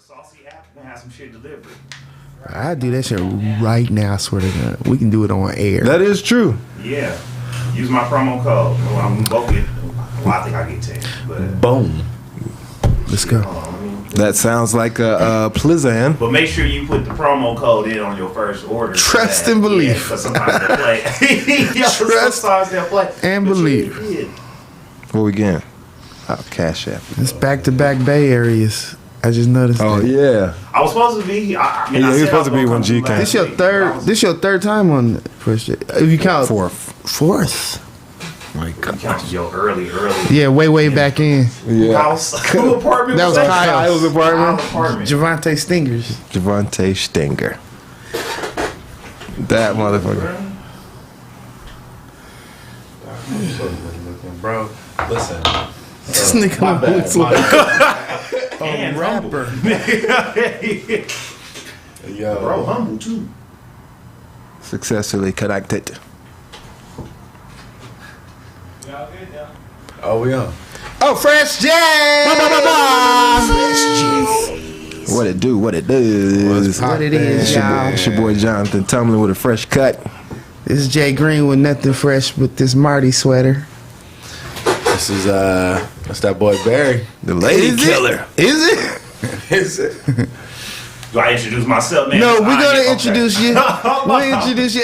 Saucy app and have some shit delivered. I do that shit right now. I swear to God, we can do it on air. That is true. Yeah. Use my promo code. Well, I'm both get. Well, I think I get 10. But Boom. Let's go. That sounds like a Plizzan. But make sure you put the promo code in on your first order. Trust and believe. Because sometimes they'll play. Sometimes they'll play. And believe. What we getting? Oh, Cash App. It's back-to-back Bay areas. I just noticed. Oh that. yeah. I was supposed to be. I mean, Yeah, I he was said supposed to be when I was G gonna come came. This your last third. week. This your third time on first. If you count Fourth. My You God. counted your early. Yeah, way back in. Yeah. House. Who apartment? That was that? Kyle's apartment. Kyle's apartment. Javante Stingers. Javante Stinger. That motherfucker. Bro, listen. This nigga My bad, looks my like a And rapper. Yo. Bro, humble too. Successfully connected. Oh, we on. Oh, Fresh J. What it do? What it does? What it is, It's your boy, y'all. it's your boy Jonathan Tumblin with a fresh cut. This is JGreen with nothing fresh with this Marty sweater. This is that's that boy Barry. The lady Is it? killer. Is it? Is it? Do I introduce myself, man? No, we're Okay. gonna introduce you. We'll introduce you.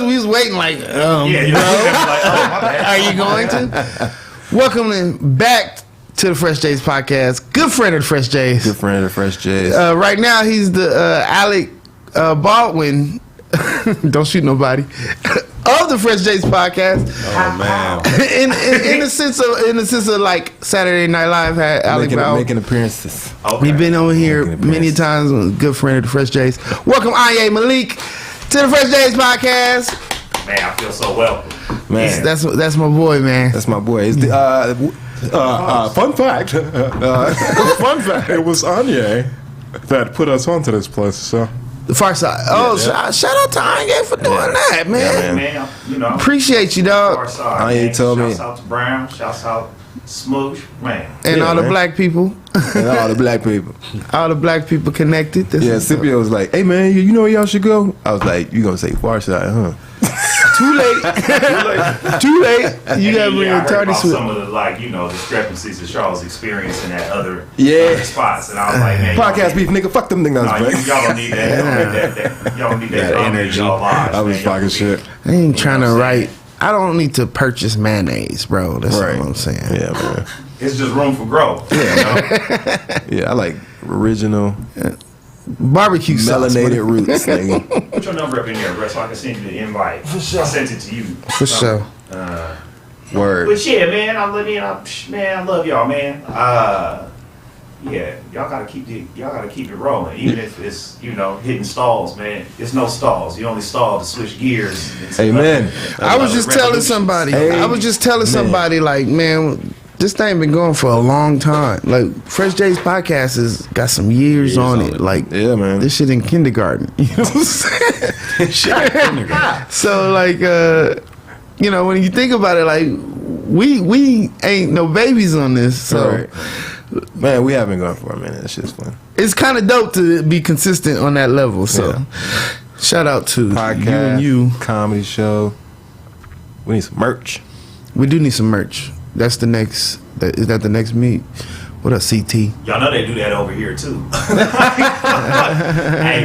We was waiting like, Yeah, you know, like, oh, my bad. are you going to? Welcome back to the Fresh Jays podcast. Good friend of the Fresh Jays. Good friend of the Fresh Jays. Right now, he's the Alec Baldwin. Don't shoot nobody. Of the Fresh Jays podcast. Oh man. in the sense of like Saturday Night Live had Alec Baldwin. making appearances. Okay. We've been over here Making many appearances. times. Good friend of the Fresh Jays. Welcome, Anye Malik, to the Fresh Jays podcast. Man, I feel so welcome. Man, That's my boy, man. that's my boy. It's the, fun fact. Fun fact. It was Anye that put us onto this place. So The Far Side. Oh, shout out to Anye for doing that, man. Man, you know. Appreciate you, Far dog, side, Kanye man. told me. Shouts out to Brown. Shouts out Smooch. Man. and Yeah, all the man. black people, and all the black people. all the black people connected. This Yeah, is Scipio was like, "Hey man, you know where y'all should go?" I was like, "You gonna say Far Side, huh?" too late. Too late. You gotta bring I a heard tardy about suit. some of the discrepancies that Charles experienced in that other spots, and I was like, man, Podcast beef, nigga. Fuck them niggas. Nah, y'all don't need that. Y'all don't need that energy. Y'all lives, I was man. Y'all fucking shit. I ain't trying to what I'm write. I don't need to purchase mayonnaise, bro. That's Right. what I'm saying. Yeah, man. It's just room for growth. Yeah, I like original Barbecue sauce. melanated roots, nigga. Put your number up in there, bro, so I can send you the invite. I sent it to you. For sure. Word. But yeah, man, I love y'all, man. Yeah, y'all gotta keep it rolling, even if it's hitting stalls, man. It's no stalls. You only stall to switch gears. Amen. I was just telling somebody. Like, man, this thing been going for a long time. Like, Fresh J's podcast has got some years on it. Like, Yeah, man. this shit in kindergarten. You know what I'm saying? So, like, when you think about it, like, we ain't no babies on this. So, Right. Man, we have been going for a minute. That shit's fun. it's kind of dope to be consistent on that level. So, shout out to Podcast, you and you. comedy show. We need some merch. We do need some merch. That's the next. Is that the next meet? What up, CT? Y'all know they do that over here too. Hey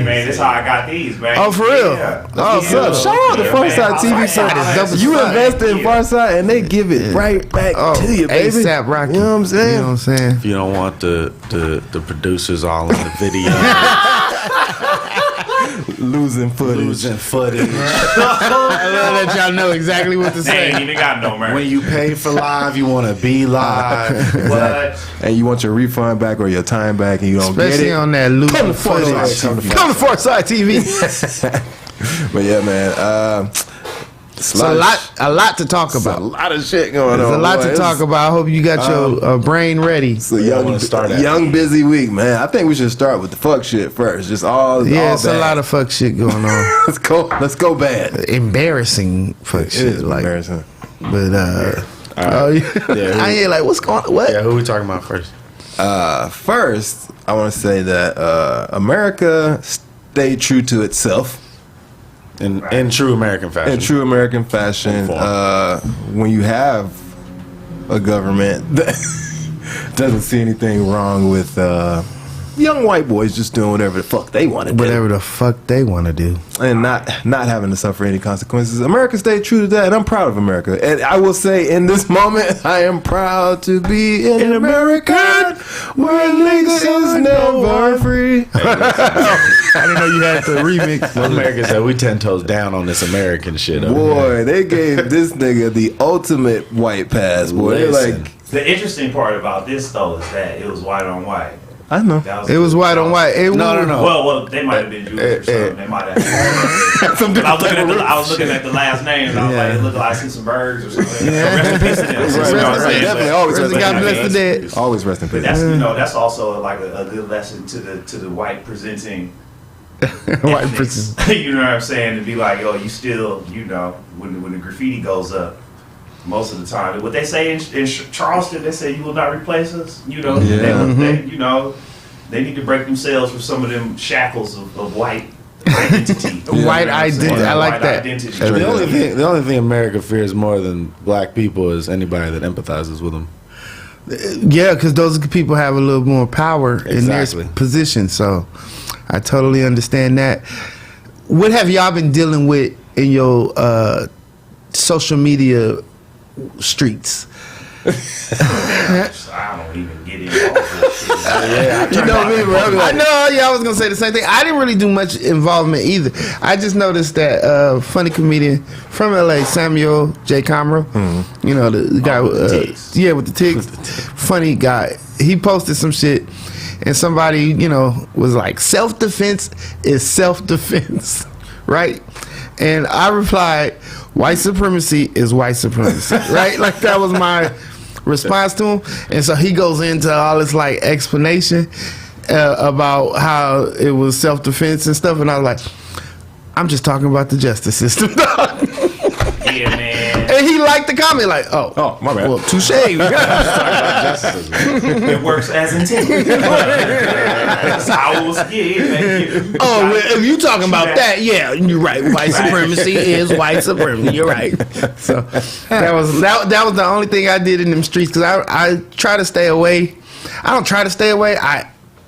man, this how I got these, man. Oh, for real? Yeah. Oh, Yeah. so Shout out to Yeah, Farside man. TV. Double You spot. invested in Farside and they give it right back Oh, to you, baby. ASAP Rocky. You know what I'm saying? You know what I'm saying? If you don't want the producers all in the video Losing footage. losing footage. I love that y'all know exactly what to They ain't say. even got no merch. When you pay for live, you want to be live. But And you want your refund back or your time back and you don't Especially get it. on that losing Come to footage. Farside. Come to Farside TV. But yeah, man. It's It's a lot to talk A about. lot of shit going on. There's a lot boy. to talk about. I hope you got your brain ready. It's a Yeah, I young, wanna start at- young busy week, man. I think we should start with the fuck shit first. Just all Yeah, all it's bad. a lot of fuck shit going on. Let's go bad. Embarrassing fuck It shit. is Like, embarrassing. but right. oh, Yeah, I ain't like, what's going on? What? Yeah, who we talking about first? First, I want to say that America stayed true to itself. In true American fashion. In true American fashion, when you have a government that doesn't see anything wrong with young white boys just doing whatever the fuck they want to do. Whatever the fuck they want to do. And not having to suffer any consequences. America stayed true to that, and I'm proud of America. And I will say, in this moment, I am proud to be an American where nigga is never free. I didn't know you had the remix. America said we 10 toes down on this American shit. Boy, they gave this nigga the ultimate white pass. Boy, they're like, the interesting part about this though is that it was white on white. I know. It was white on white. No. Well, they might have been Jewish or something. They might have. I was looking at the last names. I was like, it looked like I see some birds or something. Yeah. Rest in peace to them. Definitely always rest in God peace. bless the dead. Always rest in peace. That's also like a good lesson to the white presenting. White ethnics. person. You know what I'm saying? To be like, oh, you still, when the graffiti goes up. Most of the time, what they say in Charleston, they say you will not replace us. They need to break themselves from some of them shackles of white identity. White identity. I like that. Identity. The only thing America fears more than black people is anybody that empathizes with them. Yeah, because those people have a little more power in their position. So I totally understand that. What have y'all been dealing with in your social media streets? I don't even get involved with shit. You know me, bro. I know. Yeah, I was gonna say the same thing. I didn't really do much involvement either. I just noticed that funny comedian from LA, Samuel J. Comro. You know the guy. With the tics. Yeah, with the tics. Funny guy. He posted some shit, and somebody was like, "Self-defense is self-defense," right? And I replied, "White supremacy is white supremacy," right? Like that was my response to him. And so he goes into all this like explanation about how it was self-defense and stuff. And I was like, I'm just talking about the justice system, dog. Yeah, man. And he liked the comment, like, oh, my bad. well, touche. It works as intended. Oh, well, if you talking about that, yeah, you're right. White supremacy is white supremacy. You're right. So that was the only thing I did in them streets, because I try to stay away. I don't try to stay away.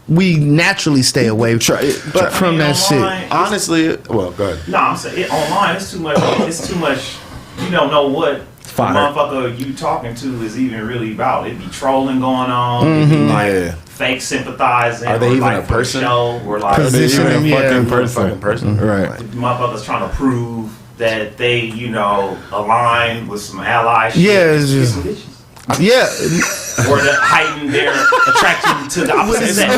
We naturally stay away from that shit. Honestly, well, go ahead. No, I'm saying online. It's too much. It's too much. You don't know what the motherfucker you talking to is even really about. It'd be trolling going on. It'd be like fake sympathizing. Are they even like a person? Or like Positioning, fucking person. Right. The motherfuckers trying to prove that they, align with some ally shit. Yeah, it's just. Yeah. Or to heighten their attraction to the opposite sex.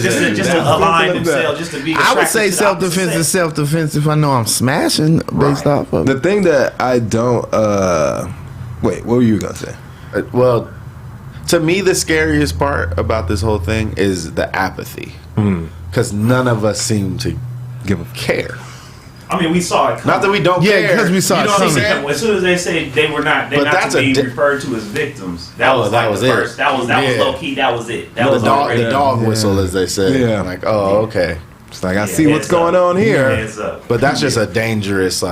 Just to align themselves, just to be attracted I would say to the opposite self-defense is sex. self-defense if I know I'm smashing based off of The thing that I don't wait, what were you gonna say? Well, to me, the scariest part about this whole thing is the apathy, because none of us seem to give a care. I mean, we saw it coming. Not that we don't care. Yeah, because we saw it coming. As soon as they say they were not, they're not to be referred to as victims. That was that like was the it. first. That was low key. That was it. That was the dog whistle, as they say. Yeah. Like, oh, okay. It's like I see what's going on here. Heads up. But that's just a dangerous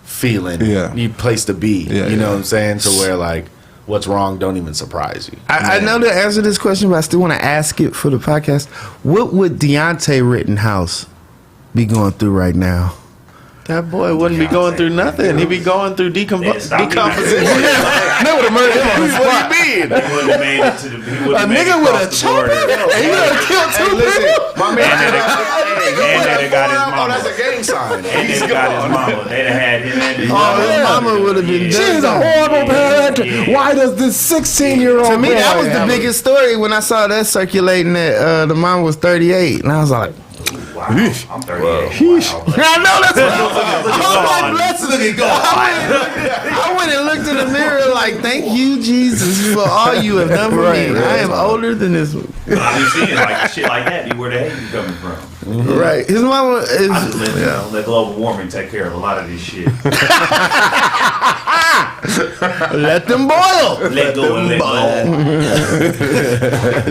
feeling. Yeah. You place to be. Yeah, you know what I'm saying? To where what's wrong don't even surprise you. I know the answer to this question, but I still want to ask it for the podcast. What would Deontay Rittenhouse be going through right now? That boy wouldn't be going through nothing. He'd be going through decomposition. They would have murdered him on the spot. He would have made it to the. A nigga with a chopper? And he would have killed two people? My man. And they'd have got his mama. Oh, that's a gang sign. And they'd have got his mama. They'd have had him and his His mama would have been dead. She's a horrible parent. Why does this 16-year-old To me, that was the biggest story when I saw that circulating that the mom was 38. And I was like, wow, I'm 38. Wow. I know that's what I was like. Let's look at God. I went and looked in the mirror like, thank you, Jesus, for all you have done for me. I am older than this one. I be seeing shit like that. Be where the hell you coming from? Right. His mama is. I just let global warming take care of a lot of this shit. Let them boil. Let go and let go.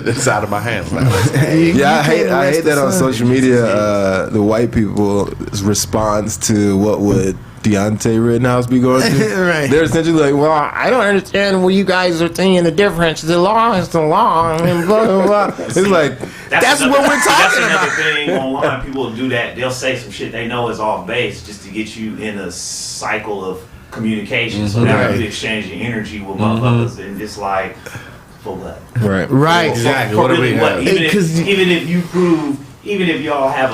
It's out of my hands now. Yeah, I hate that on social media. The white people's response to what would Deontay Rittenhouse be going through. Right. They're essentially like, well, I don't understand what you guys are saying the difference. The law is the law, and blah, blah, blah. It's like, That's what we're talking That's about. another thing online. People do that. They'll say some shit they know is off base just to get you in a cycle of communication. So now you exchanging energy with motherfuckers, and it's like, for what? right. Right. Exactly. For What do really we what? have? Even if you prove, even if y'all have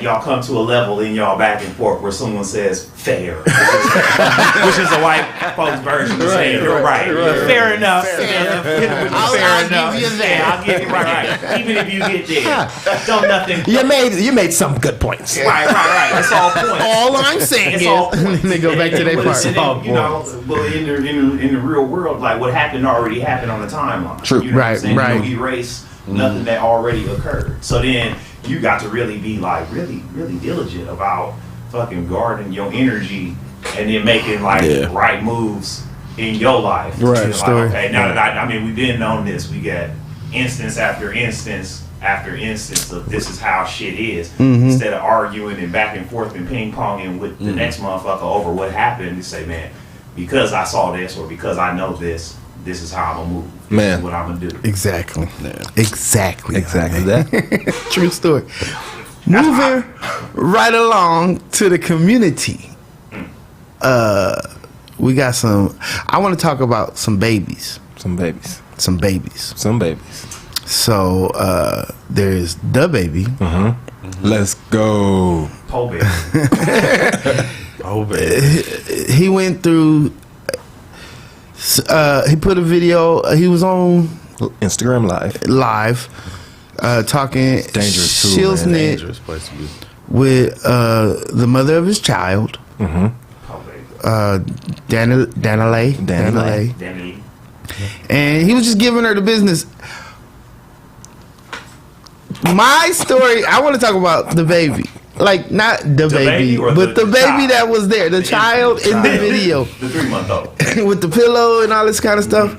y'all come to a level in y'all back and forth where someone says fair, which is a white folks version of saying you're right. Fair enough. Fair I'll enough. give you that. Yeah, I'll give you right. Even if you get there, don't nothing. You made some good points. Right. That's all points. All I'm saying It's is, all and then they go back to their part. And then, you know, well, in the real world, like what happened already happened on the timeline. True. You know what I'm Right, saying? right. You don't erase nothing that already occurred. So then you got to really be like really diligent about fucking guarding your energy and then making right moves in your life. Right, You know, story. like, okay, now that I mean, we've been on this. We got instance after instance after instance of this is how shit is. Instead of arguing and back and forth and ping ponging with the next motherfucker over what happened, you say, man, because I saw this or because I know this is how I'm gonna move. This Man. is what I'm gonna do. Exactly. Yeah. Exactly. That. True story. Moving right along to the community. We got some. I want to talk about some babies. Some babies. Some babies. Some babies. So there's the baby. Let's go. Pole baby. Oh, baby. He went through. He put a video. He was on Instagram live talking dangerous too, Shills man. Knit Dangerous place to be. with the mother of his child, Pole baby. Danilay. Danny. And he was just giving her the business. My story, I want to talk about the baby. Like, not the baby, or but the baby child? that was there. The child in the video. The 3-month-old. With the pillow and all this kind of stuff.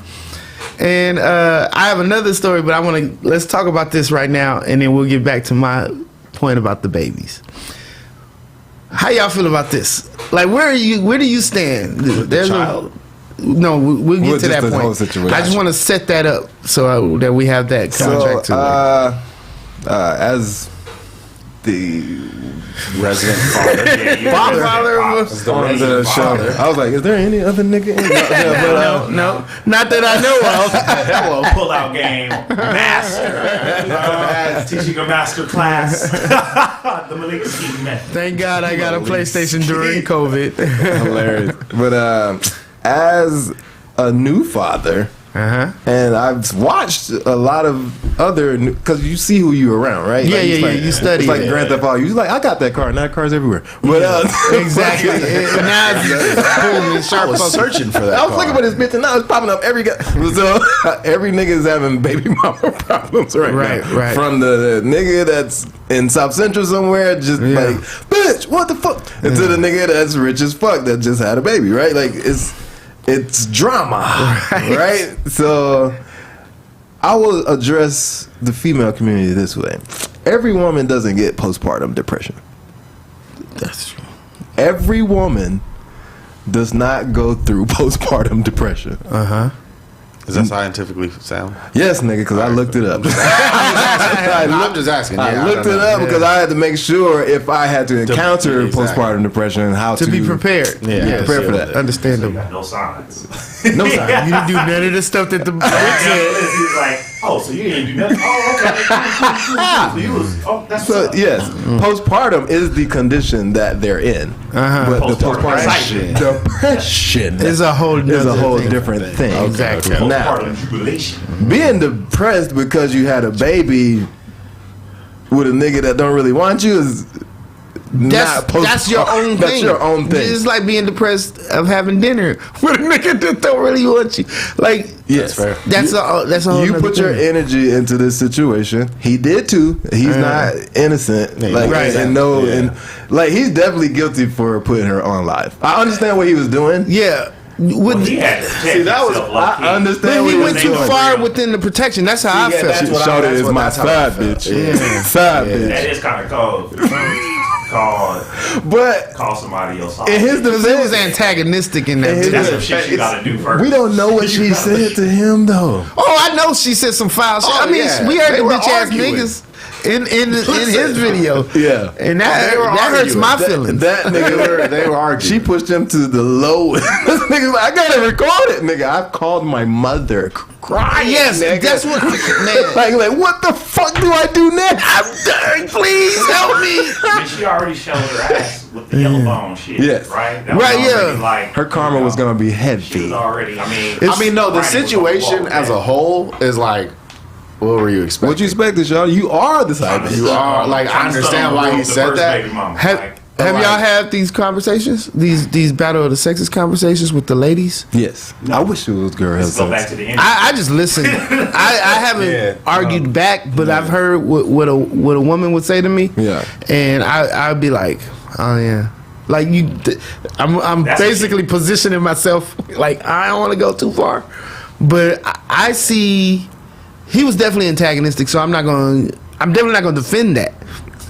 And I have another story, but let's talk about this right now, and then we'll get back to my point about the babies. How y'all feel about this? Like, where do you stand? There's child? No, we'll get Well, to just that the point. whole situation. I just want to set that up so that we have that contract So, to as the Resident father. Father of Father. on the show, I was like, is there any other nigga in no, not that I know of. Well, pull-out game master. Teaching a master class. The Malik Ski method. Thank God I got a PlayStation during COVID. Hilarious. But as a new father, and I've watched a lot of other, because you see who you around, right? Yeah, it's yeah, you study It's like it. Grand Theft Auto. You like, I got that car, and that car's everywhere. But Exactly. And now it's boom, it's I sharp was focus. searching for that. I was looking for this bitch, and now it's popping up every guy. So every nigga is having baby mama problems right now. Right. From the nigga that's in South Central somewhere, just like, bitch, what the fuck? And to the nigga that's rich as fuck that just had a baby, right? Like, it's drama, right? So I will address the female community this way. Every woman doesn't get postpartum depression. That's true. Every woman does not go through postpartum depression. Is that scientifically sound? Yes, nigga, because I looked it up. I'm just asking. I Yeah, looked don't it know. up because I had to make sure if I had to encounter exactly. postpartum depression, how to To be prepared. Yeah, prepare for that. Understandable. Got no signs. No sign. You didn't do none of the stuff that the book said. He's like, oh, so you didn't do nothing? Oh, okay. So you was, that's So what's up. yes, postpartum is the condition that they're in, but the Postpartum postpartum depression Is a whole is a nother whole thing. different thing. Exactly. Okay. Now, Postpartum jubilation. being depressed because you had a baby with a nigga that don't really want you is That's your own thing. That's your own thing. It's like being depressed of having dinner with a nigga that don't really want you. Like, Yes, that's a whole You nother put your thing. energy into this situation. He did too. He's not innocent. Like, Right. and like he's definitely guilty for putting her on live. I understand what he was doing. Yeah. Well, he had to protect See, that was- himself low-key. I understand. But he what went you're too doing. far within the protection. That's how I Yeah, felt. that's what I- Shorty that's is what- my that's how I side felt. bitch. Yeah. Side Yeah. bitch. That is kind of cold. But Call somebody else out. in his Because it was defense, antagonistic in that His- video. That's some shit you gotta do first. we don't know what she said to him though. Oh, I know she said some foul shit. Oh, I mean, yeah. we heard They the were bitch ass arguing. niggas in his video. Yeah. And that They were hurts arguing. my That- feelings. That nigga, They were arguing. she pushed him to the lowest. This nigga's like, I gotta record it, nigga. I've called my mother crying. Yes, nigga. that's what man. like, what the fuck do I do next? I'm dying. Please help me. I mean, she already showed her ass with the yellow bone shit. Yes. Right? That Right, was already yeah. Like, Her karma was gonna be She heavy. was already, It's- I mean, no, the Right, situation with as that. a whole is like, what were you expecting? What you expected, y'all? You are the side bitch. You are, like, I understand why he said that. Have like- y'all had these conversations? These battle of the sexes conversations with the ladies? Yes. I wish it was girl Let's go back sex. to the end. I just listen. I haven't Yeah. argued back, but I've heard what a woman would say to me. Yeah. And I'd be like, oh yeah. Like I'm That's basically positioning myself like I don't want to go too far, but I see he was definitely antagonistic, so I'm definitely not gonna defend that.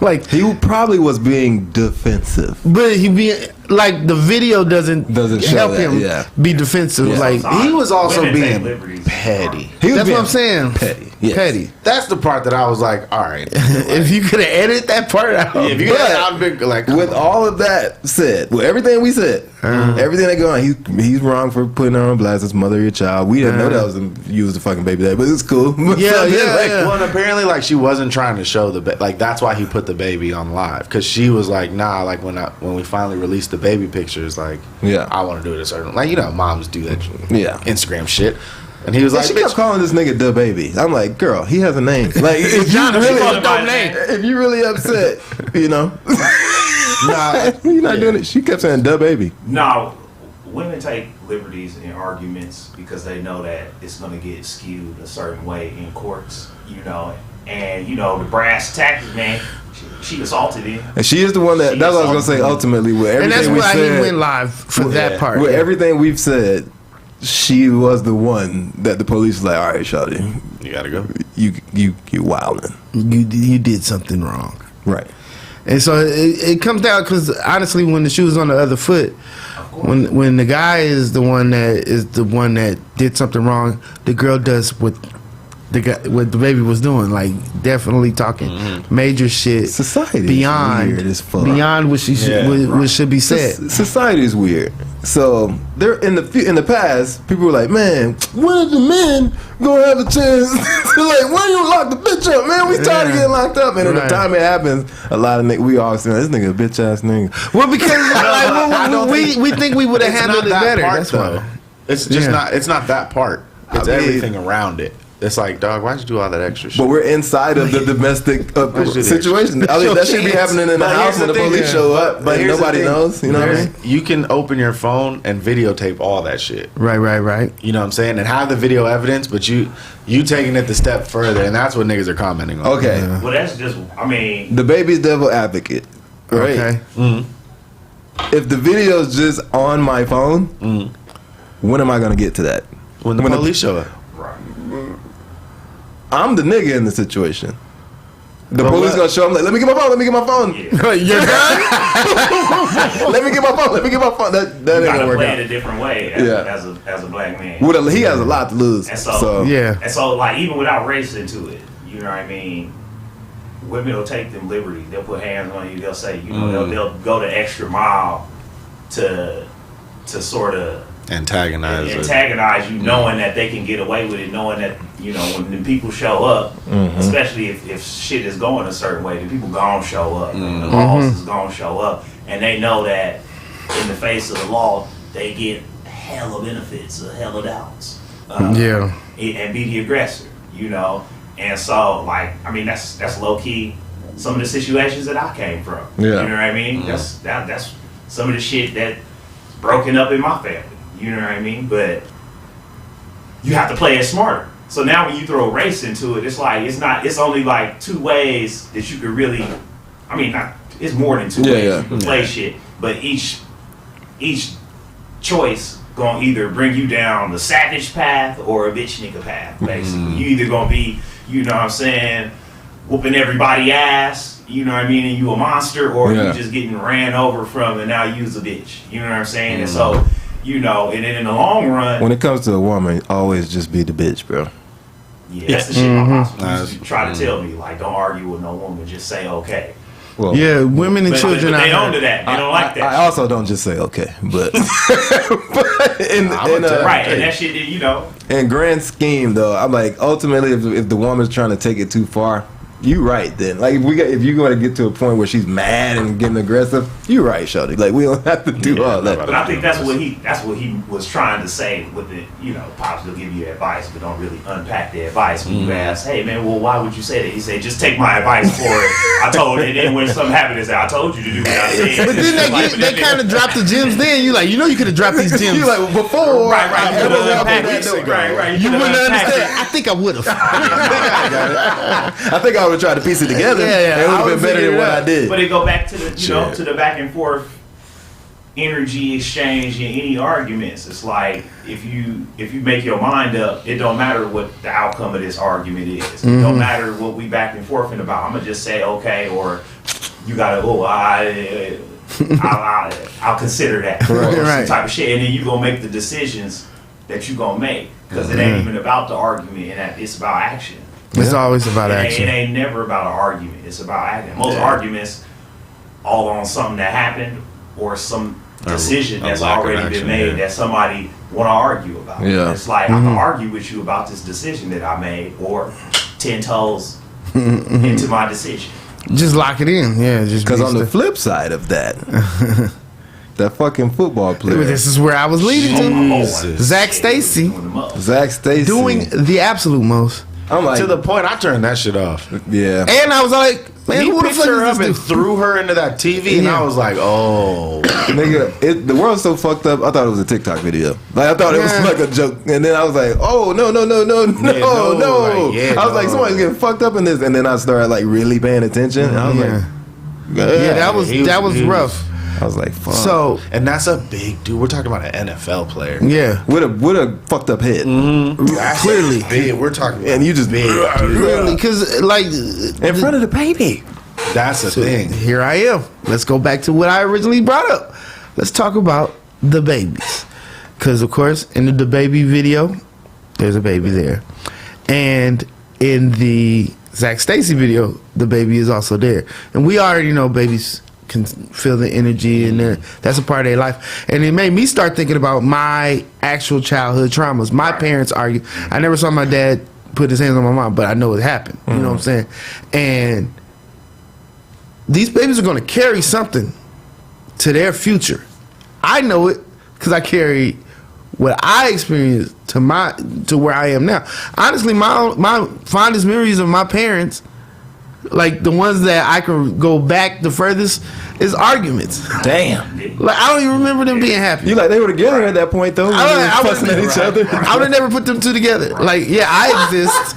Like, He probably was being defensive. but he be like the video doesn't show help that, him yeah. be defensive. Yeah. Like He was also Women take being liberties. petty. He was that's what being I'm saying. petty. Yes. Petty. That's the part that I was like, all right. If you could have edited that part out, If you I'd be like, With all of that said, with everything we said, everything that go on, he's wrong for putting her on blast as mother of your child. We didn't know that was you was the fucking baby daddy, but it's cool. Yeah, Like, yeah. well, and apparently, like, she wasn't trying to show like, that's why he put the baby on live, because she was like, nah, like, when we finally released the baby pictures, like, Yeah. I want to do it a certain, like, you know, moms do that, Yeah. Instagram shit, and he was Like, like, she kept bitch, calling this nigga the baby. I'm like, girl, he has a name. Like, if John, you she really, called him dope name. if you really upset, you know, nah, you're not doing it. She kept saying the baby. No, women take liberties in arguments because they know that it's going to get skewed a certain way in courts, you know. And, you know, the brass tactics, man, she assaulted him. And she is the one that. That's what I was gonna say. Ultimately, with and that's everything we why he said, went live for that part. with yeah. everything we've said, she was the one that the police was like, all right, shawty, you gotta go. you wildin'. You did something wrong. Right. And so it comes down because honestly, when the shoe was on the other foot, when the guy is the one that did something wrong, the girl does what the baby was doing, like definitely talking major shit. Society is beyond weird as fuck. beyond what what should be said. Society is weird. So there in the past, people were like, "Man, when are the men gonna have a chance to like? Why you lock the bitch up, man? We tired of getting locked up." And at the Right. time it happens, a lot of niggas, we always say, "This nigga a bitch ass nigga." Well, because we think we would have It's handled not it that better. part, That's though. why. It's just Yeah. not. It's not that part. It's I mean- everything around it. It's like, dog, why'd you do all that extra shit? But we're inside of the domestic Let's do this. situation. I mean, that should be happening in the But house here's when the the thing, police yeah. show up, but here's the nobody thing. knows. You know what I mean? You can open your phone and videotape all that shit. Right. You know what I'm saying? And have the video evidence, but you taking it the step further, and that's what niggas are commenting on. Okay. Well, that's just, I mean, The baby's devil advocate. Right. Okay. If the video's just on my phone, when am I gonna get to that? When the police show up. right. I'm the nigga in the situation. The But police what- gonna show up like, let me get my phone, let me get my phone. Yeah. You're done. Let me get my phone, let me get my phone. That You ain't gotta gonna work play it out. a different way Yeah. as a black man. He has a lot to lose. And so- So Yeah. And so, like, even without race into it, you know what I mean? Women will take them liberties. They'll put hands on you. They'll say, you know, they'll go the extra mile to sort of Antagonize it. antagonize you, knowing that they can get away with it, knowing that, you know, when the people show up, especially if shit is going a certain way, the people gonna show up. The laws is gonna show up, and they know that in the face of the law, they get hella benefits, hella doubts. Yeah. And be the aggressor, you know. And so, like, I mean, that's low key some of the situations that I came from. Yeah. You know what I mean? That's some of the shit that's broken up in my family. You know what I mean? But you have to play it smarter. So now when you throw race into it, it's like it's only like two ways that you could really, I mean, it's more than two ways yeah. you can play shit, but each choice gonna either bring you down the savage path or a bitch nigga path, basically. You either gonna be, you know what I'm saying, whooping everybody ass, you know what I mean, and you a monster, or you just getting ran over from and now you's a bitch. You know what I'm saying? And so, you know, and then in the long run, when it comes to a woman, always just be the bitch, bro. Yeah, that's the shit my pops used to try to tell me. Like, don't argue with no woman, just say okay. Well, yeah, women and children. But they own to that. They don't like that. I also don't just say okay, but right, and that shit, you know. In grand scheme, though, I'm like, ultimately, if the woman's trying to take it too far, you right then. Like if you're going to get to a point where she's mad and getting aggressive, you right, shawty. Like we don't have to do all that. But I think that's what he was trying to say with it. You know, pops will give you advice, but don't really unpack the advice when you ask, hey man, well why would you say that? He said, just take my advice for it. I told it, and then when something happened, they said, I told you to do what I said. But then they kind of dropped the gems. Then you like, you know, you could have dropped these gems. You like before, right. You wouldn't understand. I think I would have. I think I would have tried to piece it together. Yeah. It would have been better than what I did. But it go back to the to the back and forth energy exchange in any arguments. It's like if you make your mind up, it don't matter what the outcome of this argument is. It don't matter what we back and forth about. I'm gonna just say okay, or you gotta I'll consider that, or some type of shit, and then you gonna make the decisions that you gonna make, because it ain't even about the argument, and it's about action. It's always about action. It ain't never about an argument. It's about action. Most arguments all on something that happened or some decision that's already been made that somebody want to argue about. Yeah. It's like, I can argue with you about this decision that I made, or 10 toes into my decision. Just lock it in. Yeah. Just because on the flip side of that, that fucking football player. This is where I was leading to. Zach Stacy. Doing the absolute most. I'm like, to the point I turned that shit off. Yeah. And I was like, man, he who the picked fuck her is up this and dude? threw her into that TV, and I was like, oh. Nigga, the world's so fucked up, I thought it was a TikTok video. Like, I thought it was like a joke. And then I was like, oh, no. I was like, somebody's getting fucked up in this. And then I started, like, really paying attention. And I was like, that was rough. I was like, fuck. So, and that's a big dude. We're talking about an NFL player. Yeah. With a fucked up head. Clearly. Big. We're talking about and you just big. Really, because, like, in front of the baby. That's the thing. Here I am. Let's go back to what I originally brought up. Let's talk about the babies. Because, of course, in the baby video, there's a baby there. And in the Zach Stacy video, the baby is also there. And we already know babies can feel the energy, and that's a part of their life. And it made me start thinking about my actual childhood traumas. My parents argued. I never saw my dad put his hands on my mom, but I know it happened. You know what I'm saying? And these babies are going to carry something to their future. I know it because I carry what I experienced to where I am now. Honestly, my fondest memories of my parents, like the ones that I can go back the furthest, is arguments. Damn. Like, I don't even remember them being happy. You like they were together at that point though? I fussing at each other. I would have never put them two together. Like, yeah, I exist,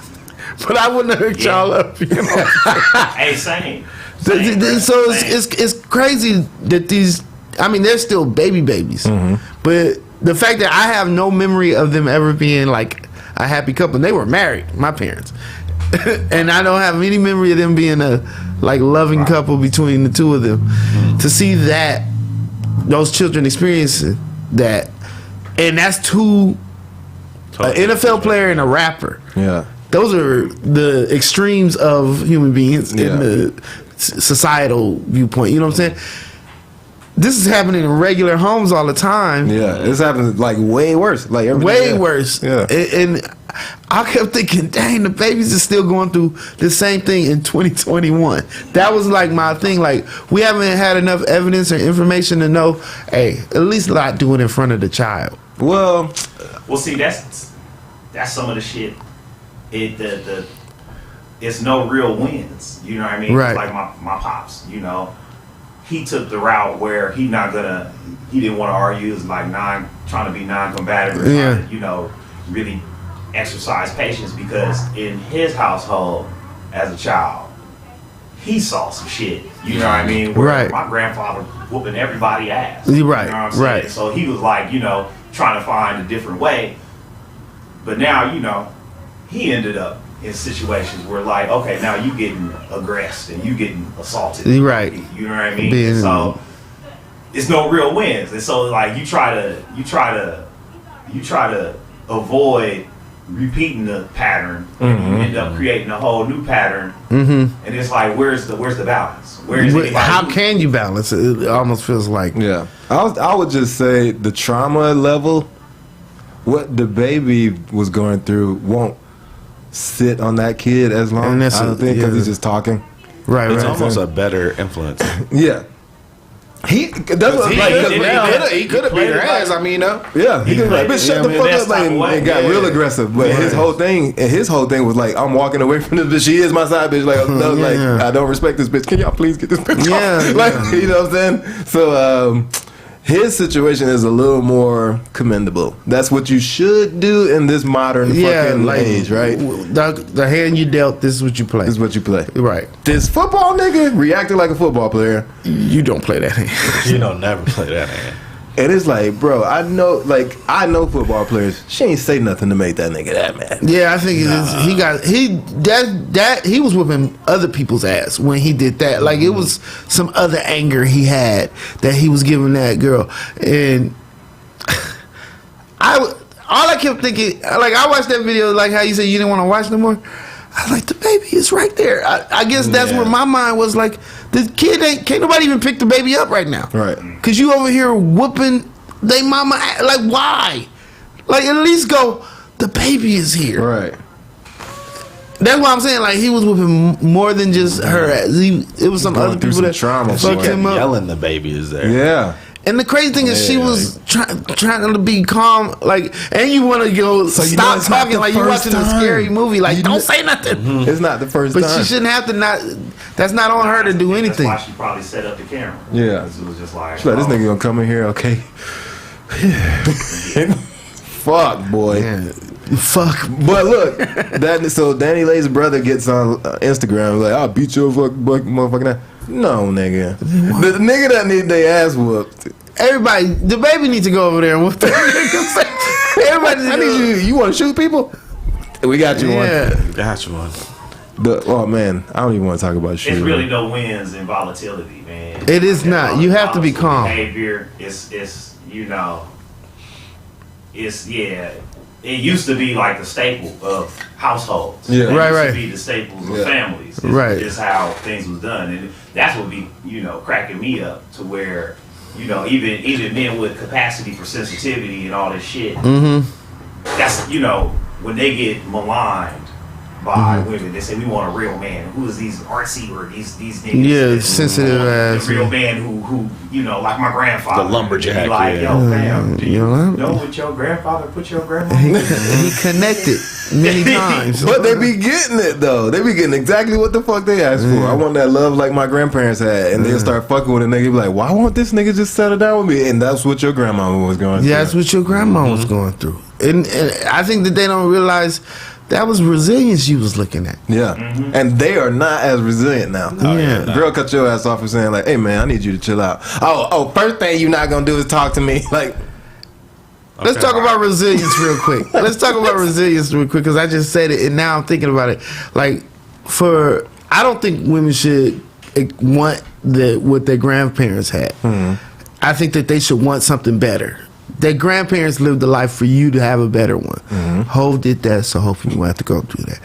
but I wouldn't have hooked y'all up. You know? Hey, same. So it's crazy that these. I mean, they're still babies, but the fact that I have no memory of them ever being like a happy couple. And they were married, my parents. And I don't have any memory of them being a like loving couple between the two of them. To see that those children experiencing that, and that's two, an NFL player and a rapper. Yeah, those are the extremes of human beings in the societal viewpoint. You know what I'm saying? This is happening in regular homes all the time. Yeah, this happens like way worse. Like way worse. Yeah, and I kept thinking, dang, the babies are still going through the same thing in 2021. That was like my thing. Like, we haven't had enough evidence or information to know, hey, at least not do it in front of the child. Well, see, that's some of the shit. It's no real wins. You know what I mean? Right. Like my pops. You know, he took the route where he didn't want to argue. He was like trying to be non-combative. Or trying to, you know, really exercise patience, because in his household as a child, he saw some shit. You know what I mean? Where my grandfather whooping everybody ass. Right. You know what I'm saying? Right. So he was like, you know, trying to find a different way. But now, he ended up in situations where, like, okay, now you getting aggressed and you getting assaulted. Right. You know what I mean? And so it's no real wins. And so, like, you try to avoid repeating the pattern, and you end up creating a whole new pattern. And it's like, where's the balance? How can you balance it? It almost feels like I would just say the trauma level, what the baby was going through, won't sit on that kid as long. I don't think, because he's just talking. Right. It's almost a better influence. Yeah. He could have beat her ass. I mean, yeah, he could have bitch, shut the fuck up, like, and got real aggressive. But his whole thing was like, I'm walking away from this bitch. She is my side bitch. Like, like, I don't respect this bitch. Can y'all please get this bitch off? Like, you know what I'm saying? So his situation is a little more commendable. That's what you should do in this modern fucking age, right? The hand you dealt, this is what you play. This is what you play. Right. This football nigga reacted like a football player. You don't play that hand. You don't never play that hand. And it's like, bro, I know football players. She ain't say nothing to make that nigga that mad. Yeah, I think he was whipping other people's ass when he did that. Like, it was some other anger he had that he was giving that girl, and all I kept thinking, like, I watched that video, like how you said you didn't want to watch no more. I was like, the baby is right there. I guess that's where my mind was, like, the kid can't nobody even pick the baby up right now. Right. Because you over here whooping they mama. Like, why? Like, at least go, the baby is here. Right. That's what I'm saying. Like, he was whooping more than just her ass. It was some other people that trauma. fucked him up. Yelling the baby is there. Yeah. And the crazy thing is, she was trying to be calm, like, and you want to go stop talking, like you're watching a scary movie, like, don't say nothing. It's not the first time. But she shouldn't have to that's not on her to do anything. That's why she probably set up the camera. Yeah. It was just like, she's like, this nigga gonna come in here, okay? Fuck, boy. Yeah. Fuck. But look, so Danny Lay's brother gets on Instagram, like, I'll beat your motherfucking ass. No, nigga. The nigga that need their ass whooped. Everybody, the baby needs to go over there and whoop that nigga. Everybody, I need you. You want to shoot people? We got you one. Got you one. Oh man, I don't even want to talk about shooting. It's really no wins in volatility, man. It is not. You have to be calm. Behavior, it's it used to be like the staple of households. Yeah. It Right. used to be the staples of families. It's how things was done, and that's what be cracking me up to where even men with capacity for sensitivity and all this shit. That's when they get maligned by women, they say we want a real man. Who is these artsy or these niggas? Yeah, sensitive ass. The real man who like my grandfather. The lumberjack. Like, yo, fam, do you know what your grandfather put your grandma? He connected many times. But they be getting it though. They be getting exactly what the fuck they asked for. I want that love like my grandparents had, and they'll start fucking with a nigga. Be like, why won't this nigga just settle down with me? And that's what your grandma was going through. Yeah, that's what your grandma was going through, and I think that they don't realize. That was resilience you was looking at. Yeah. And they are not as resilient now. Girl cut your ass off for saying like, hey man, I need you to chill out. Oh, first thing you're not going to do is talk to me. Like, let's talk about resilience real quick. Because I just said it and now I'm thinking about it. Like, I don't think women should want what their grandparents had. I think that they should want something better. Their grandparents lived a life for you to have a better one. Hov did that, so hopefully you won't have to go through that.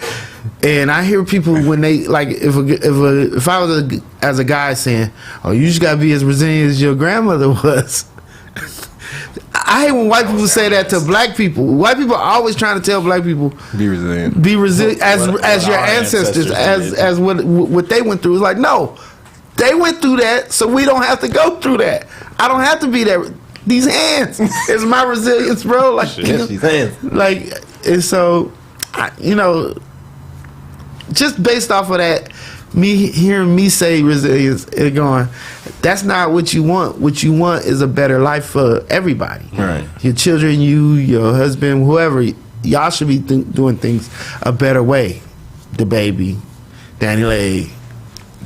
And I hear people when they like, if I was as a guy saying, "Oh, you just gotta be as resilient as your grandmother was." I hate when white people say that to black people. White people are always trying to tell black people, be resilient, as your ancestors, as what they went through. It's like, no, they went through that, so we don't have to go through that. I don't have to be that. These hands is my resilience, bro. Like, these hands. Like, and so, just based off of that, hearing me say resilience and going, that's not what you want. What you want is a better life for everybody. Right. Your children, you, your husband, whoever. Y'all should be doing things a better way. The baby, Danny Lay,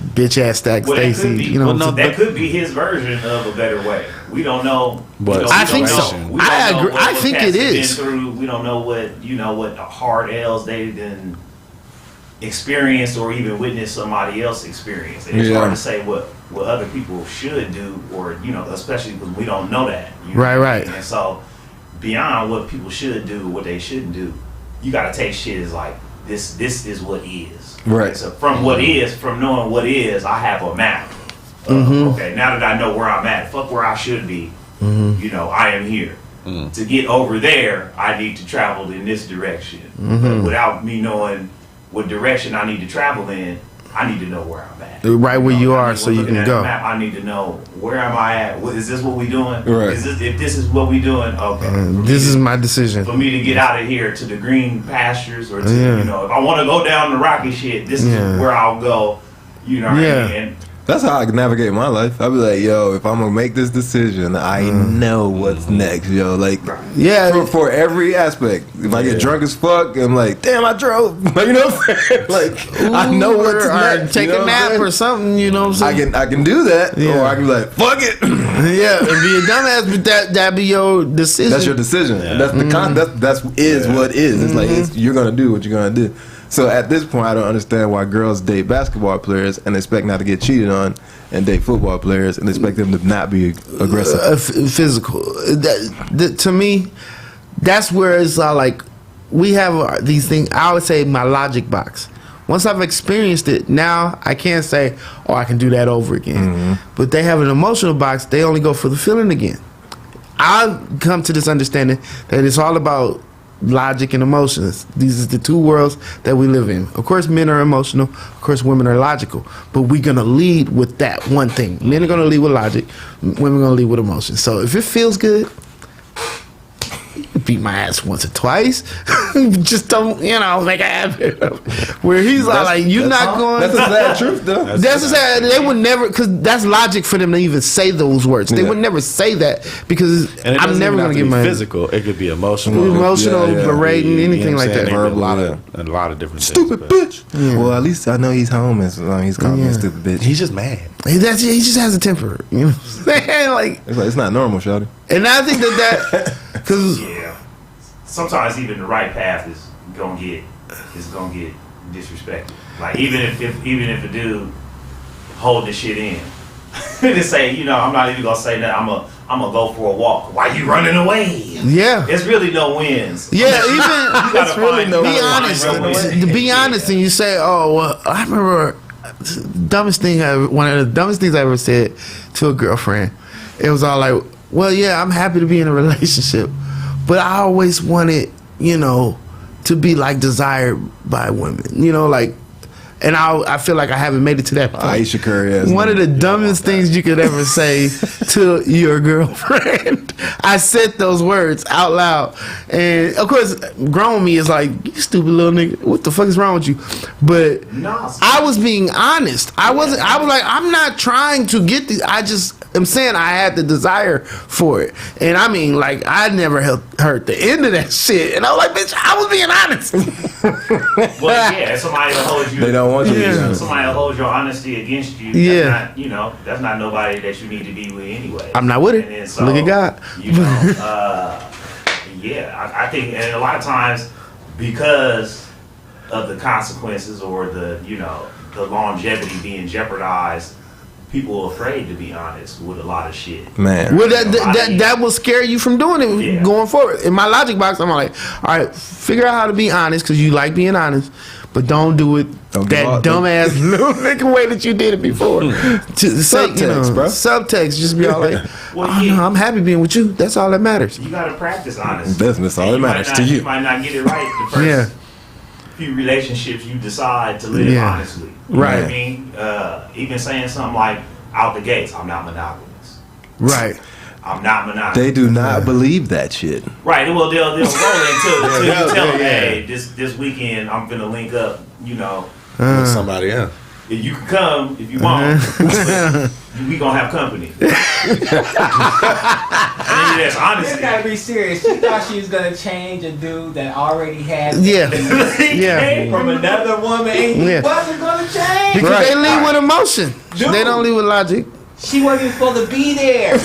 bitch ass Stack Well, that Stacy. could be, You know, well, no, that could be his version of a better way. We don't know. But I think so. I agree. I think it is. We don't know what hard L's they've been experienced or even witnessed somebody else experience. And it's hard to say what other people should do, or especially because we don't know that. Right. And so beyond what people should do, what they shouldn't do, you got to take shit as like this is what is. Right. So from knowing what is, I have a map. Okay, now that I know where I'm at, fuck where I should be. I am here. To get over there, I need to travel in this direction. But without me knowing what direction I need to travel in, I need to know where I'm at. Right where you are, so you can go. Map, I need to know where am I at. Is this what we doing? Right. If this is what we doing, okay. This is my decision. For me to get out of here to the green pastures, or to if I want to go down the rocky shit, this is where I'll go. You know what I mean? And that's how I navigate my life. I'll be like, yo, if I'm gonna make this decision, I know what's next, yo. Like, for every aspect. If I get drunk as fuck, I'm like, damn, I drove. Like, you know what I'm saying? Like, I know what's next. Take a nap or something. You know what I'm saying? I can do that, or I can be like, fuck it. Yeah, and be a dumbass, but that be your decision. That's your decision. And that's the what is. It's like you're gonna do what you're gonna do. So at this point, I don't understand why girls date basketball players and expect not to get cheated on, and date football players and expect them to not be aggressive. Physical. To me, that's where it's like we have these things. I would say my logic box. Once I've experienced it, now I can't say, oh, I can do that over again. But they have an emotional box. They only go for the feeling again. I've come to this understanding that it's all about logic and emotions. These are the two worlds that we live in. Of course, men are emotional. Of course, women are logical. But we're going to lead with that one thing. Men are going to lead with logic. Women are going to lead with emotions. So if it feels good, beat my ass once or twice. Just don't, make a habit of it. Where he's like, you're not going. That's the sad truth, though. That's the sad. They would never, because that's logic for them to even say those words. They would never say that because I'm never going to get my physical. It could be emotional, berating, anything like that. A lot of different stupid things, bitch. Well, at least I know he's home as long as he's calling me a stupid bitch. He's just mad. He just has a temper. You know what I'm saying? Like, it's not normal, shawty. And I think that because sometimes even the right path is gonna get disrespected. Like even if a dude hold the shit in, to say, I'm not even gonna say that. I'm gonna go for a walk. Why you running away? Yeah, there's really no wins. Yeah, even you gotta really be honest. To be honest, and you say, oh, well, I remember one of the dumbest things I ever said to a girlfriend. It was all like, well, yeah, I'm happy to be in a relationship, but I always wanted, to be like desired by women, and I feel like I haven't made it to that point. Aisha Curry. One of the dumbest things you could ever say to your girlfriend. I said those words out loud, and of course, grown me is like, you stupid little nigga. What the fuck is wrong with you? But I was being honest. I was like, I'm not trying to get these. I just am saying I had the desire for it, and I mean, like, I never heard the end of that shit, and I was like, bitch, I was being honest. Well, yeah, somebody will hold you. They don't want you to be honest. Somebody will hold your honesty against you. That's not nobody that you need to be with anyway. I'm not with it. And so, look at God. I think, and a lot of times because of the consequences or the longevity being jeopardized, people are afraid to be honest with a lot of shit. Man. Well, that will scare you from doing it going forward. In my logic box, I'm like, all right, figure out how to be honest because you like being honest, but don't do it that dumbass little nigga way that you did it before. Subtext, bro. Subtext, just be all like, I'm happy being with you. That's all that matters. You got to practice honesty. That's all that matters to you. You might not get it right the first few relationships you decide to live honestly. You know what I mean? Even saying something like out the gates, I'm not monogamous. Right. I'm not monogamous. They do not believe that shit. Right. Well, they'll roll until you tell them, hey, this weekend I'm gonna link up, with somebody else. If you can come, if you want, we gonna have company. I mean, that's honesty. You gotta be serious. She thought she was gonna change a dude that already had Yeah. from another woman, and he wasn't gonna change. Because they lead with emotion. Dude. They don't lead with logic. She wasn't even supposed to be there.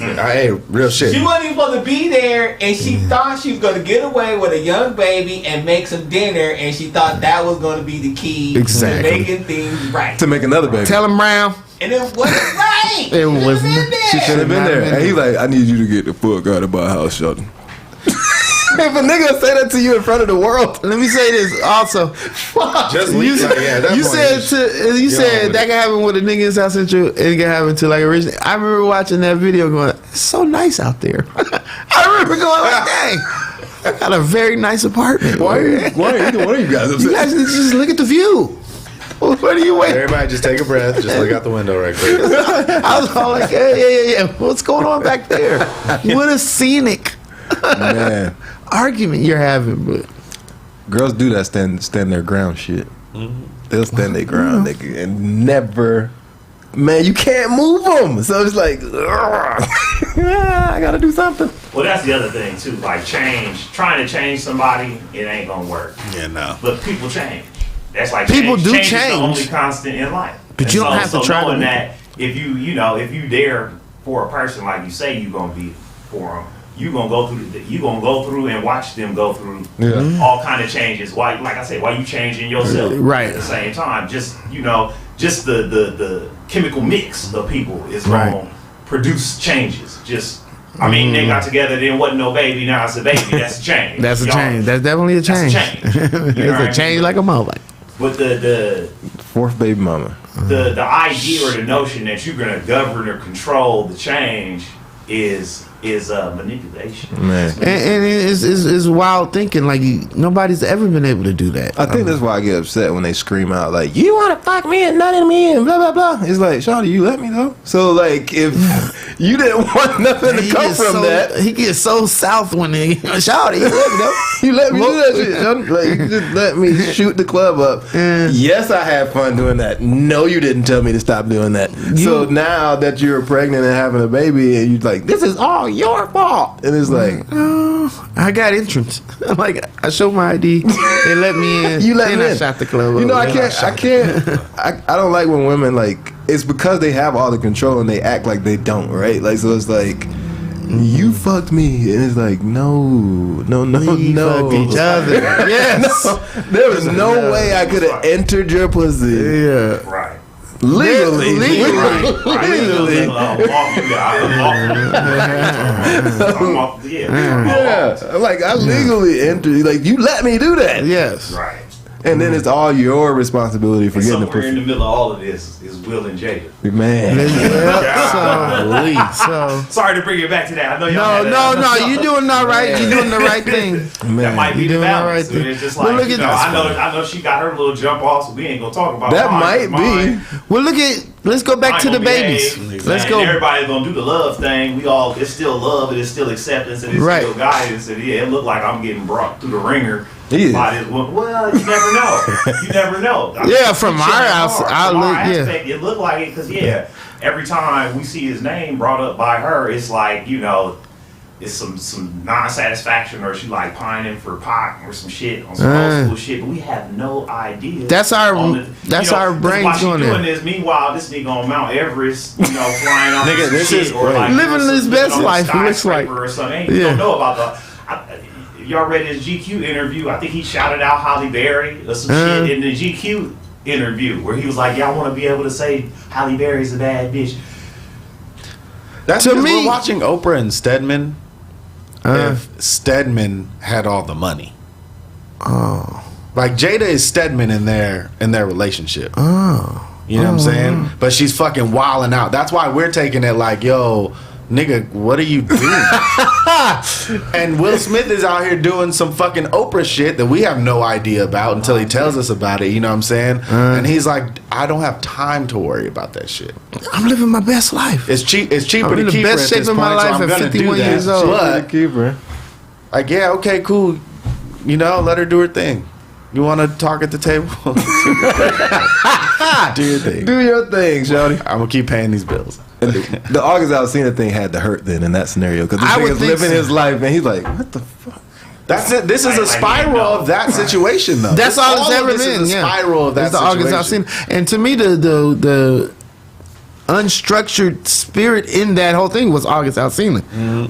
Hey, real shit. She wasn't even supposed to be there, and she thought she was gonna get away with a young baby and make some dinner, and she thought that was gonna be the key Exactly. to making things right. To make another baby. Tell him Brown. And it wasn't right. It wasn't. She should have been there. And he's like, I need you to get the fuck out of my house, Sheldon. If a nigga say that to you in front of the world, Let me say this also. Just You, leave. Like, yeah, at that you point, said just- you get on said with that it. can happen with a nigga in South Central. It can happen to like originally. I remember watching that video going, it's so nice out there. I remember going like, dang, I got a very nice apartment. why are either one of you guys You upset? guys need to just look at the view. What are you waiting? Everybody just take a breath. Just look out the window right quick. I was all like, yeah. What's going on back there? What a scenic Man, argument you're having, but girls do that stand their ground shit. They'll stand their ground, nigga, and never. Man, you can't move them. So it's like, I gotta do something. Well, that's the other thing too. Like trying to change somebody, it ain't gonna work. Yeah, no. But people change. That's like People do change. Is the change. only constant in life. But And you don't have to try to knowing make that if you there for a person like you say you gonna be for them, you gonna go through and watch them go through all kind of changes. Why, like I said, why you changing yourself Right. at the same time? Just the chemical mix of people is gonna produce changes. I mean, they got together, then wasn't no baby, now it's a baby. That's a change. that's a Y'all- change. That's definitely a change. That's a change. You know what I It's a mean? change like a mother. But the Fourth baby mama. idea or the notion that you're gonna govern or control the change is manipulation. Man. And it's wild thinking. Like nobody's ever been able to do that. I think that's why I get upset when they scream out like, "You want to fuck me and nut in me and blah blah blah." It's like, Shawty, you let me though. So like, if you didn't want nothing to He come gets from so, that, he gets so south when he shouty. You let me know. you let me do that shit. Like, you just let me shoot the club up. Yes, I had fun doing that. No, you didn't tell me to stop doing that. So now that you're pregnant and having a baby, and you're like, "This is all your fault," and it's like, I got entrance. Like I showed my ID. They let me in. You let then me I in. shot the club. You know, up. I don't like when women like. It's because they have all the control and they act like they don't, right? Like, so it's like, you fucked me, and it's like, no. We fucked each other. Yes. No, there was no way I could have entered your pussy Yeah. Right. legally. Legally. Yeah, like I legally entered. Like you let me do that. Yes. Right. And then it's all your responsibility for And getting the somewhere in pussy. the middle of all of this is Will and Jada. Man, So Sorry to bring it back to that. I know y'all. no. You're doing all right. You're doing the right thing. That might be You the doing all balance. right thing. It's just Well, like, look at I know she got her little jump off, so we ain't gonna talk about that mine, might 'cause be. mine- Well, let's go back mine to the gonna babies. behave, Let's and go. Everybody's gonna do the love thing. It's still love, and it's still acceptance, and it's Right. still guidance. And yeah, it looked like I'm getting brought through the ringer. Yeah. By this one. Well, you never know. You never know. I mean, Yeah, from she our checking house, hard. I From our look- yeah. aspect, it looked like it because every time we see his name brought up by her, it's like it's some non-satisfaction, or she like pining for Pac or some shit on some old school shit. But we have no idea. That's our on our brains while she going doing there. this. Meanwhile, this nigga on Mount Everest, flying off Nigga, some this shit, is or like living his best on a life, it looks like. skyscraper or something. Yeah. You don't know about y'all read his GQ interview. I think he shouted out Halle Berry or some shit in the GQ interview where he was like, "Y'all want to be able to say Halle Berry's a bad bitch." That's To because me- we're watching Oprah and Stedman. If Stedman had all the money, like Jada is Stedman in their relationship. You know what I'm saying? But she's fucking wilding out. That's why we're taking it like, yo, nigga, what are you doing? And Will Smith is out here doing some fucking Oprah shit that we have no idea about until he tells us about it. You know what I'm saying? And he's like, I don't have time to worry about that shit. I'm living my best life. It's cheap. It's cheaper I'm to in the keep best her at shape this of my point, so life I'm at gonna 51 do that. years old. But Keeper. like, yeah, okay, cool. Let her do her thing. You want to talk at the table? Do your thing. Do your thing, shawty. I'm gonna keep paying these bills. The August Alsina thing had to hurt then in that scenario because this I would nigga's think living so. his life and he's like, what the fuck? That's it. This is a spiral of that situation, though. That's all it's ever this been. Is a Yeah. spiral of that It's the August situation. Alsina. And to me, the unstructured spirit in that whole thing was August Alsina.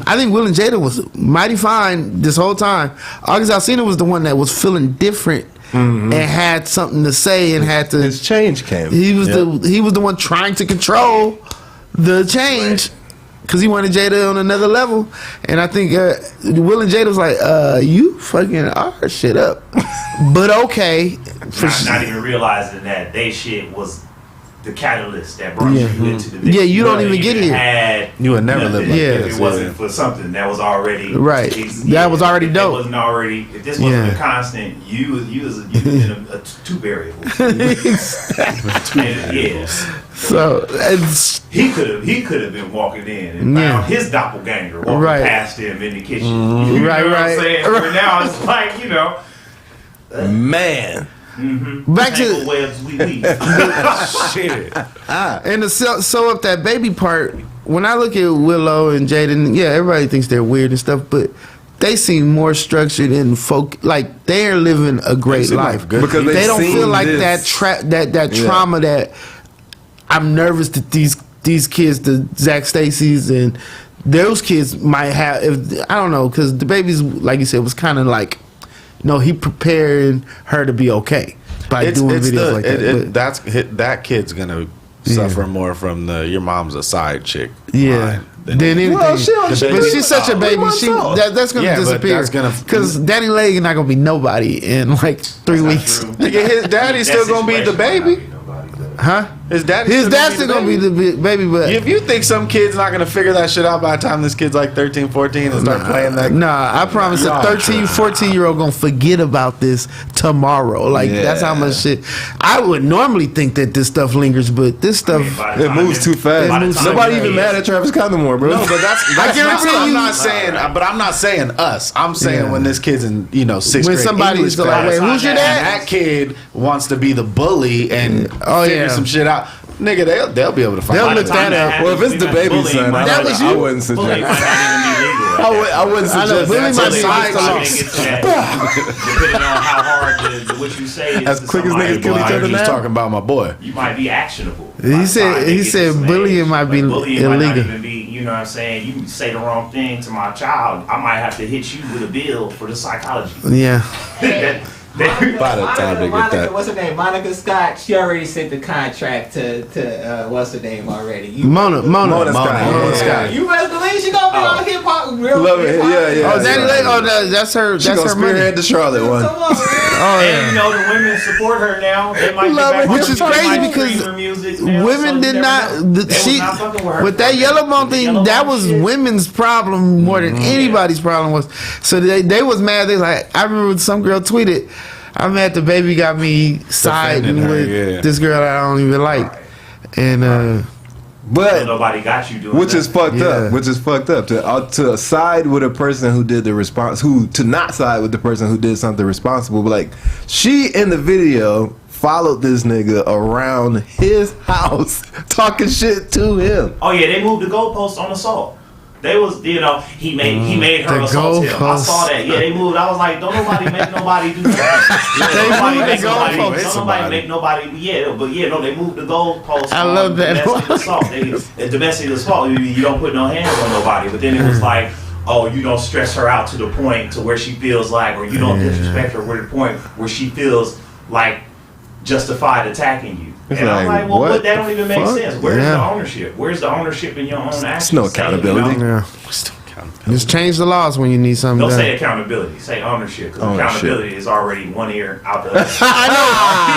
I think Will and Jada was mighty fine this whole time. August Alsina was the one that was feeling different and had something to say and had to. His change came. He was the one trying to control the change because he wanted Jada on another level. And I think Will and Jada was like, "You fucking our shit up," but okay. Not even realizing that they shit was the catalyst that brought you into the mix. Yeah, you don't wouldn't even get here. Had You would never nothing live like if this, it wasn't for something that was already Right. That was already if dope. It wasn't already. If this wasn't Yeah. a constant, you was in a two variables. Yeah. So it's, He could have been walking in and found his doppelganger walking Right. past him in the kitchen. You know Right, what right. I'm saying? But now it's like, Man. back tangled to webs we weave. Shit. and to sew up that baby part. When I look at Willow and Jaden, yeah, everybody thinks they're weird and stuff, but they seem more structured and like they're living a great seem like life good Because they they've don't feel seen like this. that trauma that I'm nervous that these kids, the Zach Stacy's and those kids might have. I don't know, because the baby's, like you said, was kind of like, he preparing her to be okay by doing videos like that. That kid's gonna suffer more from your mom's a side chick. Yeah. line than Then anything. Well, But she- she's such a baby. months old. That's gonna Yeah, but disappear. that's gonna- Because Danny Leg is not gonna be nobody in like 3 weeks. Nigga, his daddy's still gonna be the baby. Huh? His daddy's His dad's still gonna be the baby, but If you think some kid's not gonna figure that shit out by the time this kid's like 13, 14 and start playing that, nah, I promise a 13, 14-year-old gonna forget about this tomorrow. Like that's how much shit. I would normally think that this stuff lingers, but this stuff. It moves too fast. Nobody even mad at Travis Scott no more, bro. No, but that's I guarantee not, I'm you- not saying, but I'm not saying us. I'm saying when this kid's in, 6th When grade somebody's English like, class, wait, who's your and dad? that kid wants to be the bully and figure some shit out. Nigga, they'll be able to find They'll out. look that up. Well, if it's the baby son, That was I you? wouldn't Bullying might suggest. not even be legal. I wouldn't I know, suggest bullying that. might be Side against the law. depending on how hard what you say is As to quick as somebody, niggas kill boy, each other I'm just now. talking about my boy. you might be actionable. He by the said- time they he get said to some bullying age. might be bullying might not illegal. even be, you know what I'm saying? You say the wrong thing to my child, I might have to hit you with a bill for the psychology. Yeah. By the time they get Monica, that. what's her name? Monica Scott. She already sent the contract to what's her name already? Mona Scott. You best believe she gonna be on hip hop. Real Love it. hip-hop. Yeah. Oh, Danny Leg. Oh, that's her. She That's gonna her money. spearhead the Charlotte one. Come on, man. Oh And yeah. the women support her now. They might Love get it. back Which on is her- they crazy might because stream her music now, so Women you did never not. know. They was She not fucking with her. with that yellow bone The thing. yellow That bone was shit. women's problem more than anybody's problem was. So they was mad. They like. I remember some girl tweeted, "I'm mad the baby got me siding Defending her, with yeah. this girl that I don't even like." And But Nobody got you doing which that. is fucked Yeah. up. Which is fucked up to side with a person who did the response, to not side with the person who did something responsible. But like she in the video followed this nigga around his house talking shit to him. Oh yeah, they moved the goalpost on assault. They was, he made her The assault him. I goalpost. saw that. Yeah, they moved. I was like, don't nobody make nobody do that. They Nobody moved the make nobody. goalpost. Don't nobody make nobody. Yeah, but no, they moved the goalpost. I on love that. Domestic assault. Domestic assault. You don't put no hands on nobody. But then it was like, oh, you don't stress her out to the point to where she feels like, or you don't disrespect her to the point where she feels like justified attacking you. It's And I'm like, like, well, what that don't the even make fuck? sense. Where's Yeah. the ownership? Where's the ownership in your own actions? no Say, accountability. yeah, just change the laws when you need something Don't done. say accountability. Say ownership. Because Ownership. accountability is already one ear out the other. I know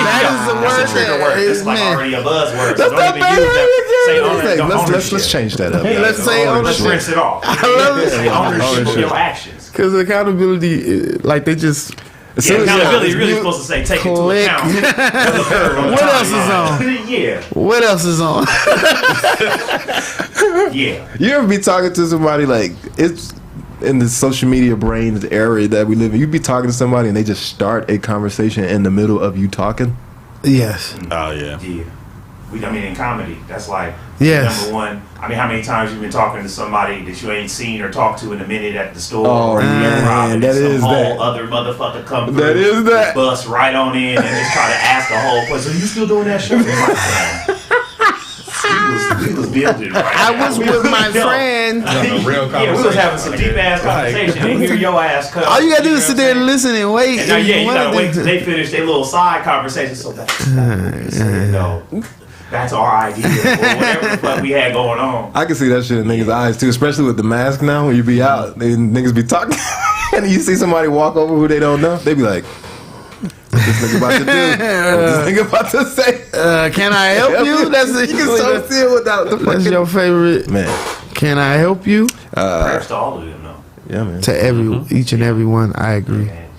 that is the That's word. a trigger word. It's like man. already a buzzword. So That's don't not even bad. use that. Say Hey, ownership. let's change that up. Let's say Let's ownership. rinse it off. I love it. Say ownership of your actions. Because accountability, like they just. Yeah, accountability is really supposed to say take Click. into account. What else is on? Yeah. What else is on? Yeah. You ever be talking to somebody like in the social media brain area that we live in, you be talking to somebody and they just start a conversation in the middle of you talking. Yes. Oh yeah. Yeah. I mean, in comedy, that's like Yes. number one. I mean, how many times you've been talking to somebody that you ain't seen or talked to in a minute at the store? Oh, or man, that some is whole that. other motherfucker come through. That is that. Bust right on in and just try to ask the whole question. Are you still doing that show? We was building right I now. was with my friend. Yeah, we was having some deep ass conversation and hear your ass cut. All you gotta do is sit there and listen and wait. And now, yeah, you One gotta of wait them- till they finish their little side conversation. So that's our idea or whatever the fuck we had going on. I can see that shit in niggas' eyes too, especially with the mask now. When you be out, niggas be talking, and you see somebody walk over who they don't know, they be like, "What this nigga about to do? What this nigga about to say? Can I help you? That's you can so see it without the That's fucking your favorite. man." Can I help you? Prayers to all of them, though. Yeah, man. To each and every one, I agree. Man,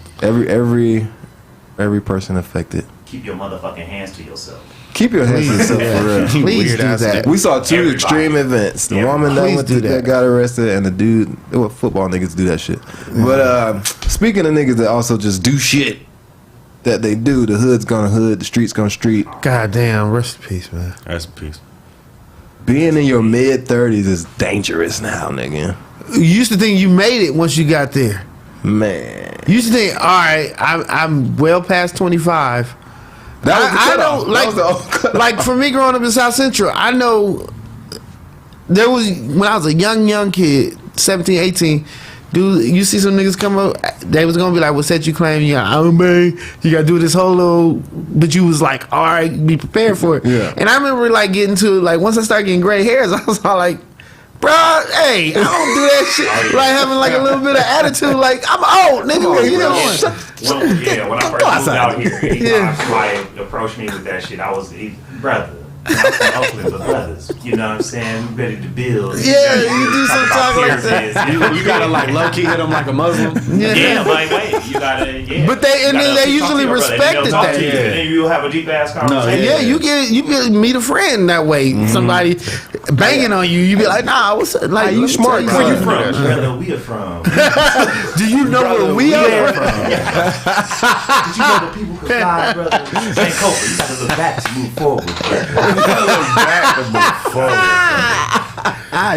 Every person affected. keep your motherfucking hands to yourself. Keep your hands to yourself for real. Please Weird do ass that. We saw two Everybody. extreme events. The Yeah. woman that Please went do to, that. that got arrested, and the dude. Well, football niggas do that shit. But speaking of niggas that also just do shit that they do, the hood's gonna hood, the street's gonna street. God damn, rest in peace, man. Rest in peace. Being in your mid-30s is dangerous now, nigga. You used to think you made it once you got there. Man, You used to think, all right, I'm well past 25. that was the I cutoff. know, That was the cutoff. like for me growing up in South Central, I know there was, when I was a young kid, 17, 18, dude, you see some niggas come up, they was gonna be like, what set you claim? You got, oh man, you gotta do this whole little, but you was like, all right, be prepared for it. Yeah. And I remember like getting to, like, once I started getting gray hairs, I was all like, bro, hey, I don't do that shit. Like having like a little bit of attitude, like, I'm old, nigga, what you doing? When I first moved out here, anytime Yeah. somebody approached me with that shit, I was, brother. I'm from Oakland, but brothers, you know what I'm saying? We ready to build. Yeah, you do some talk like that. You gotta like low key hit them like a Muslim. Yeah, like wait, you gotta, yeah. But they- and You then gotta they talk to usually your brother, and respected they'll talk that. to you, Yeah. and then you'll have a deep ass conversation. Yeah, you meet a friend that way. Somebody banging on you, you be like, nah, what's up? Like, you let me smart, tell Where you something. from? Brother, we are from. Do you know where we are from? Did you know that people could fly, brother? St. Copa, you gotta look back to move forward.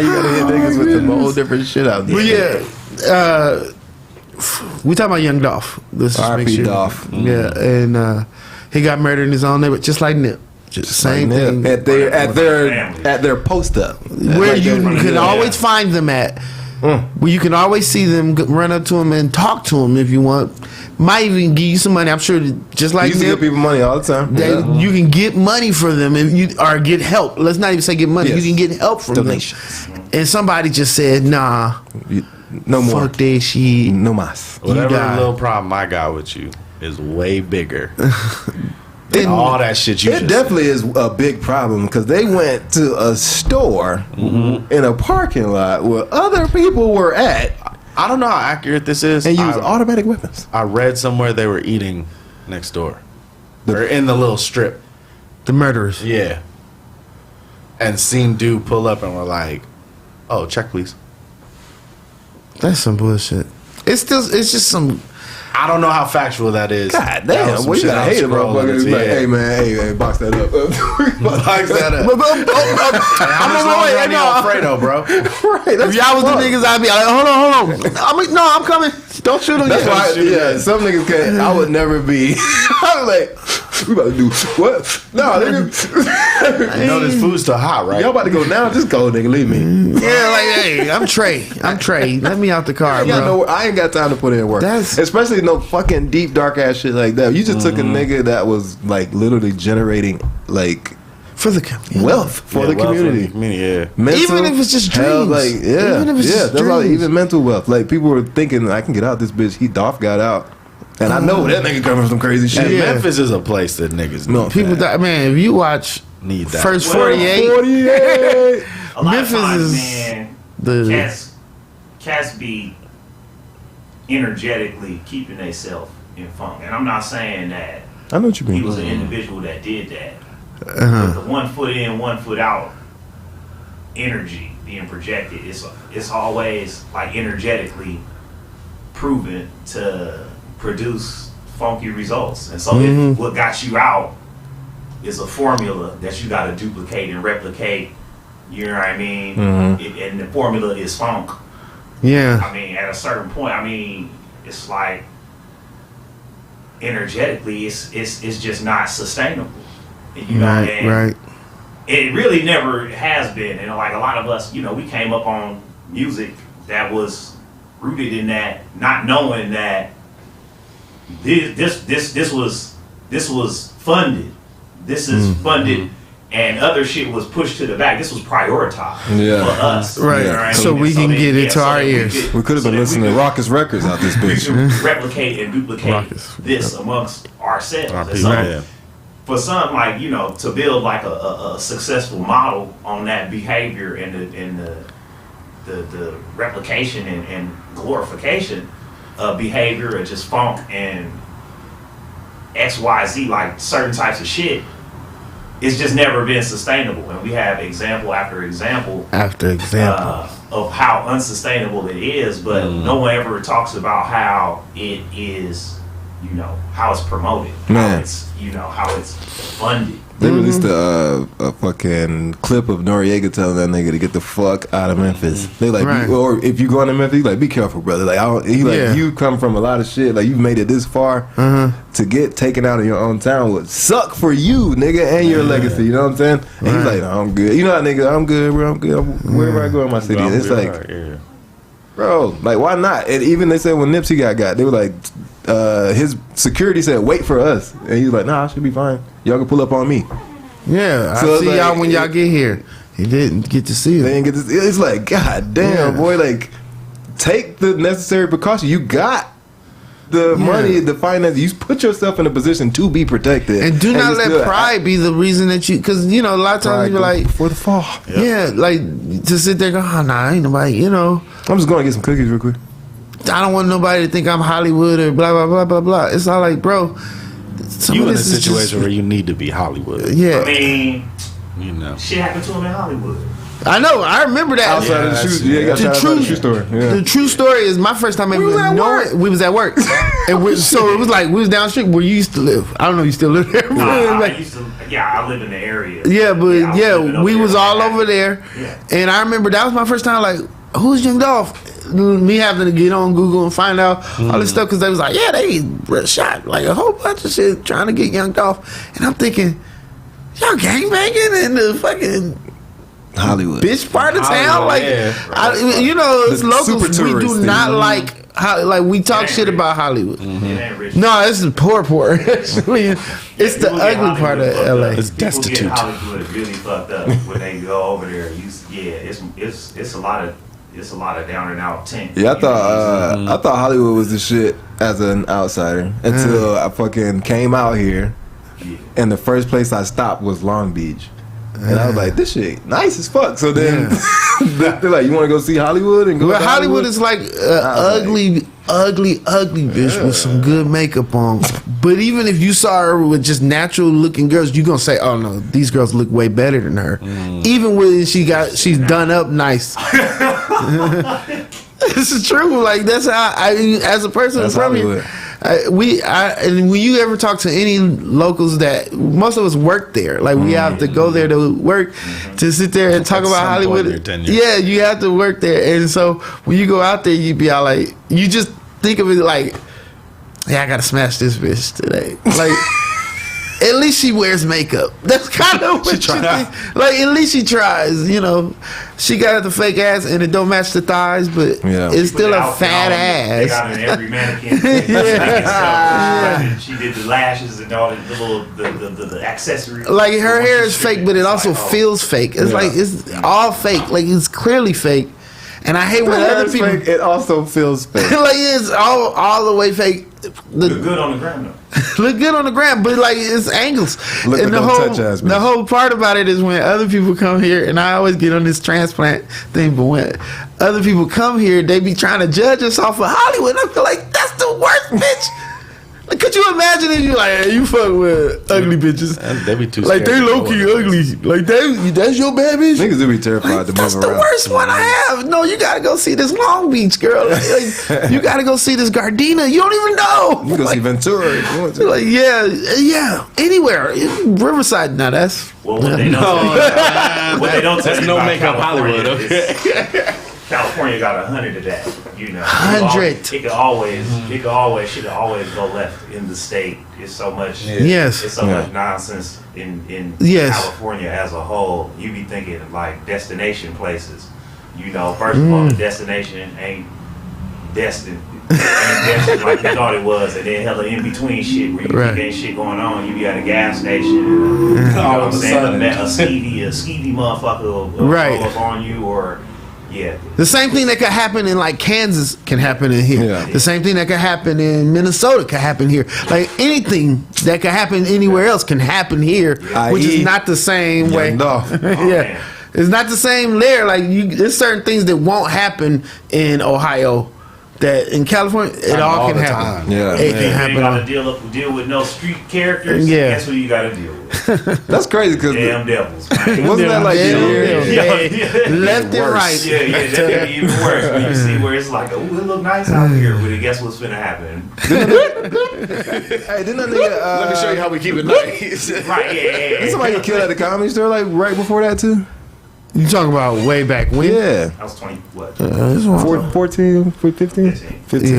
You gotta hit niggas with some whole different shit out there. But we talking about Young Dolph. This is R.I.P. make sure. Dolph. Yeah, and he got murdered in his own neighborhood, just like Nip. Just same thing. At their post up, Where Like you that. can always find them at. Where you can always see them, run up to them and talk to them if you want. Might even give you some money. I'm sure that just You like used to give Nip, people money all the time. you can get money for them if you or get help. Let's not even say get money. Yes. You can get help from Donations. them. And somebody just said, nah, No more. fuck that shit. No mas. Whatever died. little problem I got with you is way bigger Then- than all that shit you It just definitely is a big problem because they went to a store in a parking lot where other people were at I don't know how accurate this is. and used I, automatic weapons. I read somewhere they were eating next door. Or in the little strip. The murderers. Yeah. And seen dude pull up and were like, oh, check please. That's some bullshit. It's just some. I don't know how factual that is. God That was damn, some well, you shit gotta I was hate a scrolling motherfucker. It's into, like, yeah. hey man, hey, box that up. Box that up. I'm How much longer I need Alfredo, bro? Right, that's If y'all was the fuck. niggas, I'd be like, hold on. I'm coming. Don't shoot him That's yet. why, yeah, some niggas can't. I would never be. I was like, we about to do what? No, nigga. You know this food's still hot, right? Y'all about to go now? Just go, nigga. Leave me. Yeah, like, hey, I'm Trey. Let me out the car, Yeah, bro. no, I ain't got time to put in work. That's- Especially no fucking deep dark ass shit like that. You just took a nigga that was like literally generating like For the community. wealth for the community. Yeah. Mental Even if it's just health, dreams. like yeah, Even if it's yeah. just That's all, dreams. even mental wealth. Like people were thinking, I can get out this bitch. Dolph got out, and I know that nigga coming from some crazy shit. And Yeah. Memphis is a place that niggas No. need People that. die. Man, if you watch Need that. First Well, 48, 48. A lot Memphis of times, is man, the cats be energetically keeping themselves in funk. And I'm not saying that I know what you he mean. was an individual that did that. But the 1 foot in, 1 foot out energy being projected, it's always like energetically proven to produce funky results. And so if what got you out is a formula that you got to duplicate and replicate, you know what I mean? And the formula is funk. Yeah. I mean, at a certain point, I mean, it's like energetically, it's just not sustainable. You know, Right. It really never has been. And like a lot of us, you know, we came up on music that was rooted in that, not knowing that this was funded. This is funded, and other shit was pushed to the back. This was prioritized for us, right? You know what I So mean? we can get it to our ears. We could have been listening to Raucous Records out this bitch. Replicate and duplicate this amongst ourselves. And so, for some, like, you know, to build like a successful model on that behavior and the replication and glorification of behavior or just funk and XYZ, like certain types of shit, it's just never been sustainable. And we have example after example of how unsustainable it is, but no one ever talks about how it is, you know, how it's promoted, how it's, you know, how it's funded. They released a fucking clip of Noriega telling that nigga to get the fuck out of Memphis. They like, or if you going to Memphis, like, be careful, brother. Like, you come from a lot of shit. Like, you've made it this far. To get taken out of your own town would suck for you, nigga, and your legacy. You know what I'm saying? And he's like, no, I'm good. You know how nigga, I'm good, bro. I'm good. Wherever I go in my city, it's like, bro, like, why not? And even they said when Nipsey got, they were like, his security said, wait for us. And he was like, nah, I should be fine. Y'all can pull up on me. Yeah, so I'll see like, y'all when y'all get here. He didn't get to see it. They didn't get to see it. It's like, god damn, boy, like, take the necessary precaution. You got the money, the finance. You put yourself in a position to be protected. And do not let pride be the reason that you, because, you know, a lot of times you're like, before the fall. Yeah, like, to sit there and go, oh, nah, ain't nobody, you know. I'm just going to get some cookies real quick. I don't want nobody to think I'm Hollywood or blah, blah, blah, blah, blah. It's all like, bro, you in a situation where you need to be Hollywood. Yeah. I mean, you know, shit happened to him in Hollywood. I know. I remember that. Outside of the shoe store. The true story is my first time ever knowing. We was at work. So it was like we was down the street where you used to live. I don't know if you still live there. I used to. Yeah, I live in the area. Yeah, but we was all over there. Yeah. And I remember that was my first time. Like, who's Young Dolph? Me having to get on Google and find out all this stuff because they was like, yeah, they shot like a whole bunch of shit trying to get Young Dolph. And I'm thinking, y'all gangbanging in the fucking Hollywood bitch part of town, like, you know, it's locals. We do not like how, we talk shit about Hollywood. No, this is poor. It's the ugly part of LA. It's destitute. Hollywood really fucked up when they go over there. It's a lot of down and out tent. Yeah, I thought Hollywood was the shit as an outsider until I fucking came out here, and the first place I stopped was Long Beach. And I was like, this shit nice as fuck. So then they're like, you want to go see Hollywood? And go. Well, Hollywood is like ugly bitch with some good makeup on. But even if you saw her with just natural looking girls, you're gonna say, oh no, these girls look way better than her. Even when she's done up nice. This is true. Like, that's how as a person from here. And when you ever talk to any locals that most of us work there, like we have to go there to work to sit there and talk about Hollywood. Yeah, you have to work there, and so when you go out there, you be all like, you just think of it like, yeah, I gotta smash this bitch today. Like, at least she wears makeup. That's kind of what you think. Like, at least she tries, you know. She got the fake ass and it don't match the thighs, but it's still a fat ass. They got it in every mannequin. She did the lashes and all the little the accessories. Like, her hair is fake, but it also feels fake. It's like, it's all fake. Like, it's clearly fake. And I hate when other people. Fake, it also feels fake. Like, it's all the way fake. Look good on the gram though. Look good on the gram, but like, it's angles. Look, and the whole part about it is when other people come here, and I always get on this transplant thing, but when other people come here, they be trying to judge us off of Hollywood. And I feel like that's the worst, bitch. Like, could you imagine if you like, hey, you fuck with ugly bitches? They be too Like, scared they to low go key in there. ugly. Like, that's your bad bitch? Niggas do be terrified to That's move the around. worst one I have. No, you gotta go see this Long Beach girl. Like, you gotta go see this Gardena. You don't even know. You go see Ventura if you want to. Like, yeah, anywhere. Riverside. Now that's Well, what they don't tell you, what they don't tell That's you no about makeup California Hollywood, is California got 100 of that. You know, 100. It could always should always go left in the state. It's so much. Yes. It's so much nonsense in Yes. California as a whole. You be thinking like destination places. You know, first of all, the destination ain't destined. Ain't destined like you thought it was, and then hella in between shit where you think ain't shit going on. You be at a gas station, you know what I'm saying? A skeevy motherfucker will roll up on you, or the same thing that could happen in like Kansas can happen in here. Yeah. The same thing that could happen in Minnesota can happen here. Like anything that could happen anywhere else can happen here, which is not the same way. man. It's not the same there. Like there's certain things that won't happen in Ohio that in California it all can happen. Time. Yeah. It can You happen. got to deal with no street characters. Yeah. That's what you got to deal with. That's crazy because Damn devils, man. wasn't that like the year? Left and right. Yeah, that'd be even worse when you see where it's like, oh, it look nice out here, but guess what's finna happen? Hey, didn't that nigga? Let me show you how we keep it nice. Right? Yeah. Didn't somebody get killed at the comedy store like right before that too? You talking about way back when? Yeah. I was 20. What? 14, 15? 15.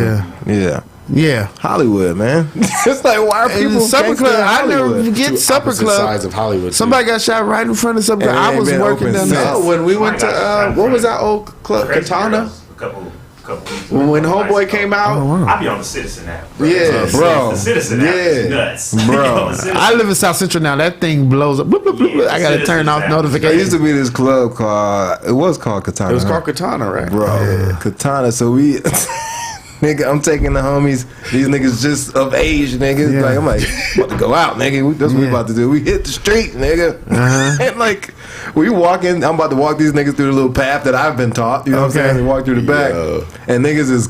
Yeah. Yeah. Hollywood, man. It's like, why are people Supper gangster Club? in I never Hollywood? forget Supper Opposite Club. sides of Hollywood. Somebody got shot right in front of Supper Club. And I it was ain't been working open down since. there. No, when we went to what was that old club, Crazy Katana? Girls, a couple weeks. When ago. Homeboy came out, I be on the Citizen app. Yeah, bro. The Citizen app is nuts. Bro. You know, the Citizen- I live in South Central now. That thing blows up. Bloop, bloop, bloop, bloop. I gotta turn off There notifications. used to be this club called, it was called Katana. it was called Katana, right? Bro, Katana. So we, nigga, I'm taking the homies. These niggas just of age, niggas. Yeah. Like I'm like, about to go out, nigga. That's what we about to do. We hit the street, nigga. And like, we walking. I'm about to walk these niggas through the little path that I've been taught. You know what I'm saying? They walk through the back, and niggas is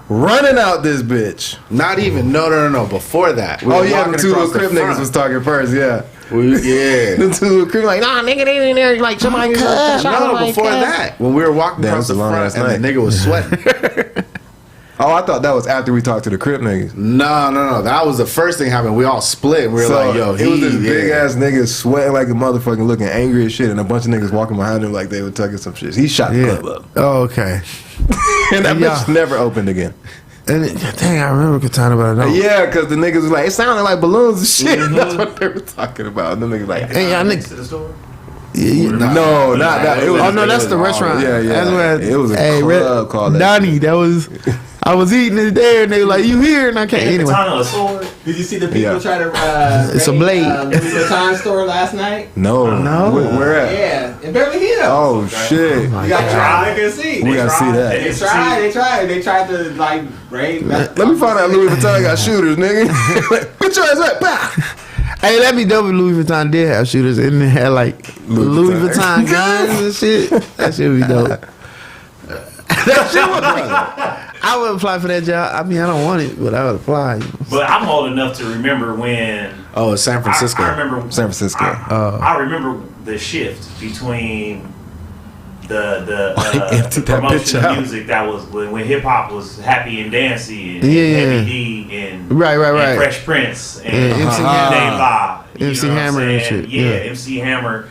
running out this bitch. Not even. No. Before that. We Oh were yeah, the walking two little across crib the niggas front. was talking first. Yeah. Yeah. The two little crib like, nah, nigga, they in there like somebody cut. No, before that, when we were walking Damn, across it's a the long front, ass and night. the nigga was sweating. Oh, I thought that was after we talked to the crib niggas. No. That was the first thing happened. We all split. We were So like, yo, it was this big ass nigga sweating like a motherfucker, looking angry as shit, and a bunch of niggas walking behind him like they were tugging some shit. He shot the club up, Oh, okay. and that Yeah. bitch never opened again. And dang, I remember Katana, but I don't. Yeah, because the niggas was like, it sounded like balloons and shit. That's what they were talking about. And the niggas like, Hey, y'all next niggas. to the store. no, not that. It was, Oh no, that's the restaurant. Yeah. That's where It was a club called that. Donnie. That was. I was eating it there, and they were like, "You here?" And I can't. Anyway, Katana, a sword. Did you see the people Yeah. try to It's a raid, blade. Louis Vuitton store last night? No. Where at? Yeah, in Beverly Hills. Oh, shit. You got tried. They can see. We gotta see that. They tried to like raid. Let me find out Louis Vuitton got shooters, nigga. Like, bitch, your ass right. Bah. hey, that'd be dope if Louis Vuitton did have shooters, and they had like Louis Vuitton guns and shit. That shit would be dope. That shit would be. I would apply for that job. I mean, I don't want it, but I would apply. But I'm old enough to remember when. Oh, San Francisco. I remember San Francisco. I remember the shift between the Empty that promotion bitch of out. music that was when hip hop was Happy and Dancy and Yeah. Heavy D and Right. and Fresh Prince and MC Dave Live, you MC know what I'm Hammer and saying? shit, Yeah, yeah. MC Hammer.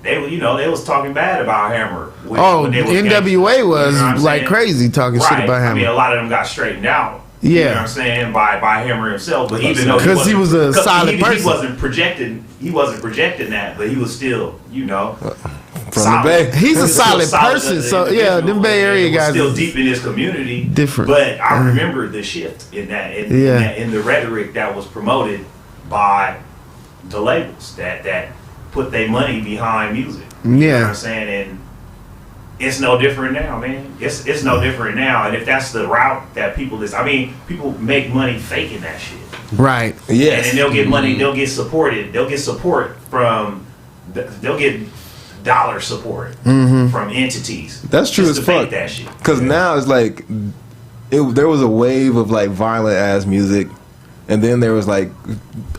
They were, they was talking bad about Hammer. Oh, they was NWA gangsters, was you know what I'm like saying? crazy talking shit Right. about I mean, him. a lot of them got straightened out. You know Yeah, what I'm saying? By Hammer himself, but even though because he was a solid he person. wasn't projecting that, but he was still, From the Bay. He's a was still solid solid person. as an So yeah, individual, them Bay and Area was guys still is deep in his community. different. But I remember the shift in that, in the rhetoric that was promoted by the labels that put their money behind music. You know what Yeah, I'm saying? And it's no different now, man. It's no different now. And if that's the route that people people make money faking that shit. right. Yes. And then they'll get money, they'll get supported, they'll get support from, they'll get dollar support from entities. That's true just as to fake fuck. that shit. Because now it's like, there was a wave of like violent ass music And then there was like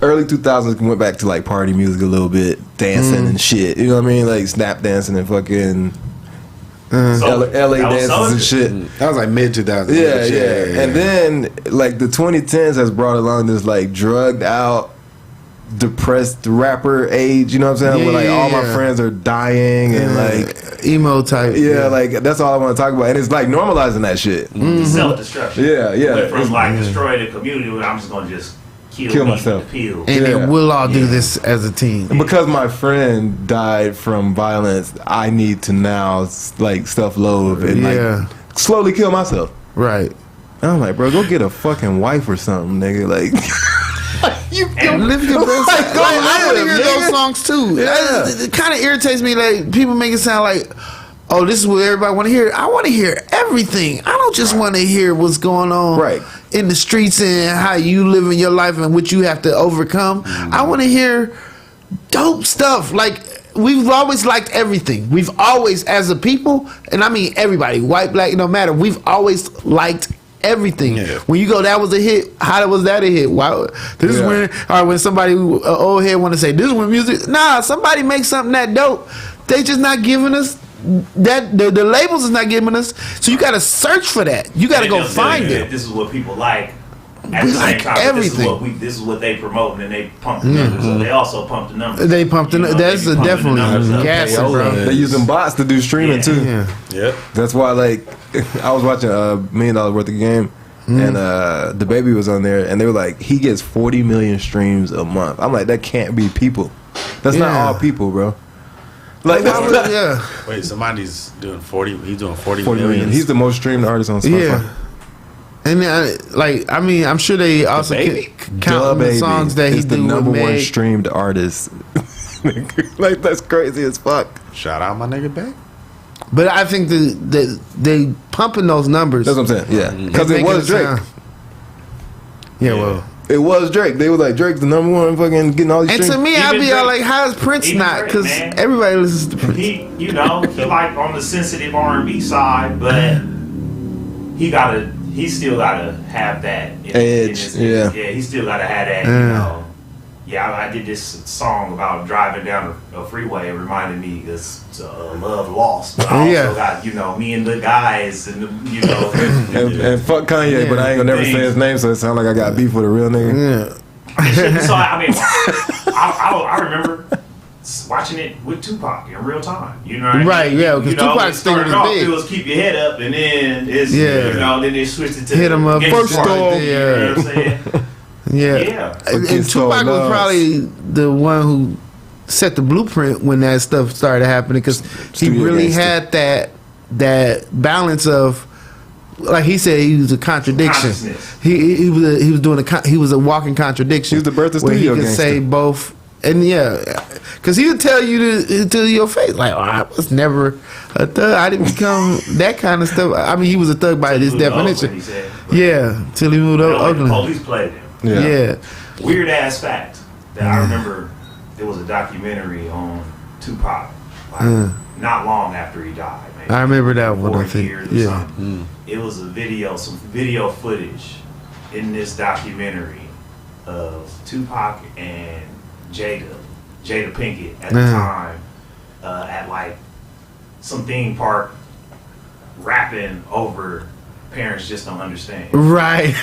early 2000s went back to like party music a little bit, dancing and shit. You know what I mean? Like snap dancing and fucking LA dances and shit. That was like mid 2000s. Yeah. And then like the 2010s has brought along this like drugged out, depressed rapper age. You know what I'm saying? Where like all my friends are dying and like emo type. Yeah, like that's all I want to talk about. And it's like normalizing that shit. Self-destruction. Yeah. Went from like destroy the community where I'm just gonna just kill myself. And then we'll all do this as a team. And because my friend died from violence, I need to now like self-loathe and like slowly kill myself. Right. And I'm like, bro, go get a fucking wife or something, nigga. Like, you live your best life. I want to hear those songs too. Yeah. It kind of irritates me. Like people make it sound like, oh, this is what everybody want to hear. I want to hear everything. I don't just want to hear what's going on in the streets and how you live in your life and what you have to overcome. I want to hear dope stuff. Like we've always liked everything. We've always, as a people, and I mean everybody, white, black, no matter. We've always liked everything. When you go, that was a hit. How was that a hit? Why? This is when, when somebody old head want to say this is when music. Nah, somebody makes something that dope. They just not giving us that. The labels is not giving us. So you got to search for that. You got to go find it. This is what people like. At we the like same time, everything. This is what they promote, and they pump the numbers. So they also pump the numbers. They pump the. That's definitely gas, bro. They're using bots to do streaming too. Yep. That's why, like, I was watching $1 million worth of game, and the baby was on there, and they were like, he gets 40 million streams a month. I'm like, that can't be people. That's not all people, bro. Like, that's not, Wait, somebody's doing 40. He's doing 40 million. million. He's the most streamed artist on Spotify. Yeah. And like, I mean, I'm sure they also count the songs that he is the do number with one Meg. streamed artist. Like, that's crazy as fuck. Shout out my nigga Beck. But I think they pumping those numbers. That's what I'm saying. Yeah, because it was Drake. Well, it was Drake. They were like, Drake's the number one, fucking getting all these. And streams. to me, I'd be all like, how is Prince not? Because everybody listens to Prince. He like on the sensitive R&B side, but he still gotta have that edge. He still gotta have that. You know. Yeah, I did this song about driving down a freeway. It reminded me because Love Lost. But I also got, me and the guys and and fuck Kanye, but I ain't gonna never say his name, so it sounds like I got beef with a real nigga. So I mean, I remember watching it with Tupac in real time. You know what I mean? Right, yeah, because Tupac's still started off, big. it was keep your head up, and then it's then they switched it to hit him up first part, off. you know what I'm saying? Yeah. And Tupac was probably the one who set the blueprint when that stuff started happening, because he really had that balance of, like he said, he was a contradiction. He was a walking contradiction. He was the birth of where studio he could gangster. say both, and because he would tell you to your face, like, I was never a thug. I didn't become that kind of stuff. I mean, he was a thug by this definition. Till he moved to Oakland. Police played him. Yeah. Weird ass fact that I remember, there was a documentary on Tupac not long after he died. Maybe I remember that one. 4 I think. years or something. It was some video footage in this documentary of Tupac and Jada Pinkett at the time at like some theme park rapping over Parents Just Don't Understand. Right.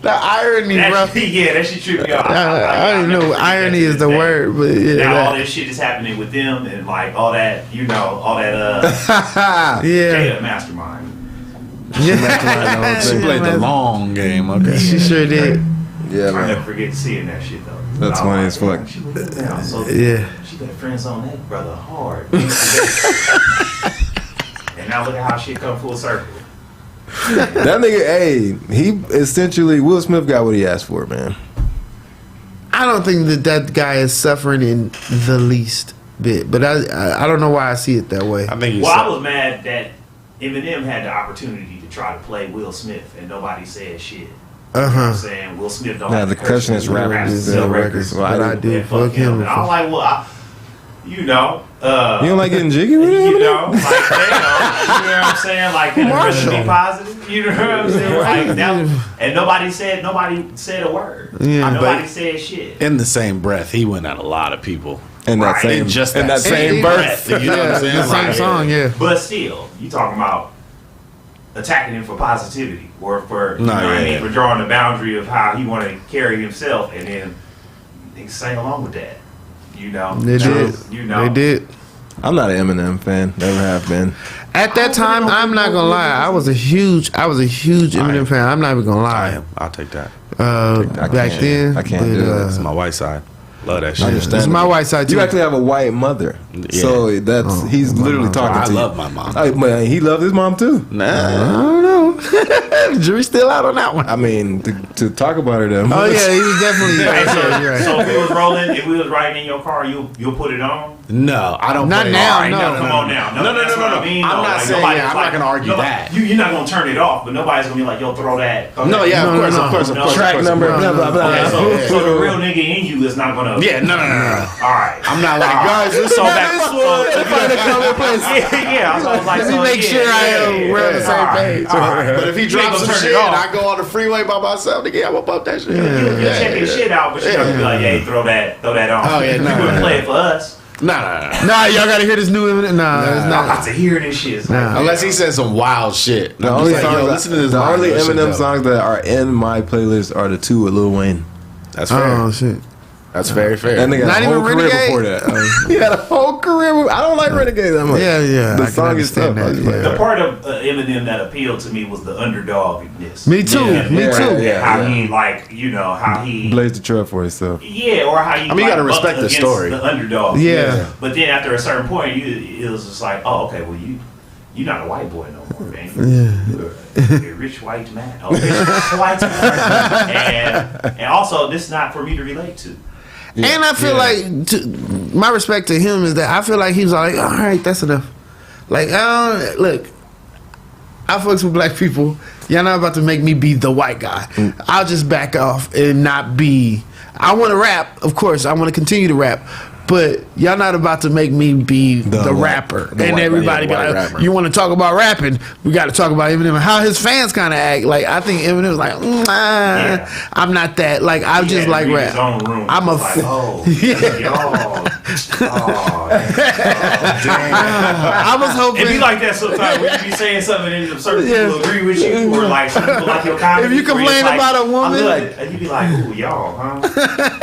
The irony, bro. Yeah, that shit tripped me off. I don't know. Irony is the word, but now all this shit is happening with them, and like all that, Jada mastermind. She played the long game. Okay, she sure did. Yeah, I'll man. never forget seeing that shit though. That's funny as fuck. She went down, so she got friends on that brother hard. And now look at how shit come full circle. That nigga, he essentially, Will Smith got what he asked for, man. I don't think that guy is suffering in the least bit, but I don't know why I see it that way. I think. I was mad that Eminem had the opportunity to try to play Will Smith and nobody said shit. You know what I'm saying? Will Smith don't have the question is rappers records. sell records. But I did. Fuck him. And I'm like, well, You don't like getting jiggy with it? You know, like, damn, you know what I'm saying? Like, can the be positive? You know what I'm saying? Like, that, and nobody said a word. Yeah. Nobody said shit. In the same breath, he went at a lot of people. In that Right. same, Just in that that same same birth. You know what I'm saying? The same Like, song, yeah. But still, you talking about attacking him for positivity or for you No, know what I yeah. mean, for drawing the boundary of how he want to carry himself, and then they sang along with that. You know, They did. You know, They did. I'm not an Eminem fan. Never have been. At that time, I'm not gonna lie. I was a huge Eminem fan. I'm not even gonna lie. I'll take that. Back can't. then, I can't do it. It's my white side. Love that shit. Understand. It's my white side too. You actually have a white mother, so that's he's literally talking I to you. love my mom. Man, he loved his mom too. I Nah. don't know. The jury's still out on that one. I mean, to talk about her, then. Oh yeah, he was definitely. Hey, You're right. so if we was rolling, if we was riding in your car, you'll put it on. No, I don't. Not play now, All right, no, come on now. No. That's what I mean, I'm though. not Like, saying. nobody's Yeah, I'm like- not gonna argue nobody- that. You're not gonna turn it off, but nobody's gonna be like, yo, throw that. Throw No, that. yeah, No, of course, no, of course, of no. course. Track number, blah blah blah. Okay, so the real nigga in you is not gonna. Yeah, no. All right. I'm not like guys. This So all back. Yeah. So I was like, Let me so, make yeah, sure I am. yeah, We're on the yeah. same All right, page. all right. But if he You ain't drops gonna some turn shit it off. and I go on the freeway by myself, again, I'm gonna bump that shit. You're checking shit out, but you're gonna be like, hey, throw that on. Oh, yeah, You nah. wouldn't play it for us. Nah. Nah, y'all gotta hear this new Eminem. Nah, it's I'm not. about to hear this shit. It's like, Nah. Unless he says some wild shit. The I'm only just like, yo, songs, listen to this. the line, only that shit Eminem dope. songs that are in my playlist are the two with Lil Wayne. That's fair. Oh shit. That's very fair. That nigga Not had a even whole career Renegade? before that. He had a whole career. I don't like Renegade that much. Yeah, The I can song is understand tough. I that. just like Yeah. the part of Eminem that appealed to me was the underdogness. Me too. Yeah, Me yeah, too. yeah. How he, like, you know, how he. Blazed the trail for himself. Yeah, or how you. I mean, you gotta bucked respect the against story. The underdog. Yeah. But then after a certain point, it was just like, oh, okay, well, you're not a white boy no more, man. You're a rich white man. Oh, rich white man. And also, this is not for me to relate to. And I feel like, my respect to him is that I feel like he was like, all right, that's enough. Like, look, I fucks with black people. Y'all not about to make me be the white guy. I'll just back off and not be. I want to rap, of course. I want to continue to rap. But y'all not about to make me be the rapper. the And white- everybody be yeah, the like, white rapper. you want to talk about rapping, we got to talk about Eminem. How his fans kind of act. Like, I think Eminem was like, Yeah. I'm not that. Like, I He just had to like read rap. his own room. I'm a Like, oh, Yeah. y'all. Oh, I was hoping. It be like that sometimes when you be saying something and certain Yeah. people agree with you, or like some people like your comedy. If you where it's complain like, about a woman- I love it, and you be like, ooh, y'all, huh?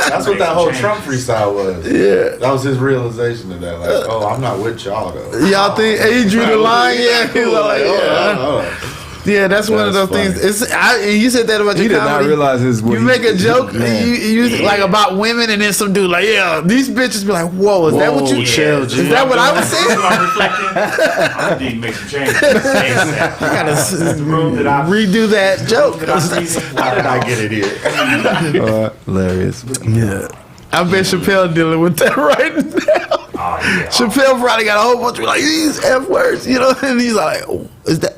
That's what that whole Trump freestyle was. Yeah. That was his realization of that. Like, oh, I'm not with y'all though. Y'all think he drew the line? Yeah, he was like, yeah. Yeah, that's one of those That's things. You said that about He your did not comedy. realize his. You make a joke, Man. you like about women, and then some dude like, yeah, these bitches be like, whoa, is that what you? Yeah, Is that what I was saying? I'm reflecting. I need to make some changes. ASAP. Gotta This is the room that I redo that joke. that I breathe in. Why did I get it here? Hilarious. Yeah, I bet Chappelle dealing with that right now. Oh yeah. Chappelle probably got a whole bunch of like these F words, you know, and he's like, oh, is that?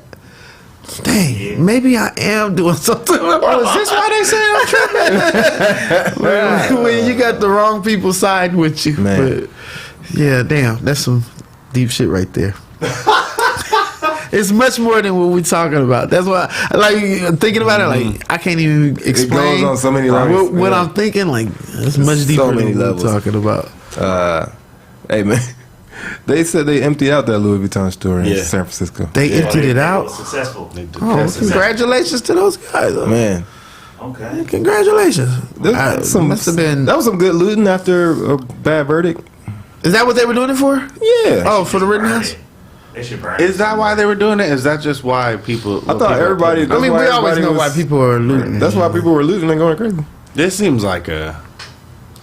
Dang, Yeah. maybe I am doing something. Oh, is this why they say I'm tripping? when you got the wrong people siding with you. Man. But yeah, damn, that's some deep shit right there. It's much more than what we're talking about. That's why, like, thinking about it, like, I can't even explain. goes on so many levels. What Yeah. I'm thinking, like, it's much So deeper many than what levels. we're talking about. Hey man, they said they emptied out that Louis Vuitton store in Yeah. San Francisco. They emptied it out. Successful. Oh, congratulations to those guys. Man, Okay. Congratulations. that was some, must have been. that was some good looting after a bad verdict. Is that what they were doing it for? Yeah. Oh, for the Rittenhouse? They should burn. Is that why they were doing it? Is that just why people? I thought everybody. I mean, that's we why always everybody know was- why people are looting. That's why people were looting and going crazy. This seems like a.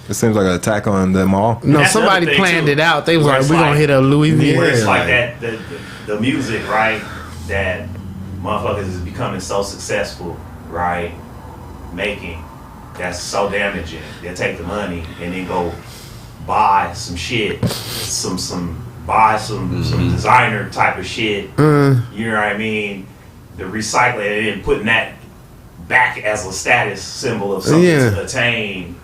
It seems like an attack on them all. No, That's somebody the other thing, planned too. it out. They was Where like, it's we're going like- to hit a Louis V. Where it's like Yeah. that, the music, right? That motherfuckers is becoming so successful, right? Making that's so damaging. They'll take the money and then go buy some shit, buy some designer type of shit. You know what I mean? The recycling and putting that back as a status symbol of something Yeah. to attain.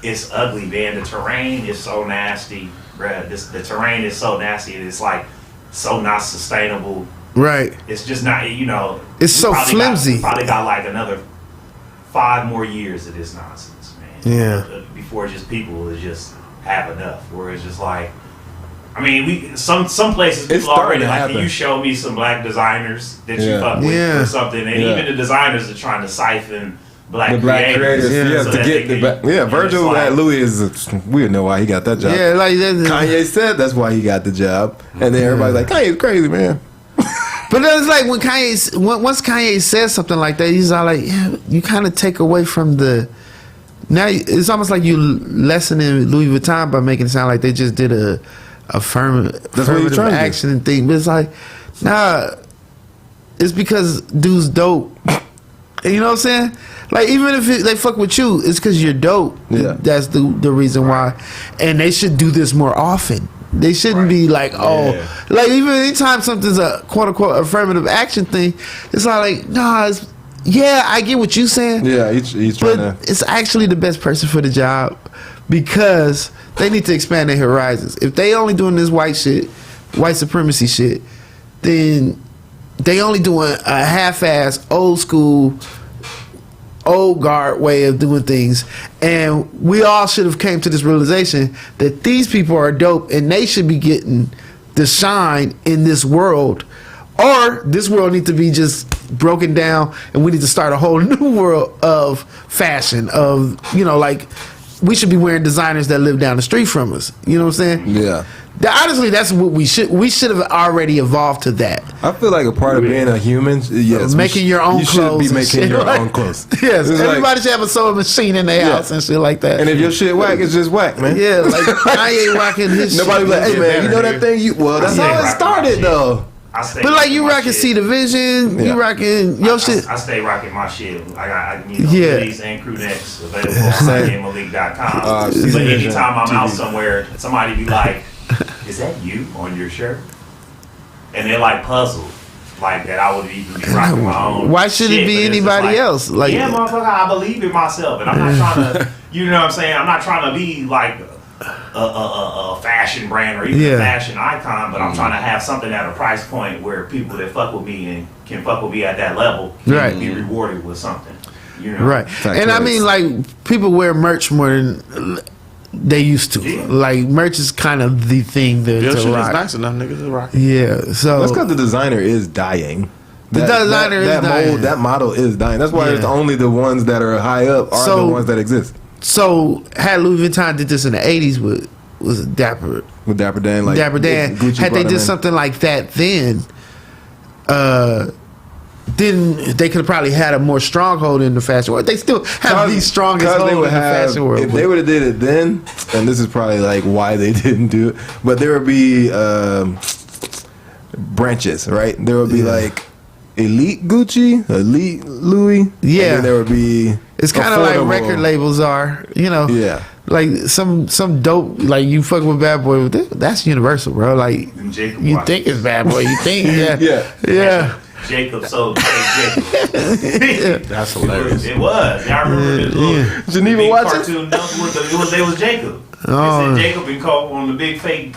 It's ugly, man. The terrain is so nasty. bruh, the terrain is so nasty. It's like so not sustainable. Right. It's just not, you know. It's so flimsy. Probably got like another 5 more years of this nonsense, man. Yeah. Before just people will just have enough. Where it's just like, I mean, some places people already like, can you show me some black designers that you fuck with or something? And even the designers are trying to siphon black creators. So to get the back. Yeah, Virgil at Louis is, we don't know why he got that job. Yeah, like Kanye said that's why he got the job. And then everybody's like, Kanye's crazy, man. But it's like when once Kanye says something like that, he's all like, yeah, you kind of take away from the. Now it's almost like you lessening Louis Vuitton by making it sound like they just did a affirmative action thing. But it's like, nah, it's because dude's dope. You know what I'm saying? Like, even if they fuck with you, it's because you're dope. Yeah. That's the reason why. And they should do this more often. They shouldn't be like, like even anytime something's a quote unquote affirmative action thing, it's not like, nah, I get what you're saying. Yeah, he's trying to. It's actually the best person for the job because they need to expand their horizons. If they only doing this white supremacy shit, then they only doing a half-ass, old school, old guard way of doing things, and we all should have came to this realization that these people are dope and they should be getting the shine in this world, or this world needs to be just broken down and we need to start a whole new world of fashion, of, you know, like we should be wearing designers that live down the street from us. You know what I'm saying? Yeah. Honestly, that's what we should have already evolved to that. I feel like a part of being a human, yes, making your own clothes. You should be making your own clothes. Yes, it's everybody should have a sewing machine in their house and shit like that. And if your shit whack, it's just whack, man. Yeah, like Kanye rocking his Nobody shit. Like, hey man, you know that thing? Well, that's how it started though. But like you rocking C Division, you rocking your shit. I stay rocking my shit. I hoodies and crew necks available on MyGameMalik.com. But anytime I'm out somewhere, somebody be like, "Is that you on your shirt?" And they're like puzzled, like that I would even be rocking my own. Why should it be anybody else? Like, yeah, motherfucker, I believe in myself, and I'm not trying to. You know what I'm saying? I'm not trying to be like a fashion brand or even a fashion icon, but I'm trying to have something at a price point where people that fuck with me and can fuck with me at that level can be rewarded with something. You know? Right. And I mean, like, people wear merch more than they used to. Yeah. Like, merch is kind of the thing to rock. Nice enough, niggas to rock. Yeah. So that's because the designer is dying. That model is dying. That's why it's only the ones that are high up are the ones that exist. So had Louis Vuitton did this in the 80s with Dapper Dan, like Dapper Dan, had they did something like that then they could have probably had a more stronghold in the fashion world. They still have the strongest hold in the fashion world. If they would have did it then, and this is probably like why they didn't do it, but there would be branches, right? There would be like elite Gucci, elite Louis. Yeah. And then there would be. It's kind of like record labels are, you know. Yeah. Like some dope, like you fuck with Bad Boy, that's universal, bro. Like you think it's Bad Boy, you think, yeah. Jacob sold Jacob. That's hilarious. It was. I remember this little Geneva watching cartoon. It was Jacob. Oh. They said Jacob and Cole on the big fake.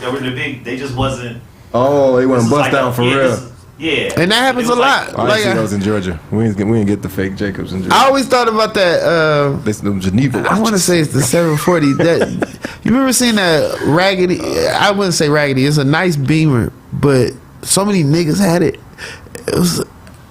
They just wasn't. Oh, they went bust down for real. Yeah, and that happens a lot. I see those in Georgia. We didn't get the fake Jacobs in Georgia. I always thought about that. They Geneva watches. I want to say it's the 740. You remember seeing that raggedy? I wouldn't say raggedy. It's a nice Beamer, but so many niggas had it. It was.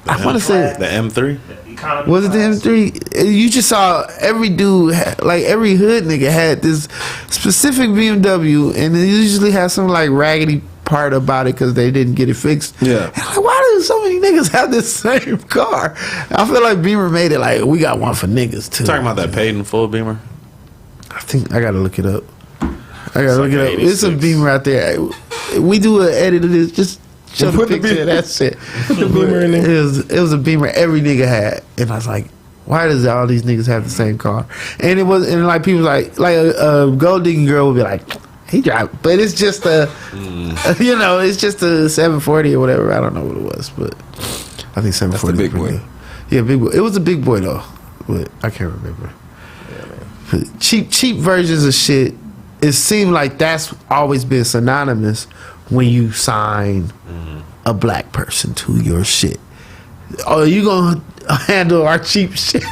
I want to say the M3. Was it the M3? You just saw every dude, like every hood nigga had this specific BMW, and it usually has some like raggedy part about it because they didn't get it fixed. Yeah. And I'm like, why do so many niggas have this same car? I feel like Beamer made it like we got one for niggas too. Talking about that paid in full Beamer. I think I gotta look it up. It's a Beamer out there. We do an edit of this. Just show the picture of that shit. Put the Beamer in there. It was a Beamer every nigga had, and I was like, why does all these niggas have the same car? And it was, and like people like a gold digging girl would be like, he drive, but it's just you know, it's just a 740 or whatever. I don't know what it was, but I think 740. That's the big boy. Yeah, big boy. It was a big boy though, but I can't remember. Yeah, man. Cheap versions of shit it seemed like that's always been synonymous when you sign a black person to your shit. Oh, you gonna handle our cheap shit?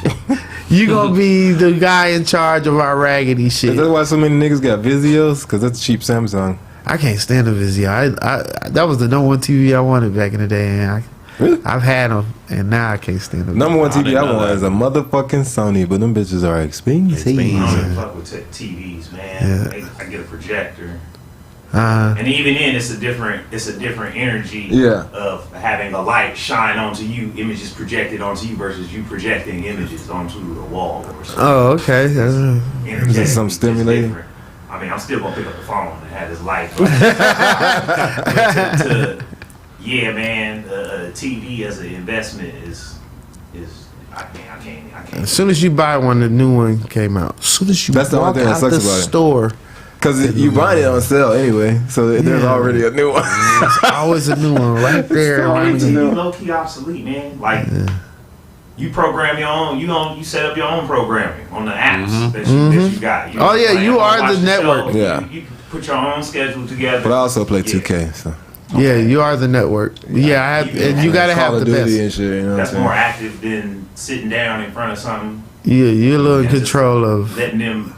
You gonna be the guy in charge of our raggedy shit? Is that why so many niggas got Vizios? Because that's cheap Samsung. I can't stand a Vizio. I that was the number one TV I wanted back in the day, and Really? I've had them, and now I can't stand them. Number one TV didn't I know want that. is a motherfucking Sony, but them bitches are expensive. I don't even fuck with TVs, man. Yeah. I get a projector. Uh, And even then, it's a different energy Yeah. of having a light shine onto you, images projected onto you versus you projecting images onto a wall or something. oh, okay. Is it some It's stimulating? different. I mean, I'm still gonna pick up the phone and have this light. But yeah, man, TV as an investment is I can't. As soon as you buy one, the new one came out. As soon as you That's the only walk thing that out sucks the about it. store, Because you buying it on sale anyway, so there's Yeah. already a new one. it's always a new one right there. TV low key obsolete, man. Like you program your own. You set up your own programming on the apps that you got. Oh, yeah, like, you are watch the network. show. Yeah. You put your own schedule together. But I also play Yeah. 2K, so Yeah, you are the network. Yeah, I have, and you gotta have Call the of Duty best. and shit. You know That's what I'm more saying? active than sitting down in front of something, Yeah, you're a little in and just control of. letting them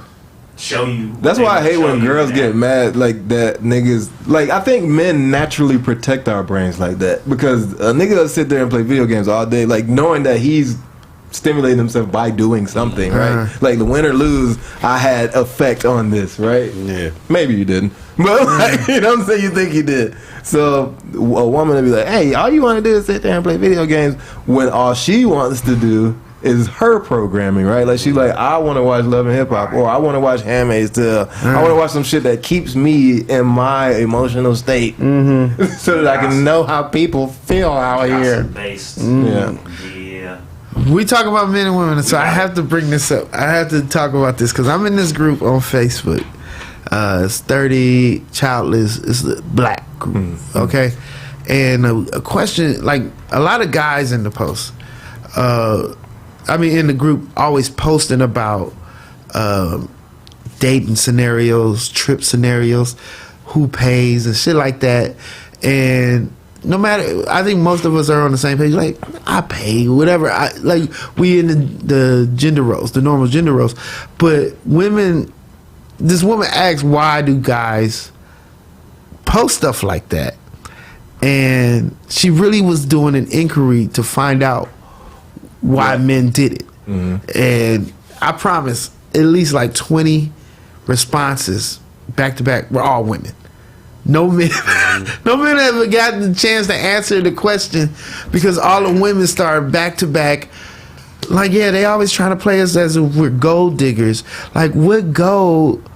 show you. That's why I hate show when you girls an get app. mad like that. Niggas like I think men naturally protect our brains like that because a nigga will sit there and play video games all day, like knowing that he's stimulating himself by doing something, right? Like the win or lose, I had effect on this, right? Yeah. Maybe you didn't, but like, you know what I'm saying? You think you did. So a woman will be like, "Hey, all you want to do is sit there and play video games," when all she wants to do is her programming, right? Like she's like, I want to watch Love and Hip Hop, or I want to watch Handmaid's Tale. I want to watch some shit that keeps me in my emotional state, so that I can know how people feel out here. Based. Yeah. Yeah. We talk about men and women, so I have to bring this up. I have to talk about this because I'm in this group on Facebook. It's 30 childless. It's the black group, okay? And a question, like a lot of guys in the post, in the group, always posting about dating scenarios, trip scenarios, who pays and shit like that. And no matter, I think most of us are on the same page. Like, I pay, whatever. We in the gender roles, the normal gender roles. But women, this woman asks, why do guys post stuff like that? And she really was doing an inquiry to find out why men did it. And I promise, at least like 20 responses back to back were all women. No men, no men ever got the chance to answer the question because all the women started back to back. Like, yeah, they always trying to play us as if we're gold diggers. Like, what gold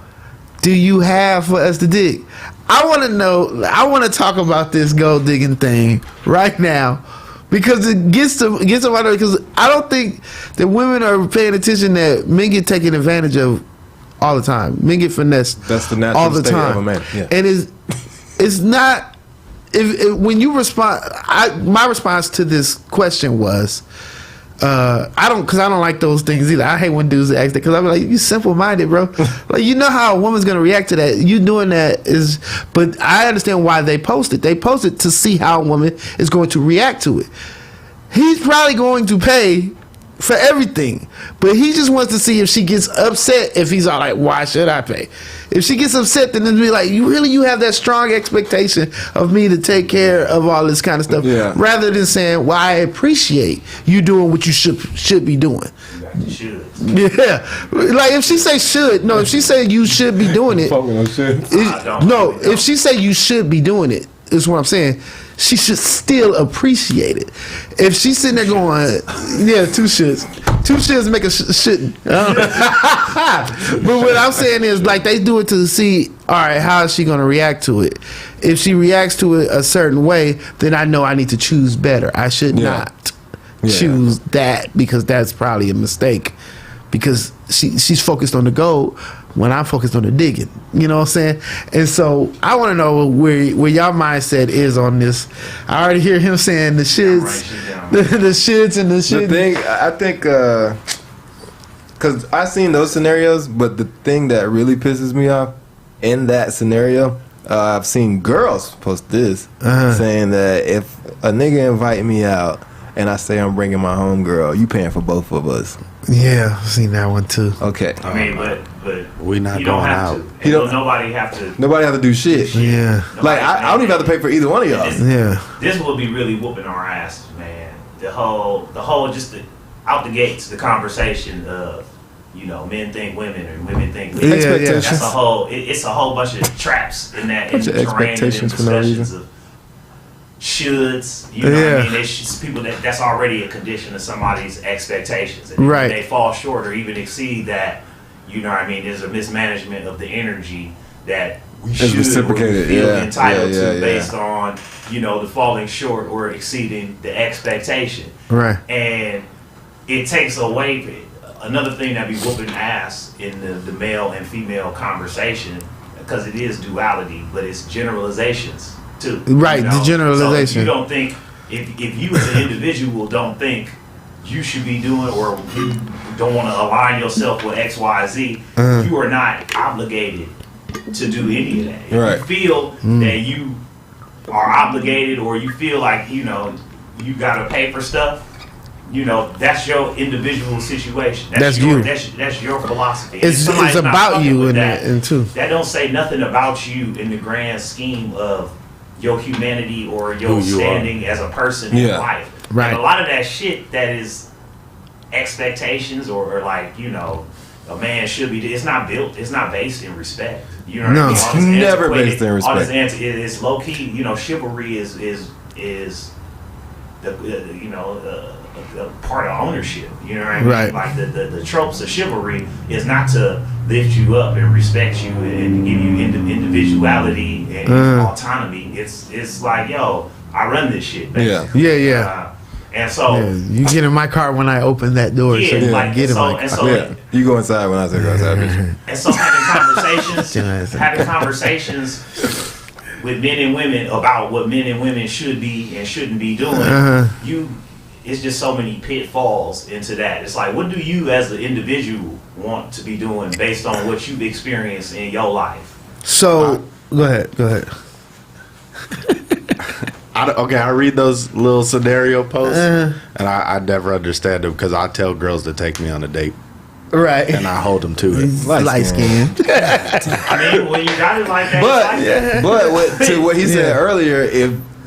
do you have for us to dig? I want to know. I want to talk about this gold digging thing right now because it gets them out of it. Because I don't think that women are paying attention that men get taken advantage of all the time. Men get finessed. That's the natural all the state time. of a man. Yeah. And it's not. If when you respond, my response to this question was, I don't like those things either. I hate when dudes ask that because I'm like, you simple minded, bro. Like, you know how a woman's gonna react to that. You doing that is, but I understand why they post it. They post it to see how a woman is going to react to it. He's probably going to pay for everything, but he just wants to see if she gets upset. If he's all like, why should I pay? If she gets upset, then it'll be like, you have that strong expectation of me to take care of all this kind of stuff, rather than saying, well, I appreciate you doing what you should be doing. You should. Yeah, like if she say should, no, if she say you should be doing it, if she say you should be doing it, is what I'm saying. She should still appreciate it. If she's sitting there going, yeah, two shoulds make a shouldn't. But what I'm saying is, like, they do it to see, all right, how is she going to react to it? If she reacts to it a certain way, then I know I need to choose better. I should not choose that because that's probably a mistake. Because she's focused on the goal when I'm focused on the digging. You know what I'm saying? And so I want to know where y'all mindset is on this. I already hear him saying the shits, the shits and the shit. The thing, I think, because I've seen those scenarios, but the thing that really pisses me off in that scenario, I've seen girls post this saying that if a nigga invite me out and I say I'm bringing my home girl, you paying for both of us. Yeah, I've seen that one too. Okay. I mean, but we not you don't going have out. to. And nobody have to. Nobody have to do shit. Yeah. Like I don't even have to pay for either one of y'all. Yeah. This will be really whooping our asses, man. The whole out the gates, the conversation of, you know, men think women and women think men. Expectations. That's a whole. It's a whole bunch of traps in that. Bunch of expectations for no reason. Of shoulds, you know what I mean? It's just people that's already a condition of somebody's expectations. And Right. when they fall short or even exceed that, you know what I mean, there's a mismanagement of the energy that we should reciprocated. feel Yeah. entitled Yeah. to based on, you know, the falling short or exceeding the expectation. Right. And it takes away another thing that be whooping ass in the male and female conversation, because it is duality, but it's generalizations too. Right, you know? the generalization. So if you don't think, if you as an individual don't think you should be doing, or you don't want to align yourself with X, Y, Z, you are not obligated to do any of that. If Right. you feel that you are obligated, or you feel like, you know, you got to pay for stuff, you know, that's your individual situation. That's your, you. That's your philosophy. It's If somebody's not about fucking you with in that, that, and too. that don't say nothing about you in the grand scheme of your humanity or your Who you standing as a person Yeah. in life. Right. And a lot of that shit that is expectations or like, you know, a man should be, it's not based in respect. You know what No. I mean? It's All this never antiquated- based in all this respect. it's low key, you know, chivalry is the you know, a part of ownership. You know what I mean? Right. Like the tropes of chivalry is not to lift you up and respect you and give you individuality and autonomy. It's like, yo, I run this shit. Basically. Yeah. And so Yeah, you get in my car when I open that door, so you like, get in my and car. so Yeah. You go inside when I say go outside, bitch. and so having conversations with men and women about what men and women should be and shouldn't be doing, it's just so many pitfalls into that. It's like, what do you as an individual want to be doing based on what you've experienced in your life? So go ahead. I read those little scenario posts, and I never understand them because I tell girls to take me on a date, Right. and I hold them to it. Light skin. I mean, when you got it like that, it's like that. But to what he said earlier,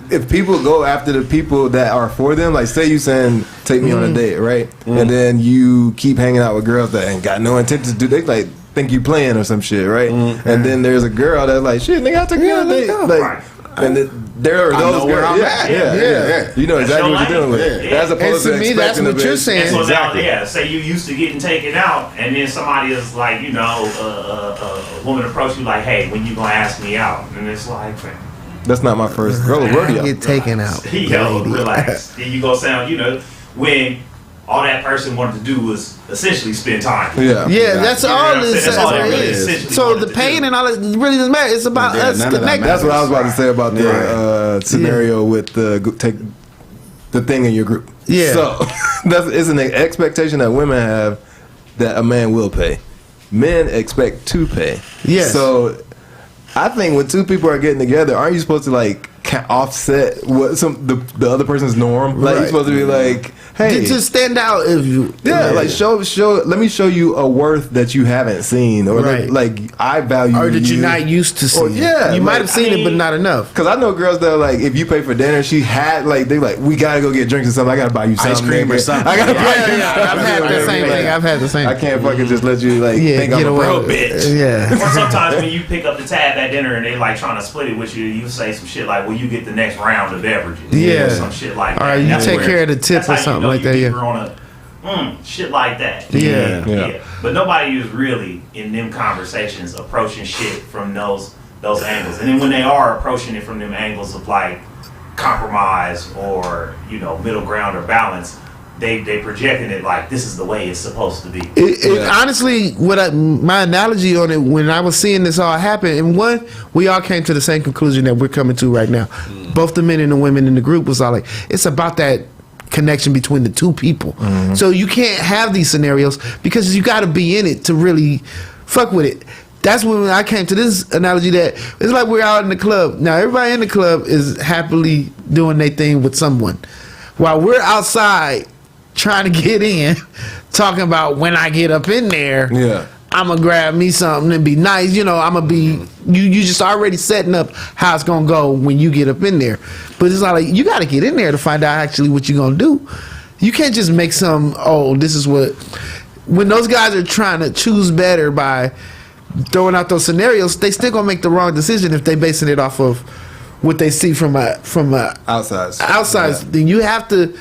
if people go after the people that are for them, like say you saying take me on a date, right? And then you keep hanging out with girls that ain't got no intention to do, they like think you playing or some shit, right? And then there's a girl that's like, shit, nigga, I'll take you on a date. Like, and there are I those know where girls. I'm Yeah. at. You know exactly what you're dealing with. Yeah. As opposed And to me, that's expecting what a you're bitch- saying. And so Exactly. now, say you used to getting taken out, and then somebody is like, you know, a woman approach you like, hey, when you gonna ask me out? And it's like, man, That's not my first rodeo. Get taken out. yo, lady. relax. Then you go sound, you know, when all that person wanted to do was essentially spend time. Yeah. Yeah, that's You know what all I'm saying? this That's all they really is. essentially So wanted the to pain do. and all that really doesn't matter. It's about Yeah, us none of that connecting. That's what I was about to say about the Right. scenario with take the thing in your group. Yeah. So it's an expectation that women have that a man will pay. Men expect to pay. Yes. So I think when two people are getting together, aren't you supposed to like offset what the other person's norm? Like Right. you're supposed to be like, hey, To stand out if you. yeah, like show. Let me show you a worth that you haven't seen, or Right. like I value, Or that you. you're not used to Or, seeing. yeah, You might like, have seen it, but not enough. Cause I know girls that are like, if you pay for dinner, she had like they like, we gotta go get drinks or something. I gotta buy you something, cream or nigga. something. I gotta buy Yeah, you yeah, something. I've had the same thing. I've had the same. I can't fucking just let you like Yeah, think get I'm a away bro, with it. bitch. Yeah. Or sometimes when you pick up the tab at dinner and they like trying to split it with you, you say some shit like, "Well, you get the next round of beverages." Yeah. Or some shit like that. All right, you That's take where- care of the tip that's or how you something know like you that. deeper Yeah. on a shit like that. Yeah. Yeah. But nobody is really in them conversations approaching shit from those angles. And then when they are approaching it from them angles of like compromise or, you know, middle ground or balance, they projecting it like this is the way it's supposed to be. Honestly, my analogy on it when I was seeing this all happen, and one, we all came to the same conclusion that we're coming to right now. Both the men and the women in the group was all like, it's about that connection between the two people. So you can't have these scenarios because you got to be in it to really fuck with it. that's when I came to this analogy that it's like we're out in the club. Now everybody in the club is happily doing their thing with someone, while we're outside trying to get in, talking about when I get up in there. Yeah. I'm gonna grab me something and be nice, you know. I'm gonna be you just already setting up how it's gonna go when you get up in there. But it's not like you got to get in there to find out actually what you're gonna do. You can't just make some. Oh, this is what. When those guys are trying to choose better by throwing out those scenarios, they still gonna make the wrong decision if they basing it off of what they see from a outside. Yeah. Then you have to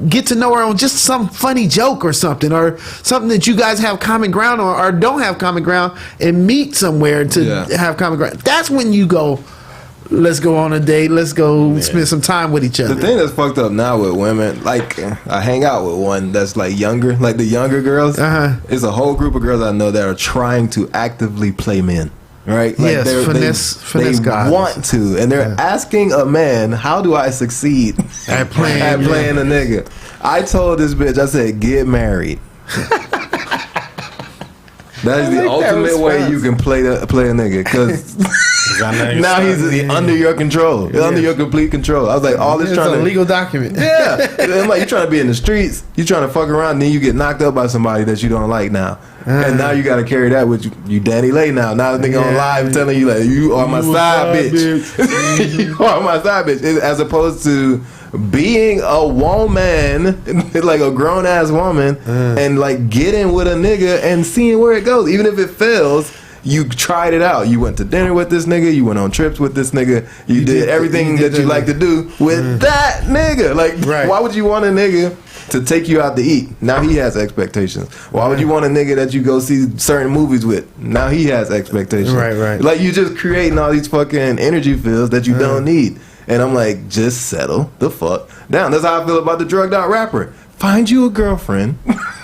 get to know her on just some funny joke or something that you guys have common ground on or don't have common ground and meet somewhere to have common ground. That's when you go, let's go on a date, let's go spend some time with each other. The thing that's fucked up now with women, like I hang out with one that's like younger, like the younger girls. It's a whole group of girls I know that are trying to actively play men. Right? Like yes, finesse guys. Want to, and they're asking a man, "How do I succeed at playing a nigga?" I told this bitch, I said, "Get married." That is the ultimate way you can play a nigga, because now he's under your control, under your complete control. I was like, all this it's trying a to legal document. Yeah, I'm like, you trying to be in the streets, you trying to fuck around, and then you get knocked up by somebody that you don't like now. And now you got to carry that with you. You Danny Lay now. Now the nigga on live telling you like, you are my side bitch. You are my side bitch. As opposed to being a woman, like a grown ass woman, and like getting with a nigga and seeing where it goes. Even if it fails, you tried it out. You went to dinner with this nigga. You went on trips with this nigga. You did everything that you like to do with that nigga. Like, why would you want a nigga to take you out to eat? Now he has expectations. Why would you want a nigga that you go see certain movies with? Now he has expectations. Right. Like, you just creating all these fucking energy fields that you don't need. And I'm like, just settle the fuck down. That's how I feel about the drugged out rapper. Find you a girlfriend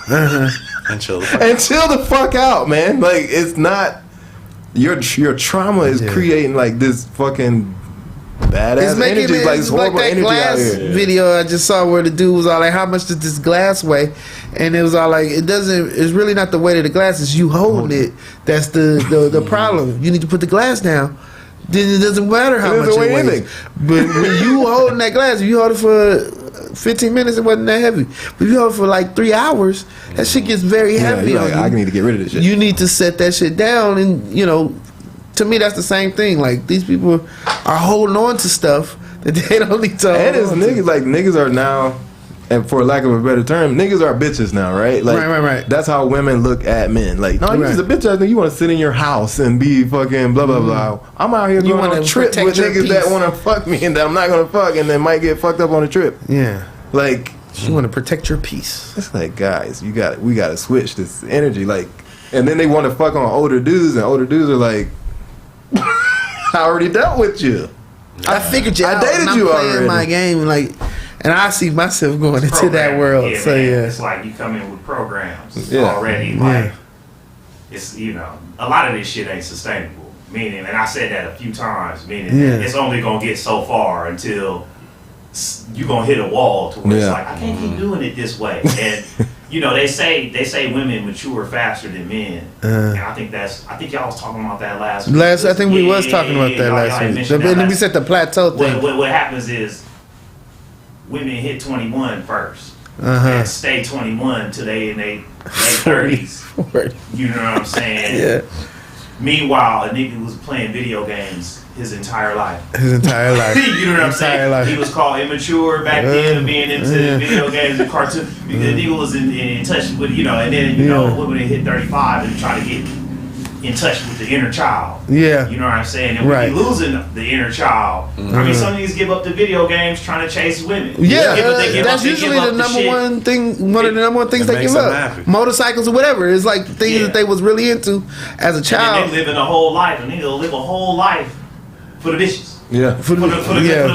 and chill the fuck out, man. Like, it's not your trauma is creating like this fucking badass energy, like this horrible like that energy glass out here. video I just saw where the dude was all like, "How much does this glass weigh?" And it was all like, it's really not the weight of the glass, it's you holding it. That's the problem. You need to put the glass down. Then it doesn't matter how much it weighs. But when you holding that glass, if you hold it for 15 minutes, it wasn't that heavy. But if you hold it for like 3 hours, that shit gets very heavy on like, you. I need to get rid of this shit. You need to set that shit down, and you know, to me that's the same thing. Like, these people are holding on to stuff that they don't need to hold And it's on niggas, to. like, niggas are now, and for lack of a better term, niggas are bitches now, right? Like, Right. That's how women look at men. Like, no, you just a bitch ass nigga. You want to sit in your house and be fucking blah blah blah. I'm out here going on a trip with niggas that want to fuck me and that I'm not gonna fuck, and then might get fucked up on a trip. Yeah, like, you want to protect your peace. It's like, guys, we got to switch this energy. Like, and then they want to fuck on older dudes, and older dudes are like, I already dealt with you. I figured you out. I dated and I'm you playing already. My game, like, and I see myself going into that world. So man. It's like you come in with programs Yeah. already. Like, it's, you know, a lot of this shit ain't sustainable. Meaning, and I said that a few times. Meaning, it's only gonna get so far until you gonna hit a wall to where it's like, I can't keep doing it this way. And you know, they say women mature faster than men, and I think y'all was talking about that last week. I think we was talking about that last week. Then we said the plateau thing. What happens is women hit 21 first and stay 21 till they in their 30s. You know what I'm saying? Yeah. Meanwhile, a nigga was playing video games his entire life. His entire life. You know what I'm saying? Life. He was called immature back then of being into video games and cartoon. The nigga was in touch with, you know, and then, you know, when they hit 35 and try to get in touch with the inner child. Yeah. You know what I'm saying? And when you're losing the inner child, I mean, some niggas give up the video games trying to chase women. That's usually the number one thing, one of the number one things they give up. Happy. Motorcycles or whatever. It's like things that they was really into as a child. And they living a whole life. And they'll live a whole life for the bitches. Yeah. For the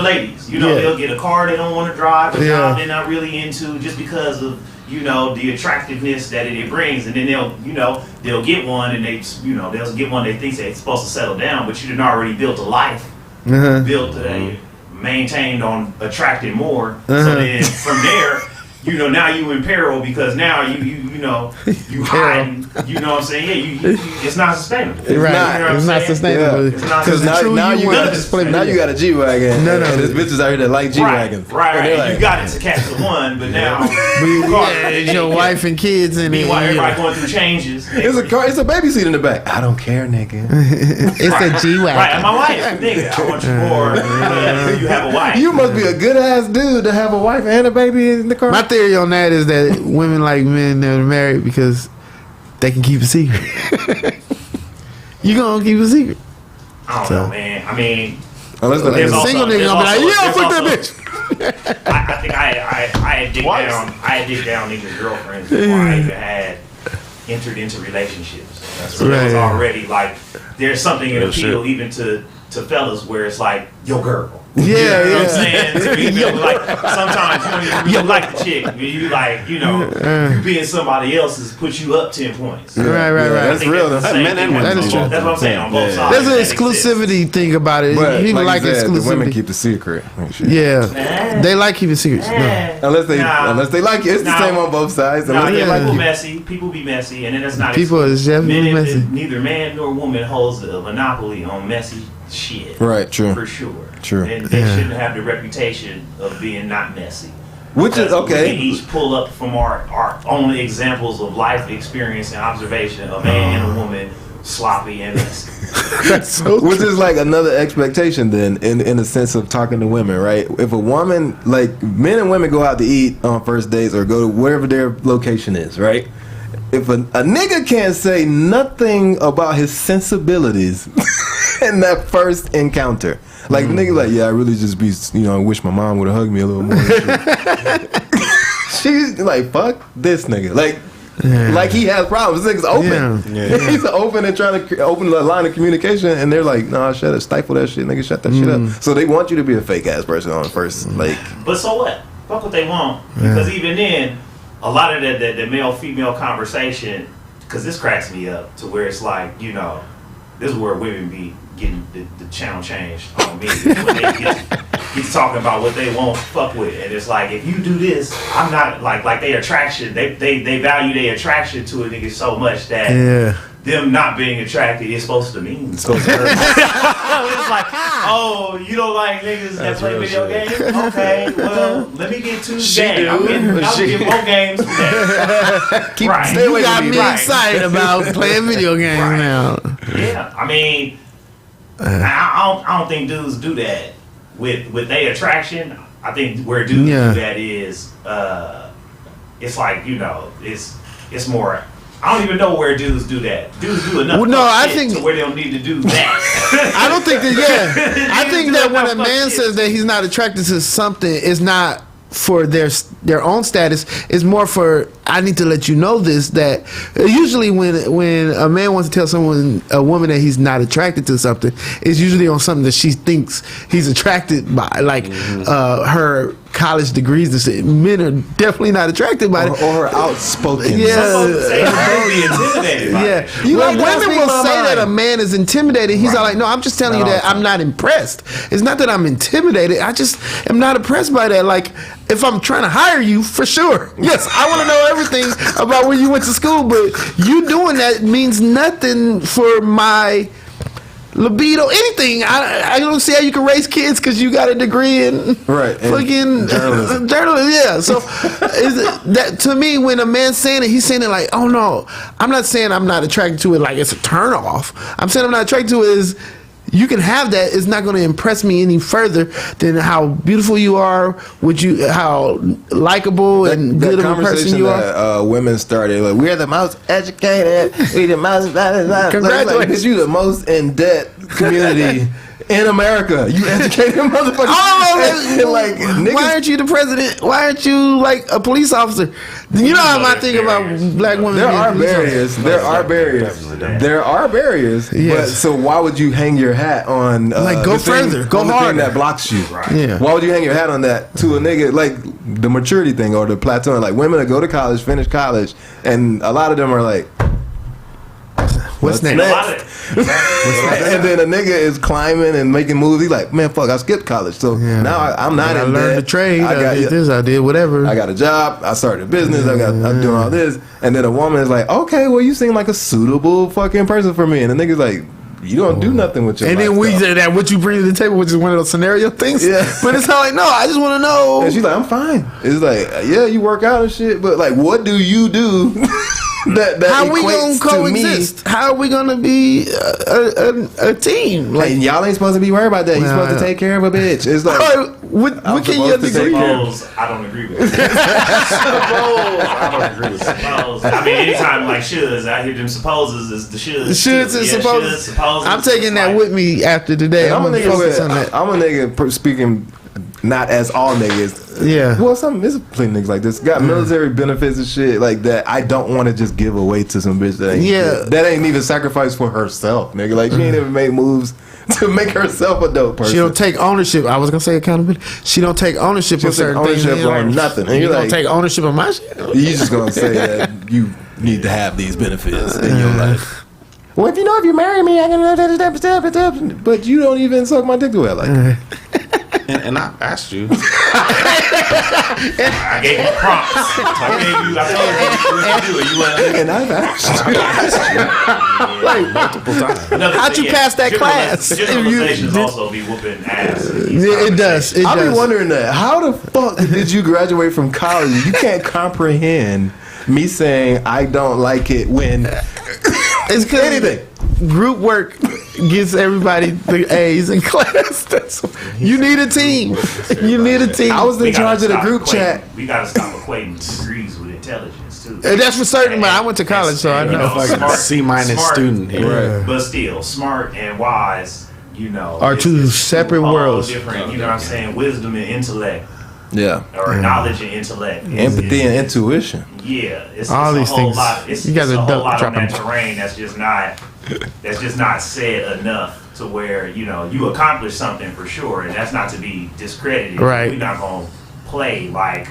ladies. You know, they'll get a car they don't want to drive, a job they're not really into, just because of, you know, the attractiveness that it brings. And then they'll get one, and they'll get one they think they're supposed to settle down, but you done already built a life, maintained on attracting more. So then from there, you know, now you in peril because now you know, you hiding. You know what I'm saying? Yeah, you it's not sustainable. Right. You know what it's I'm not saying? sustainable. It's not Because now you got a G-Wagon. No. And there's bitches out here that like G-Wagons. Right. Like, You got it to catch the one, but now it's your wife and kids and meanwhile everybody going through changes. it's a baby seat in the back. I don't care, nigga. it's a G-Wagon. Right, and my wife, nigga, I want you more because you have a wife. You must be a good ass dude to have a wife and a baby in the car. My theory on that is that women like men that are married because they can keep a secret. You gonna keep a secret? I don't know, man. I mean, unless the there's also- single nigga there's gonna be like, also- yeah, there's fuck that also- bitch. I think I had digged down. I had digged down niggas' girlfriends before I even had entered into relationships. So there was Right. already like there's something in Real appeal shit. even to fellas where it's like your girl. Yeah, You know what I'm yeah. saying? To female, like sometimes you don't even really like the chick. You like, you know, you being somebody else's put you up 10 points. Right. I That's think real. that's the Though. same Men and thing women. on That is both- true. That's what I'm saying on both sides. There's an That exists. exclusivity thing about it. But People like like you said, the women exclusivity. keep the secret. and shit. Yeah, they like keeping secrets. No. Unless they like it, it's the Nah. same on both sides. Nah, Unless they yeah, like people you. messy. People be messy, and then that's not People is definitely Men- messy. Neither man nor woman holds a monopoly on messy shit. Right, true. For sure. True. And they Yeah. shouldn't have the reputation of being not messy. Which is Because okay. We can each pull up from our own examples of life experience and observation of a man and a woman sloppy and messy. That's so Which is like another expectation then in the sense of talking to women, right? If a woman, like men and women go out to eat on first dates or go to wherever their location is, right? If a nigga can't say nothing about his sensibilities in that first encounter, like the nigga like, yeah, I really just be, I wish my mom would have hugged me a little more. She's like, fuck this nigga. Like he has problems. This nigga's open. Yeah. He's open and trying to open the line of communication, and they're like, "Nah, shut it, stifle that shit, nigga, shut that shit up." So they want you to be a fake ass person on first, like. But so what? Fuck what they want. Because even then, a lot of the male-female conversation, because this cracks me up to where it's like, this is where women be getting the channel changed on me. When they get to talking about what they won't fuck with. And it's like, if you do this, I'm not, like their attraction, they value their attraction to a nigga so much that them not being attracted is supposed to mean. It's supposed to hurt. It's like, oh, you don't like niggas that play video games? Okay, well, let me get 2 games. I'll get more games today. Right. You got me excited about playing video games now. Yeah, I mean, I don't think dudes do that with their attraction. I think where dudes do that is, it's like, it's more. I don't even know where dudes do that. Dudes do enough. Well, no, I shit think to where they don't need to do that. I don't think that. Yeah, I think that when a enough man shit. says that he's not attracted to something, it's not for their own status. It's more for, I need to let you know this, that usually when a man wants to tell a woman that he's not attracted to something, it's usually on something that she thinks he's attracted by, like her college degrees and shit. Men are definitely not attracted by it. Or her outspoken. Yeah. Some folks say they'll be intimidated by Yeah, it. You when like to women speak will my say that mind. a man is intimidated, he's all like, "No, I'm just telling you that I'm not impressed. It's not that I'm intimidated. I just am not impressed by that. Like, if I'm trying to hire you, for sure, yes, I want to know everything about where you went to school. But you doing that means nothing for my libido, anything. I don't see how you can raise kids because you got a degree in fucking journalism. Yeah, so that to me, when a man's saying it, he's saying it like, oh no, I'm not saying I'm not attracted to it like it's a turn off. I'm saying I'm not attracted to it is, you can have that. It's not going to impress me any further than how beautiful you are, how likable and good of a person you are. That women started, like, we're the most educated, we the most Congratulations. like, bitch, you the most in debt community in America. You educated motherfucker. Like, why aren't you the president? Why aren't you like a police officer? You know how I think about black women. There being are police barriers. There are barriers. There are barriers. Yes. But so why would you hang your hat on Like, go the thing- further, go on the harder. thing that blocks you? Right. Yeah. Why would you hang your hat on that to a nigga, like the maturity thing or the plateau? Like women that go to college, finish college, and a lot of them are like, What's And next? a lot of And then a nigga is climbing and making moves. He's like, man, fuck, I skipped college, so now I'm not I in learned the debt. trade. I did this. I did whatever. I got a job. I started a business. I'm doing all this. And then a woman is like, okay, well, you seem like a suitable fucking person for me. And the nigga's like, you don't do nothing with your And then we lifestyle. said that what you bring to the table, which is one of those scenario things. Yeah. But it's not like, no, I just want to know. And she's like, I'm fine. It's like, yeah, you work out and shit, but like, what do you do that How we gonna equates to coexist? How are we gonna be a team? me? Like, And y'all ain't supposed to be worried about that. You're Nah. supposed to take care of a bitch. It's like, what I'm can you supposed to disagree? take care suppose I don't agree with that. I don't agree with that. Suppose. I mean, anytime like shoulds, I hear them supposes is the shoulds. Shoulds and Yeah, supposes. supposes. I'm taking that Like, with me after today. I'm a gonna nigga. focus on that. I'm a nigga speaking not as all niggas. Yeah. Well, there's plenty of niggas like this. Got military benefits and shit like that. I don't want to just give away to some bitch that ain't that ain't even sacrifice for herself, nigga. Like she ain't even made moves to make herself a dope person. She don't take ownership. I was gonna say accountability. She don't take ownership She of don't take certain things. ownership on nothing. And You you're don't like, take ownership of my shit. you just gonna say that you need to have these benefits in your life. Well, if you marry me, I can. But you don't even suck my dick the way I like it. And I asked you. I gave you prompts. I told you what to do. You went And I've asked Like, multiple times. How'd you pass that class? Generalizations also be whooping ass. Yeah, it does. It I've does. been wondering that. How the fuck did you graduate from college? You can't comprehend me saying I don't like it when It's because anything. Group work gets everybody the A's in class. You need a team. You need a team. I was in charge of the group chat. We gotta stop equating degrees with intelligence too. And that's for certain, but I went to college, so I know. C- student here. But still, smart and wise, Are it's- two it's separate all worlds. Different, you know what I'm saying? Wisdom and intellect, Yeah. or knowledge and intellect, Empathy and intuition. Yeah, it's All it's these a whole things. lot. It's You guys a are whole lot drop on that them. terrain that's just not said enough to where you accomplish something for sure, and that's not to be discredited. Right. We're not gonna play like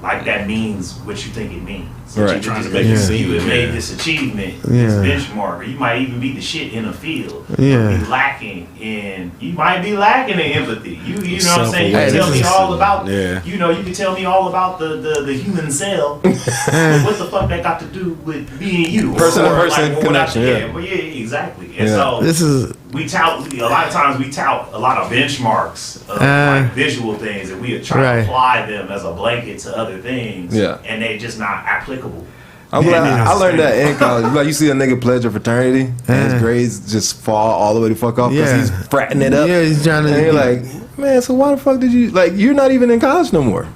like that means what you think it means. Right. You're trying to make make it seem, you have yeah. made this achievement, Yeah. this benchmark, or you might even be the shit in a field. Yeah. You might be lacking in empathy. You know what I'm saying? You Hey, can tell this me is- all about Yeah. you can tell me all about the human cell. But what the fuck that got to do with being you? Person to Or, person what connection, yeah. well, exactly. And Yeah. so This is a lot of times we tout a lot of benchmarks of like visual things, and we try Right. to apply them as a blanket to other things. Yeah. And they just not applicable. I'm glad Yeah. I learned that in college. Like you see a nigga pledge a fraternity and his grades just fall all the way the fuck off because Yeah. he's fratting it up. Yeah, he's trying to. And you're like, man, so why the fuck did you you're not even in college no more.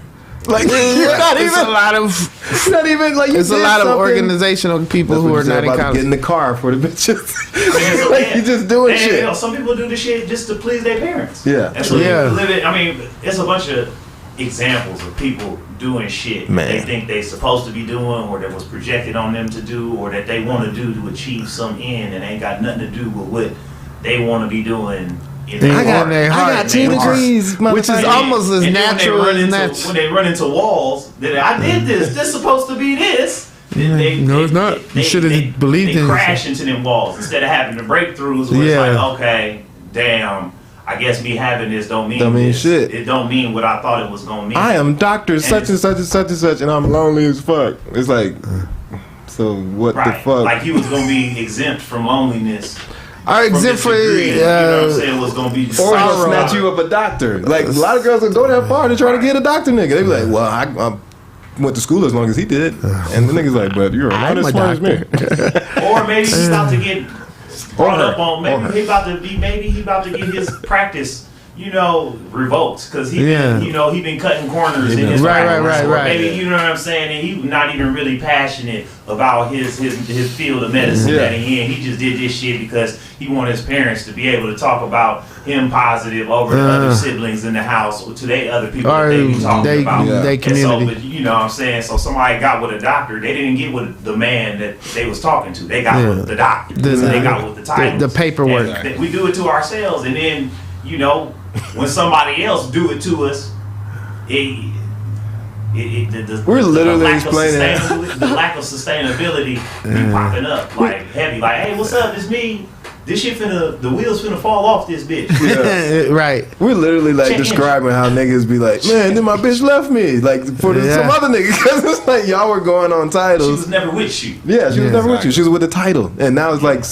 Like you're not It's even a lot of. you're not even like you It's a did lot of something. organizational people That's who what are you said not in about college. Get in the car for the bitches. Yeah. like you just doing And, shit. some people do this shit just to please their parents. Yeah. And so Yeah. you live it. I mean, it's a bunch of examples of people doing shit Man. they think they supposed to be doing, or that was projected on them to do, or that they want to do to achieve some end, and ain't got nothing to do with what they want to be doing. In their I got heart. their heart. I got 2 degrees, Which is motherfucker. almost as And then natural as natural. when they run into walls, that I did this. This supposed to be this. No, it's not. You should have believed they in crash into them walls instead of having the breakthroughs where Yeah. it's like, okay, damn, I guess me having this don't mean this. shit. It don't mean what I thought it was gonna mean. I am Doctor such and such and such and such, and I'm lonely as fuck. It's like, so what right. the fuck? Like you was gonna be exempt from loneliness. Are From exempt this for. degree, you know what I'm saying? It was gonna be Or they'll sorrow. snatch you up a doctor. Like a lot of girls will go that far to try to get a doctor nigga. They be like, well, I went to school as long as he did, and the nigga's like, but you're not I'm as a smart as me. Or maybe he's about to get brought up on. Or her. Maybe he about to get his practice, revoked because he been cutting corners in his Right, practice. Or right. maybe you know what I'm saying, and he not even really passionate about his field of medicine that he in. He just did this shit because he wanted his parents to be able to talk about him positive over the other siblings in the house or to they other people that they be talking about. They And so, community. but you know what I'm saying? So somebody got with a doctor. They didn't get with the man that they was talking to. They got with the doctor. So they got with the title. the paperwork. And we do it to ourselves. And then, when somebody else do it to us, We're literally lack explaining the lack of sustainability be popping up like heavy. Like, hey, what's up? It's me. This shit the wheels finna fall off this bitch. Yeah. Right. We're literally like describing how niggas be like, man, then my bitch left me. Like for some other nigga, because it's like y'all were going on titles. She was never with you. Yeah, she was never with you. She was with the title, and now it's like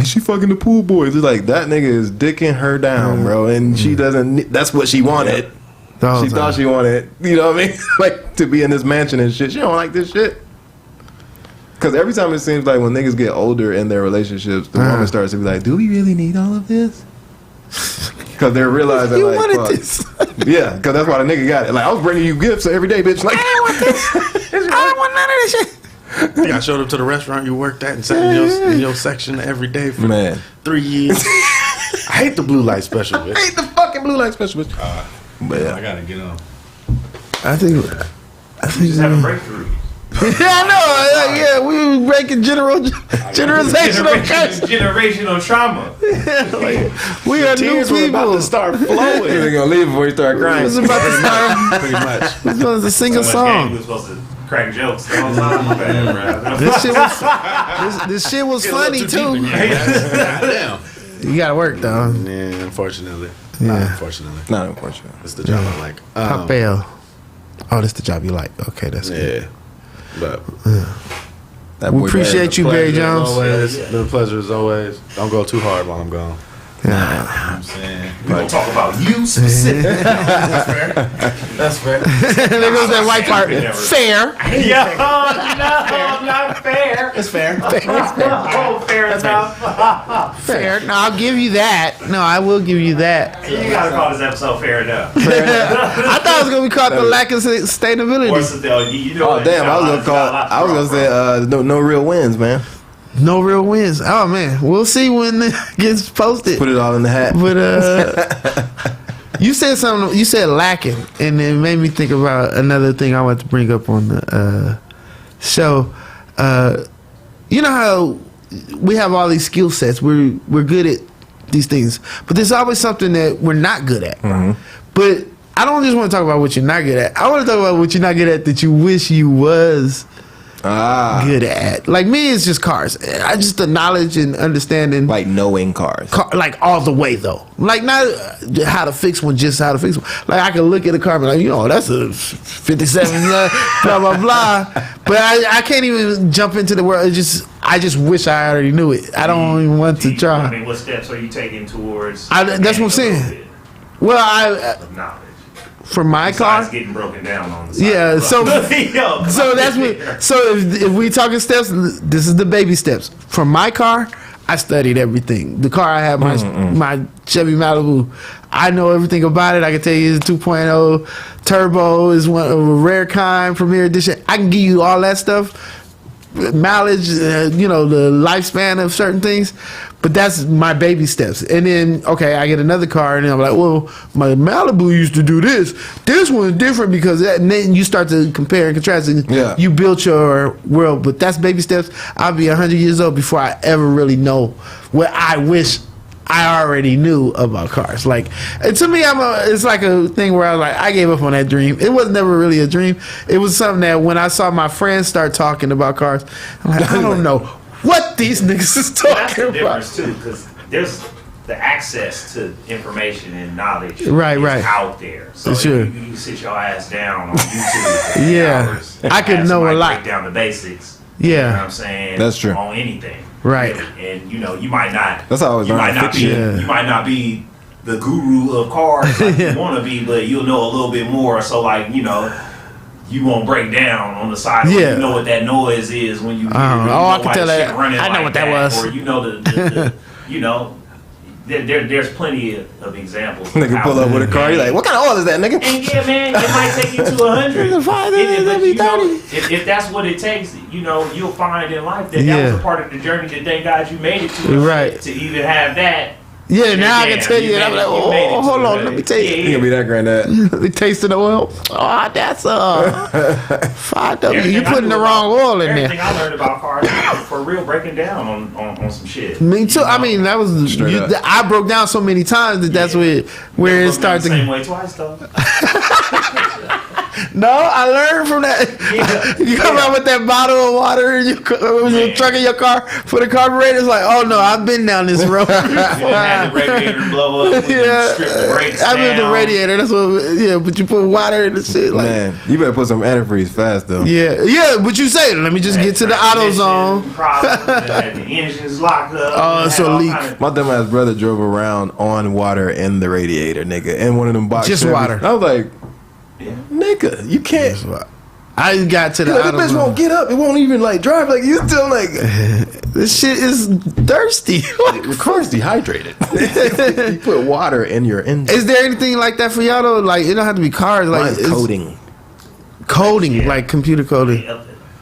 she fucking the pool boys. It's like that nigga is dicking her down, bro, and she doesn't. That's what she wanted. She thought she wanted, you know what I mean, like to be in this mansion and shit. She don't like this shit. Because every time it seems like when niggas get older in their relationships, the woman starts to be like, do we really need all of this? Because they're realizing, you like, wanted this. Yeah, because that's why the nigga got it. Like, I was bringing you gifts every day, bitch. Like, I want this. I don't want none of this shit. I showed up to the restaurant you worked at and sat in your section every day for 3 years. I hate the blue light special, bitch. I hate the fucking blue light special, bitch. But I gotta get on. I think You just have a breakthrough. yeah, I know. Yeah, we were breaking generational trauma. We are new Tears were about people. to start flowing. They're gonna leave before you start It crying. was about to start. Pretty much. It was to sing a We song. were supposed to crack jokes the whole time. My bad, bro. This shit was funny too. Damn. You gotta work though. Yeah, unfortunately. Yeah. Not unfortunately. Not unfortunate. It's the job I like. Papel. Oh, that's the job you like. Okay, that's good. Yeah. But That We boy appreciate you, Barry Jones. always, the pleasure as always. Don't go too hard while I'm gone. I'm saying. We're going to talk about you specifically. That's fair. There goes that white part. Fair. Yo, no, not fair. It's fair. Oh, fair enough. Fair. No, I'll give you that. No, I will give you that. You got to call this episode fair enough. I thought it was gonna be called the lack of sustainability. You know Oh what? damn! I was gonna say no real wins, man. No real wins. Oh man, we'll see when it gets posted. Put it all in the hat. But you said something. You said lacking, and it made me think about another thing I want to bring up on the show. You know how we have all these skill sets. We're good at these things, but there's always something that we're not good at. But I don't just want to talk about what you're not good at. I want to talk about what you're not good at that you wish you was good at. Like me, it's just cars. I just the knowledge and understanding, Like knowing cars. like all the way though. Like not how to fix one, just how to fix one. Like I can look at a car and be like, you know, that's a 57, blah blah blah. But I can't even jump into the world. I just wish I already knew it. I don't even want to try. I mean, what steps are you taking towards? That's what I'm saying. Well, Of knowledge. for my Besides car. getting broken down on the side. Yeah, so Yo, so that's what. So if we talking steps, this is the baby steps. For my car, I studied everything. The car I have, my Chevy Malibu, I know everything about it. I can tell you it's 2.0 turbo is one of a rare kind, Premier Edition. I can give you all that stuff. Mileage, the lifespan of certain things, but that's my baby steps. And then, okay, I get another car, and then I'm like, well, my Malibu used to do this. This one's different because that. And then you start to compare and contrast, and you built your world. But that's baby steps. I'll be 100 years old before I ever really know what I wish I already knew about cars. Like, and to me, it's like a thing where I was like, I gave up on that dream. It was never really a dream. It was something that when I saw my friends start talking about cars, I'm like, I don't know what these niggas is That's the talking about. difference too, because there's the access to information and knowledge Right. out there. So Sure. you can sit your ass down on YouTube for 3 hours. I could have know a somebody lot. break down the basics. You know what Yeah, I'm saying? That's true. On anything. Right. And you might not. That's how I always you learned might not be. fiction. You might not be the guru of cars like you want to be, but you'll know a little bit more. So like you won't break down on the side. Yeah. You know what that noise is when you. Hear, I can tell that. I I know what that was. Or the there's plenty of examples. of Nigga how pull up with a car. You like, what kind of oil is that, nigga? And yeah, man, it might take you to 100. If that's what it takes, you'll find in life that was a part of the journey that thank God you made it to. Right. To even have that. Yeah, now I can tell you. I'm like, oh, hold on, let me tell you. You gonna be that granddad. The taste of the oil. Oh, that's 5W. You Everything I putting knew the wrong about- oil in Everything there. I learned about cars for real, breaking down on some shit. Me too. I mean, that was Straight up. I broke down so many times that that's where it started the same to. way twice though. No, I learned from that. You come out with that bottle of water in your truck in your car for the carburetor. It's like, oh no, I've been down this road. Had the radiator blow up. Strip the brakes I mean the down. radiator. That's what. Yeah, but you put water in the shit. Like, Man, you better put some antifreeze fast though. yeah. But you say, let me just get to the auto zone. The engine's locked up. Oh, it's a leak. My dumbass brother drove around on water in the radiator, nigga, in one of them box Just Chevys. water. I was like, Yeah. nigga, you can't. I got to the Like, the auto bitch zone. won't get up. It won't even like drive. Like you still like. This shit is thirsty. Of course, dehydrated. You put water in your engine. Is there anything like that for y'all though? Like it don't have to be cars. Like Mine's it's coding. Yeah. like computer coding.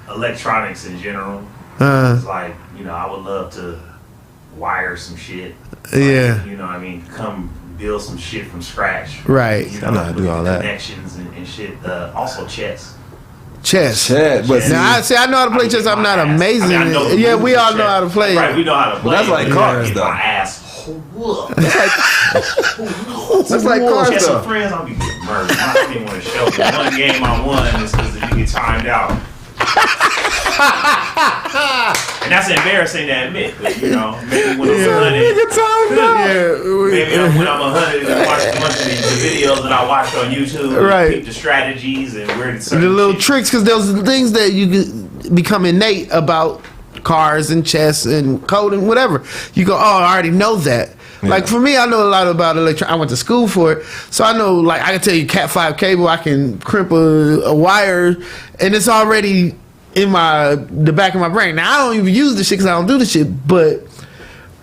Electronics in general. It's like, I would love to wire some shit. Yeah. You know what I mean? Come build some shit from scratch. Right. I know how to do all that. Connections and shit. Also chess. Chess. Chess, but Chess. Now I know how to play chess. I'm not amazing. I know the Yeah, we rules all of know chess. how to play. Right, we know how to play. that's like but cars, get though. My ass whooped. That's like cars Chess though. with friends, I'll be getting murdered. I didn't want to show. The one game I won is because if you get timed out. And that's embarrassing to admit, but maybe when I'm 100, maybe when I'm 100 and watch a bunch of the videos that I watched on YouTube, Right. and keep the strategies and where the The little tricks, because there's things that you become innate about cars and chess and coding, whatever. You go, oh, I already know that. Yeah. Like for me, I know a lot about electronics. I went to school for it, so I know. Like I can tell you, Cat 5 cable. I can crimp a wire, and it's already in the back of my brain. Now I don't even use the shit because I don't do the shit. But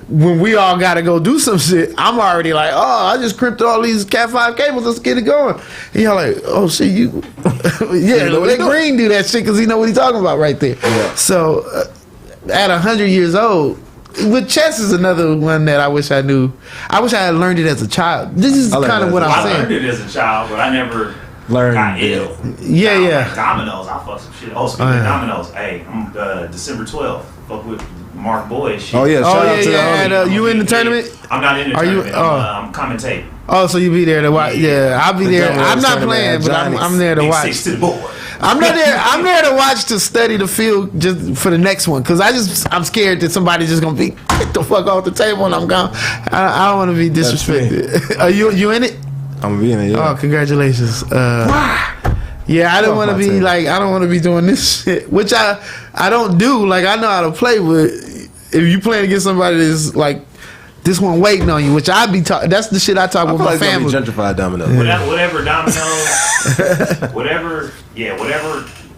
when we all got to go do some shit, I'm already like, oh, I just crimped all these Cat 5 cables. Let's get it going. And y'all like, oh shit, you, yeah, let Green do that shit because he know what he's talking about right there. Yeah. So at 100 years old. With chess is another one that I wish I knew. I wish I had learned it as a child. This is kind of what I'm I saying. learned it as a child, but I never Learned got it. ill. Yeah, yeah. Like dominoes, I fuck some shit. Oh, speaking of dominoes, hey, I'm December 12th. Fuck with Mark Boyd shit. Oh yeah, shout out to the And, homie. you in the tournament? I'm not in the Are you- tournament. I'm commentating. Oh, so you be there to watch? Yeah, I'll be The there. Dominós I'm not tournament playing, at but Johnny's. I'm there to Big watch. 6 to the board. I'm not there. I'm there to watch to study the field just for the next one because I'm scared that somebody's just gonna be get the fuck off the table and I'm gone. I don't want to be disrespected. Are you in it? I'm gonna be in it. Yeah. Oh, congratulations. Yeah, I don't want to be like I don't want to be doing this shit, which I don't do. Like I know how to play, but if you playing against somebody that's like this one waiting on you, which I be talking. That's the shit I talk I with feel my like it's gonna family. be gentrified dominoes. Whatever dominoes, whatever.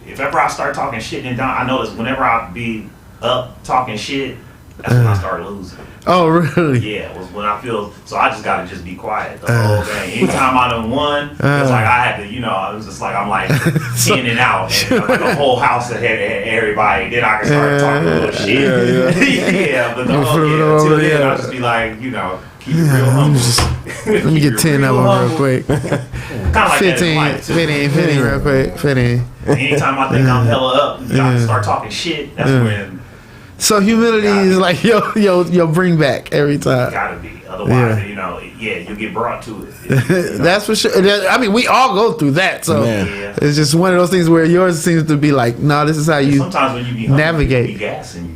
If ever I start talking shit in I notice whenever I be up talking shit, that's when I start losing. Oh, really? Yeah, was when I feel so. I just gotta just be quiet the whole game. Anytime I done won, it's like I had to, I was just like I'm like in and out, and like a whole house of everybody. Then I can start talking a little shit. Yeah, but until then I'll just be like, keep it real humble. Let me get 10 of them real quick. Kind of like 15, 15 real quick. 15. Anytime I think I'm hella up, I start talking shit. That's when So humility is like yo bring back every time. gotta be. Otherwise, you'll get brought to it. That's for sure. I mean, we all go through that. So Yeah. it's just one of those things where yours seems to be like, no, this is how you Sometimes when you be hungry, navigate. people be gassing you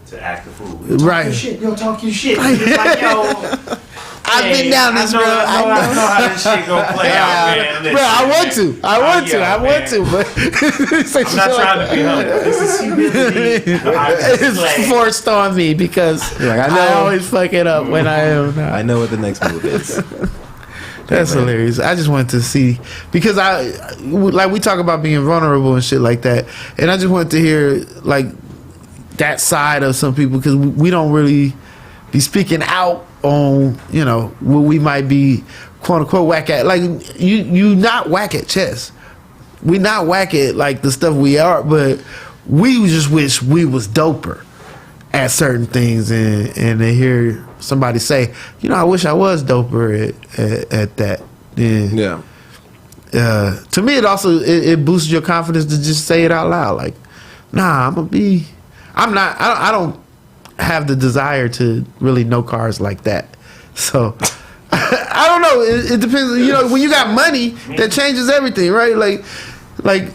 to act the fool. Right. Talk your shit, talk your shit. It's like, I've been down this road. I know how this shit gonna play out, man. Listen, Bro, I want to, but I'm not trying to be humble. This is humility. it's forced on me because Like, I I know. always fuck it up when I am not. I know what the next move is. That's hilarious. I just wanted to see because we talk about being vulnerable and shit like that, and I just wanted to hear like that side of some people because we don't really be speaking out on what we might be quote unquote whack at. Like you not whack at chess. We not whack at like the stuff we are, but we just wish we was doper at certain things, and to hear somebody say, I wish I was doper at that. Yeah. To me, it also it boosts your confidence to just say it out loud. Like, nah, I don't have the desire to really know cars like that. So I don't know. It depends. When you got money, that changes everything, right? Like like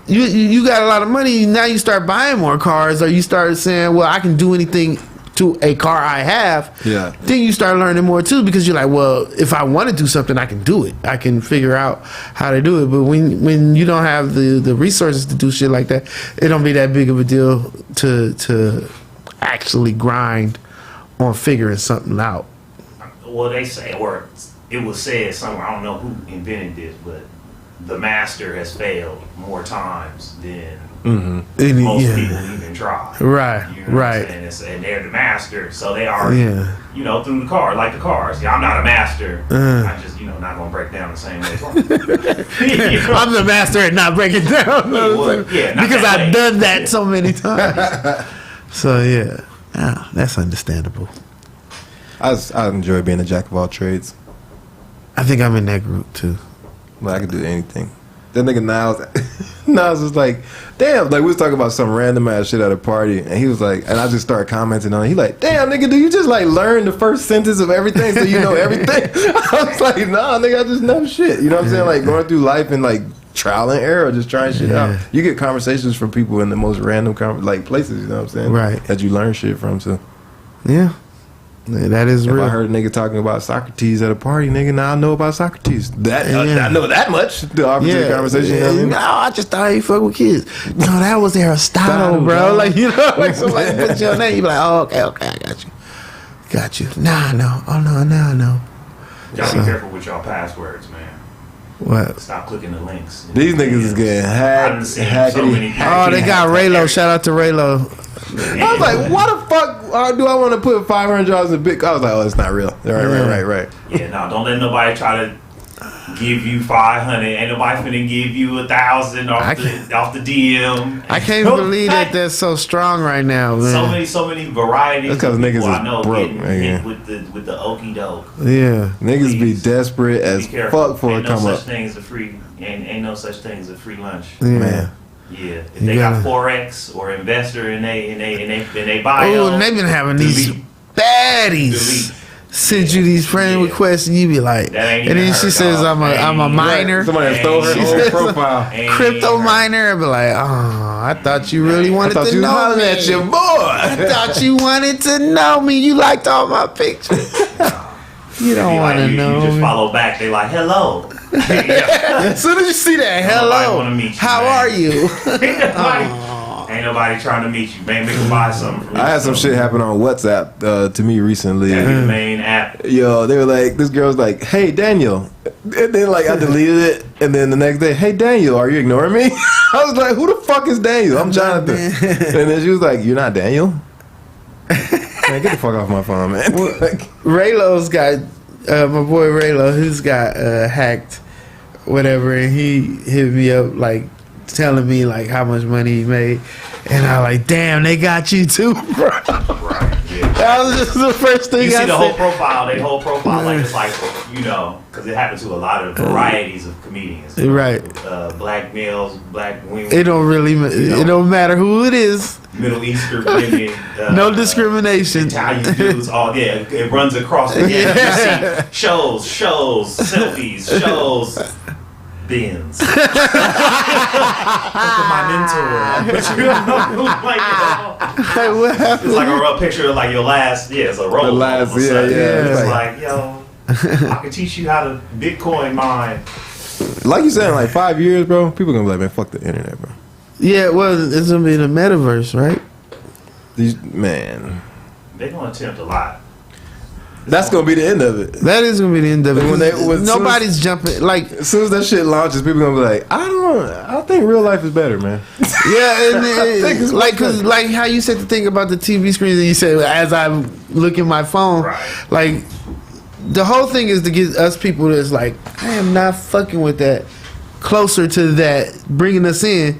you got a lot of money. Now you start buying more cars, or you start saying, well, I can do anything to a car I have. Yeah. Then you start learning more too, because you're like, well, if I want to do something, I can do it. I can figure out how to do it. But when you don't have the resources to do shit like that, it don't be that big of a deal to actually grind on figuring something out. Well, they say, or it was said somewhere, I don't know who invented this, but the master has failed more times than most people even try. Right, you know right. What I'm saying? And they're the master, so they are, you know, through the car, like the cars. Yeah, I'm not a master. I just, you know, not gonna break down the same way. You know? I'm the master at not breaking down. Because I've done that so many times. So yeah, that's understandable. I enjoy being a jack of all trades. I think I'm in that group too. Like, I could do anything. That nigga Niles was like, damn, like we was talking about some random ass shit at a party, and he was like, and I just started commenting on it. He like, damn, nigga, do you just like learn the first sentence of everything so you know everything? I was like, nah, nigga, I just know shit. You know what I'm saying? Like going through life and like trial and error, just trying shit out. You get conversations from people in the most random like places. You know what I'm saying? Right. That you learn shit from too. Yeah. That is if real. I heard a nigga talking about Socrates at a party, nigga, now I know about Socrates. I know that much. The opposite conversation. You know what I mean? No, I just thought he fuck with kids. No, that was Aristotle, bro. Like, you know, like somebody put your name, you be like, oh, okay, I got you. Nah, I know. Oh no, now I know. Y'all be careful with y'all passwords, man. What? Stop clicking the links. These niggas is getting hacked. So many they got Raylo. Shout out to Raylo. I was like, why the fuck do I want to put $500 in Bitcoin? I was like, oh, it's not real. Right. Yeah, no, don't let nobody try to give you 500. Ain't nobody finna give you 1,000 off the DM. I can't believe that that's so strong right now, man. So many varieties. That's because niggas I know is broke, getting man. hit with the okey doke. Yeah, niggas be desperate as fuck for it come up. Ain't no such thing as a free lunch. Yeah. Man. Yeah, if they got Forex or investor in they bio. Oh, and they been having these baddies send you these friend requests, and you be like, and then she says, "I'm a miner." Somebody stole her whole profile. Crypto miner. I be like, oh, I thought you really wanted to know me. At your boy. I thought you wanted to know me. You liked all my pictures. You don't want to know. You just follow back. They like, hello. As soon as you see that, hello, meet you, how man. are you? Ain't nobody trying to meet you, man. Make them buy something from you. I had some shit happen on WhatsApp to me recently. That'd be the main app. Yo, they were like, this girl was like, hey, Daniel. And then, like, I deleted it. And then the next day, hey, Daniel, are you ignoring me? I was like, who the fuck is Daniel? I'm Jonathan. And then she was like, you're not Daniel? Man, get the fuck off my phone, man. Raylo's got, my boy Raylo, he's got hacked, whatever, and he hit me up, like, telling me, like, how much money he made. And I like, damn, they got you too, bro. Right, yeah. That was just the first thing you I see the said. whole profile, like, it's like, you know, because it happens to a lot of varieties of comedians. Right. Black males, black women. It don't really, it don't matter who it is. Middle Eastern women. No discrimination. Italian dudes. Oh, yeah. It runs across the yeah. You see shows, selfies, bins. Look at my mentor. It's like a picture of like your last, it's a role. The last, It's like, yo, I can teach you how to Bitcoin mine. Like you said, in like 5 years, bro, people gonna be like, man, fuck the internet, bro. Yeah, well, it's gonna be the metaverse, right? Man, they're gonna attempt a lot. That's gonna be the end of it. That is gonna be the end of it. When nobody's jumping. Like, as soon as that shit launches, people gonna be like, I think real life is better, man. Yeah, and like, cause like how you said the thing about the TV screens, and you said as I look at my phone, right. Like the whole thing is to get us people that's like, I am not fucking with that, closer to that, bringing us in.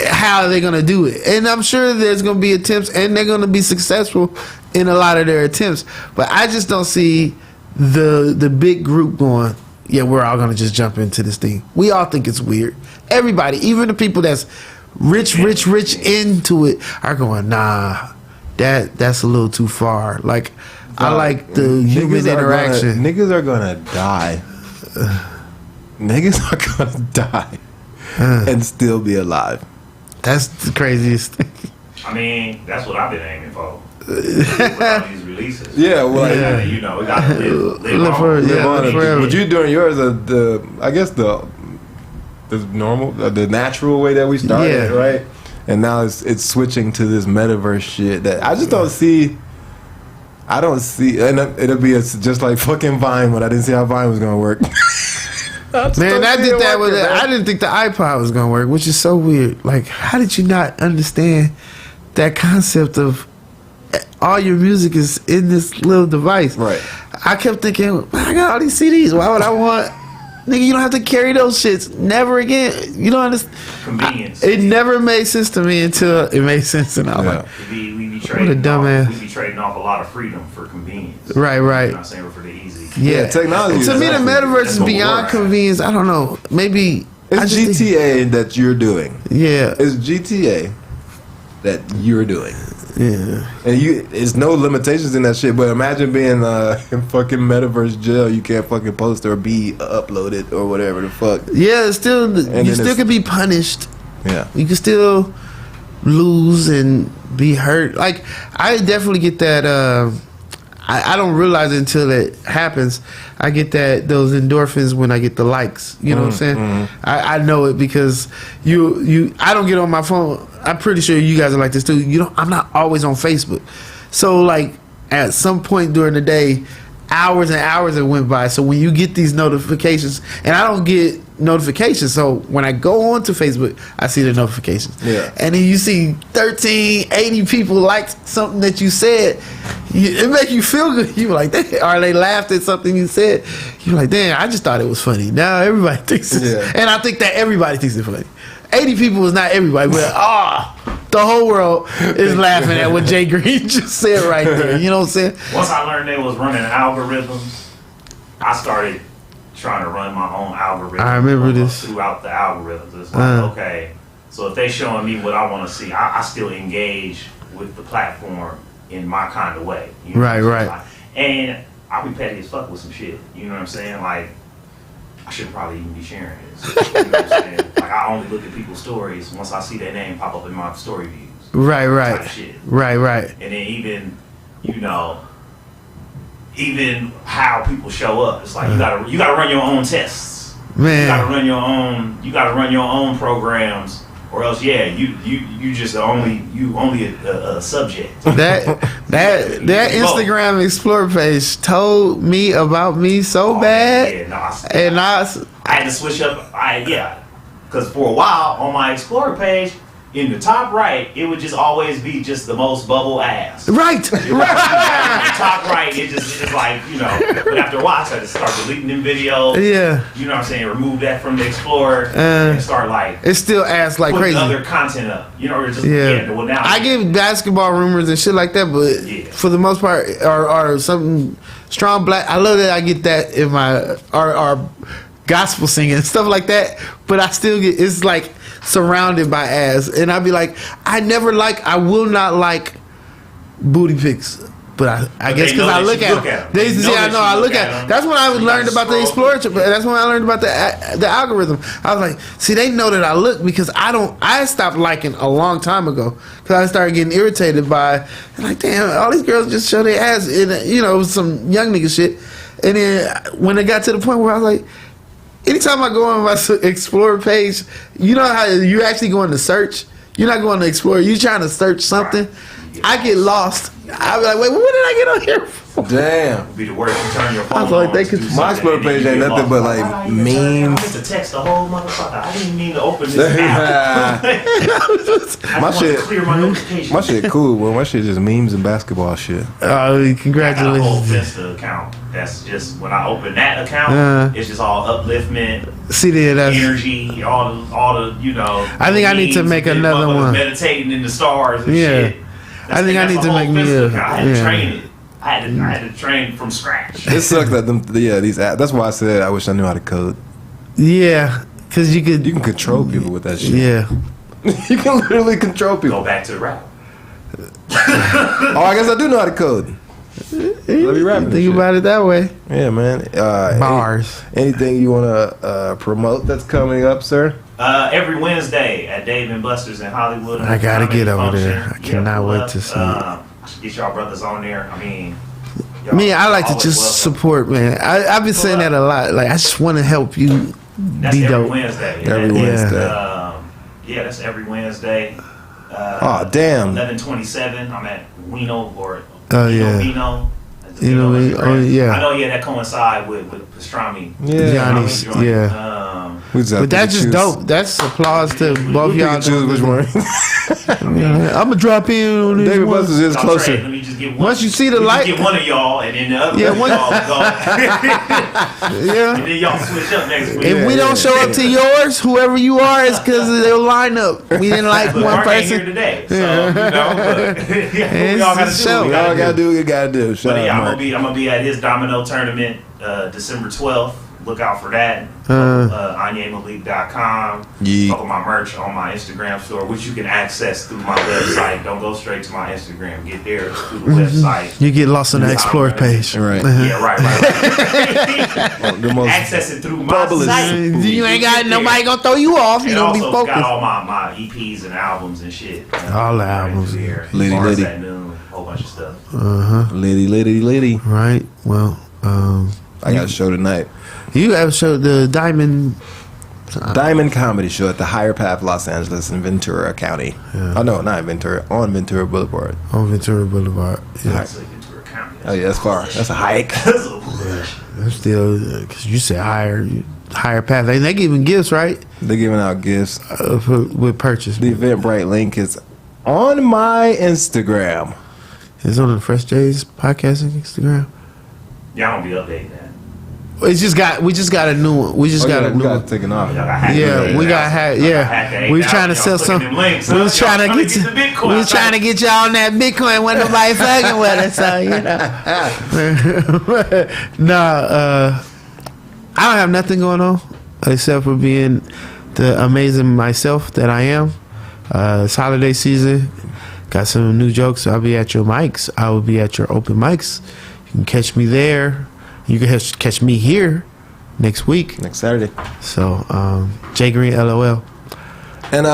How are they gonna do it? And I'm sure there's gonna be attempts, and they're gonna be successful in a lot of their attempts. But I just don't see the big group going, yeah, we're all gonna just jump into this thing. We all think it's weird. Everybody, even the people that's rich into it, are going, nah, that's a little too far. Like, I like the human interaction. Niggas are gonna die. Niggas are gonna die. and still be alive. That's the craziest thing. I mean, that's what I've been aiming for. With all these releases. Yeah, well, like, Yeah. You know, we gotta live Live on. for- live yeah, on it. forever. But you doing yours I guess the normal, the natural way that we started, Yeah. right? And now it's switching to this metaverse shit that I just don't see. I don't see, and it'll be just like fucking Vine when I didn't see how Vine was gonna work. Man, I did that with it. I didn't think the iPod was gonna work, which is so weird. Like, how did you not understand that concept of all your music is in this little device? Right. I kept thinking, I got all these CDs. Why would I want? Nigga, you don't have to carry those shits. Never again. You don't understand. Convenience. It never made sense to me until it made sense, and I was like, We be What a trading dumbass. off, we be trading off a lot of freedom for convenience. right, You right. know what I'm saying? For the easy. Yeah, technology To is me, the exactly- metaverse that's is what beyond works. convenience. I don't know. Maybe I It's just think- GTA that you're doing. yeah, It's GTA that you're doing. yeah. And it's no limitations in that shit. But imagine being in fucking metaverse jail. You can't fucking post or be uploaded or whatever the fuck. Yeah, it's still you then still it's- can be punished. Yeah. You can still lose and be hurt. Like I definitely get that. I don't realize it until it happens. I get those endorphins when I get the likes. You know what I'm saying? I know it because you. I don't get on my phone. I'm pretty sure you guys are like this too. I'm not always on Facebook, so like at some point during the day, hours and hours have went by. So when you get these notifications, and I don't get notifications, so when I go onto Facebook, I see the notifications. Yeah. And then you see 80 people liked something that you said. It make you feel good. You like, damn, or they laughed at something you said. You're like, damn, I just thought it was funny. Now everybody thinks it's, Yeah. and I think that everybody thinks it's funny. 80 people is not everybody, but the whole world is laughing at what JGreen just said right there. You know what I'm saying? Once I learned they was running algorithms, I started trying to run my own algorithm. I remember this. Throughout the algorithms. It's like, okay, so if they showing me what I want to see, I still engage with the platform in my kind of way. You know Right, what I'm saying? right. Like, and I'll be petty as fuck with some shit. You know what I'm saying? Like, I shouldn't probably even be sharing this. You know what I'm saying? Like, I only look at people's stories once I see their name pop up in my story views. Right, right. Type shit. Right. And then even how people show up, it's like you gotta run your own tests. Man. You gotta run your own programs, or else you just only a subject. That Instagram Explore page told me about me so bad, Yeah, no, and I had to switch up. Because for a while on my Explorer page, in the top right, it would just always be just the most bubble ass. right. In the top right, it's like, but after a while, I started to start deleting them videos. Yeah, You know what I'm saying? Remove that from the Explorer Uh, and start like it's still ass like putting crazy. other content up. Or just Yeah, well now I get basketball rumors and shit like that, but Yeah. for the most part, or something strong black. I love that I get that in my or gospel singing and stuff like that. But I still get it's like surrounded by ass, and I'd be like, I will not like booty pics. But I guess they because know I that look you at look them. at 'em. They They see, know I that know you I look look at at. 'em. That's when I You learned gotta about the scroll Explorer. That's when I learned about the algorithm. I was like, see, they know that I look because I stopped liking a long time ago because I started getting irritated by like, damn, all these girls just show their ass, and it was some young nigga shit. And then when it got to the point where I was like, anytime I go on my Explorer page, you know how you actually go into search. You're not going to Explorer. You're trying to search something. Right. I get lost. I be like, wait, what did I get on here for? Damn. be the worst. You turn your phone I was like, on they to could- do My something, Explorer and then page you ain't get nothing lost. but, Like, like, why did I even turn it? I memes. meant to text the whole motherfucker. I didn't mean to open this app. I My just wanted shit- to clear my notifications. My shit cool, but my shit just memes and basketball shit. Oh, I got a whole congratulations. Vista account. That's just when I open that account, it's just all upliftment, See there, that's energy, all the I think I need to memes make and another motherfuckers one. meditating in the stars and Yeah. shit. I think I that's need a to whole make me Vista a- account. I had to yeah. train it. I had to train from scratch. It sucks that these apps. That's why I said I wish I knew how to code. yeah, because you could. You can control people with that shit. Yeah, You can literally control Go people. back to the rap. Oh, I guess I do know how to code. Let me rap this think shit. about it that way. Yeah, man. Bars. Anything you want to promote that's coming up, sir? Every Wednesday at Dave and Buster's in Hollywood. I gotta Comedy get over Function. there. I cannot pull wait up. to see it. I should get y'all brothers on there. I mean, y'all Me, I like to always just welcome. support, man. I've been saying that a lot. Like, I just want to help you That's be every dope. Wednesday. Every Yeah. Wednesday. Yeah, that's every Wednesday. Oh, damn. 11:27. I'm at Wino or Oh, yeah. Vino. You know what I mean? Oh, yeah. I know. Yeah, that coincide with pastrami. Yeah. Johnny's, Pastrami joint. yeah. We just have But to that's just choose. dope. That's applause to both We y'all. can choose which one. I'm gonna drop in on this David one. Buster's is I'll closer. trade. Let me just get one. Once you see the We just light- get one of y'all, and then the other Yeah, one of y'all go. Yeah. And then y'all switch up next week. If we don't show up to yours, whoever you are, it's because of their lineup. We didn't like Look, one Mark ain't here person. today, so you know. But, yeah, we all gotta It's do a what we We show. all gotta gotta do. do what we gotta do. Shout But out yeah, Mark. I'm gonna be at his domino tournament December 12th. Look out for that. AnyaMalik.com. Yeah. Follow my merch on my Instagram store, which you can access through my website. Don't go straight to my Instagram. Get there through the website. You get lost on the Explore page. Right. Yeah, right. The most Access it through my Publish. site. You ain't got nobody gonna throw you off. You It don't be also got focused. all my EPs and albums and shit. All the Right albums. through here. Liddy, Bars liddy. at noon, whole bunch of stuff. Liddy. Right. Well, I got a show tonight. you have showed the Diamond. Diamond Comedy Show at the Higher Path, Los Angeles, in Ventura County. Oh no, not in Ventura. On Ventura Boulevard. On Ventura Boulevard. Yeah. Actually, Ventura County. Oh yeah, that's far. That's a hike. That's a push. I'm still, because you said higher path. They giving gifts, right? They're giving out gifts. With purchase. The Eventbrite link is on my Instagram. It's on the Fresh J's podcasting Instagram. Y'all don't be updating that. We just got a new one. We just got a we new got one. it taken off. Y'all got hacked. Yeah, we got hacked. Yeah, we was trying to sell some. We was trying to get the Bitcoin. we was trying to get y'all on that Bitcoin when nobody fucking with us. So you know, I don't have nothing going on except for being the amazing myself that I am. It's holiday season. Got some new jokes. I'll be at your mics. I will be at your open mics. You can catch me there. You can catch me here next week. Next Saturday. So, JGreen LOL. And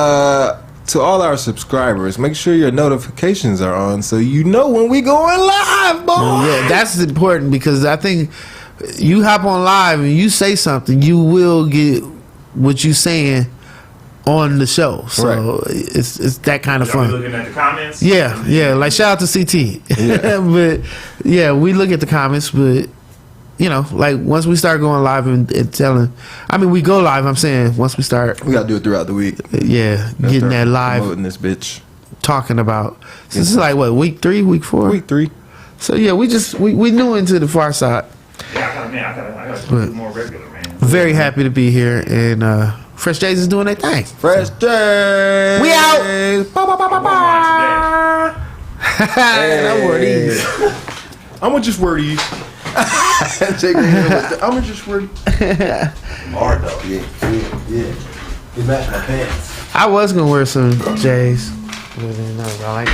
to all our subscribers, make sure your notifications are on so you know when we going live, boy. Yeah, that's important because I think you hop on live and you say something, you will get what you saying on the show. So Right. it's that kind of Y'all be fun. looking at the comments. Yeah. Like shout out to CT. Yeah. But yeah, we look at the comments, but you know, like once we start going live and telling, I mean, we go live. I'm saying once we start, We gotta do it throughout the week. getting that live Promoting this bitch. talking about. So this is like what, week 3, week 4? Week 3. So yeah, we new into the far side. Yeah, I gotta do more regular, man. Very happy to be here, and Fresh J's is doing their thing. Fresh Day. We out. Ba, ba, ba, ba, ba. I wore these. I'ma just wear these. I'ma just wear these. Hard though. Yeah. It match my pants. I was gonna wear some J's. But, I like.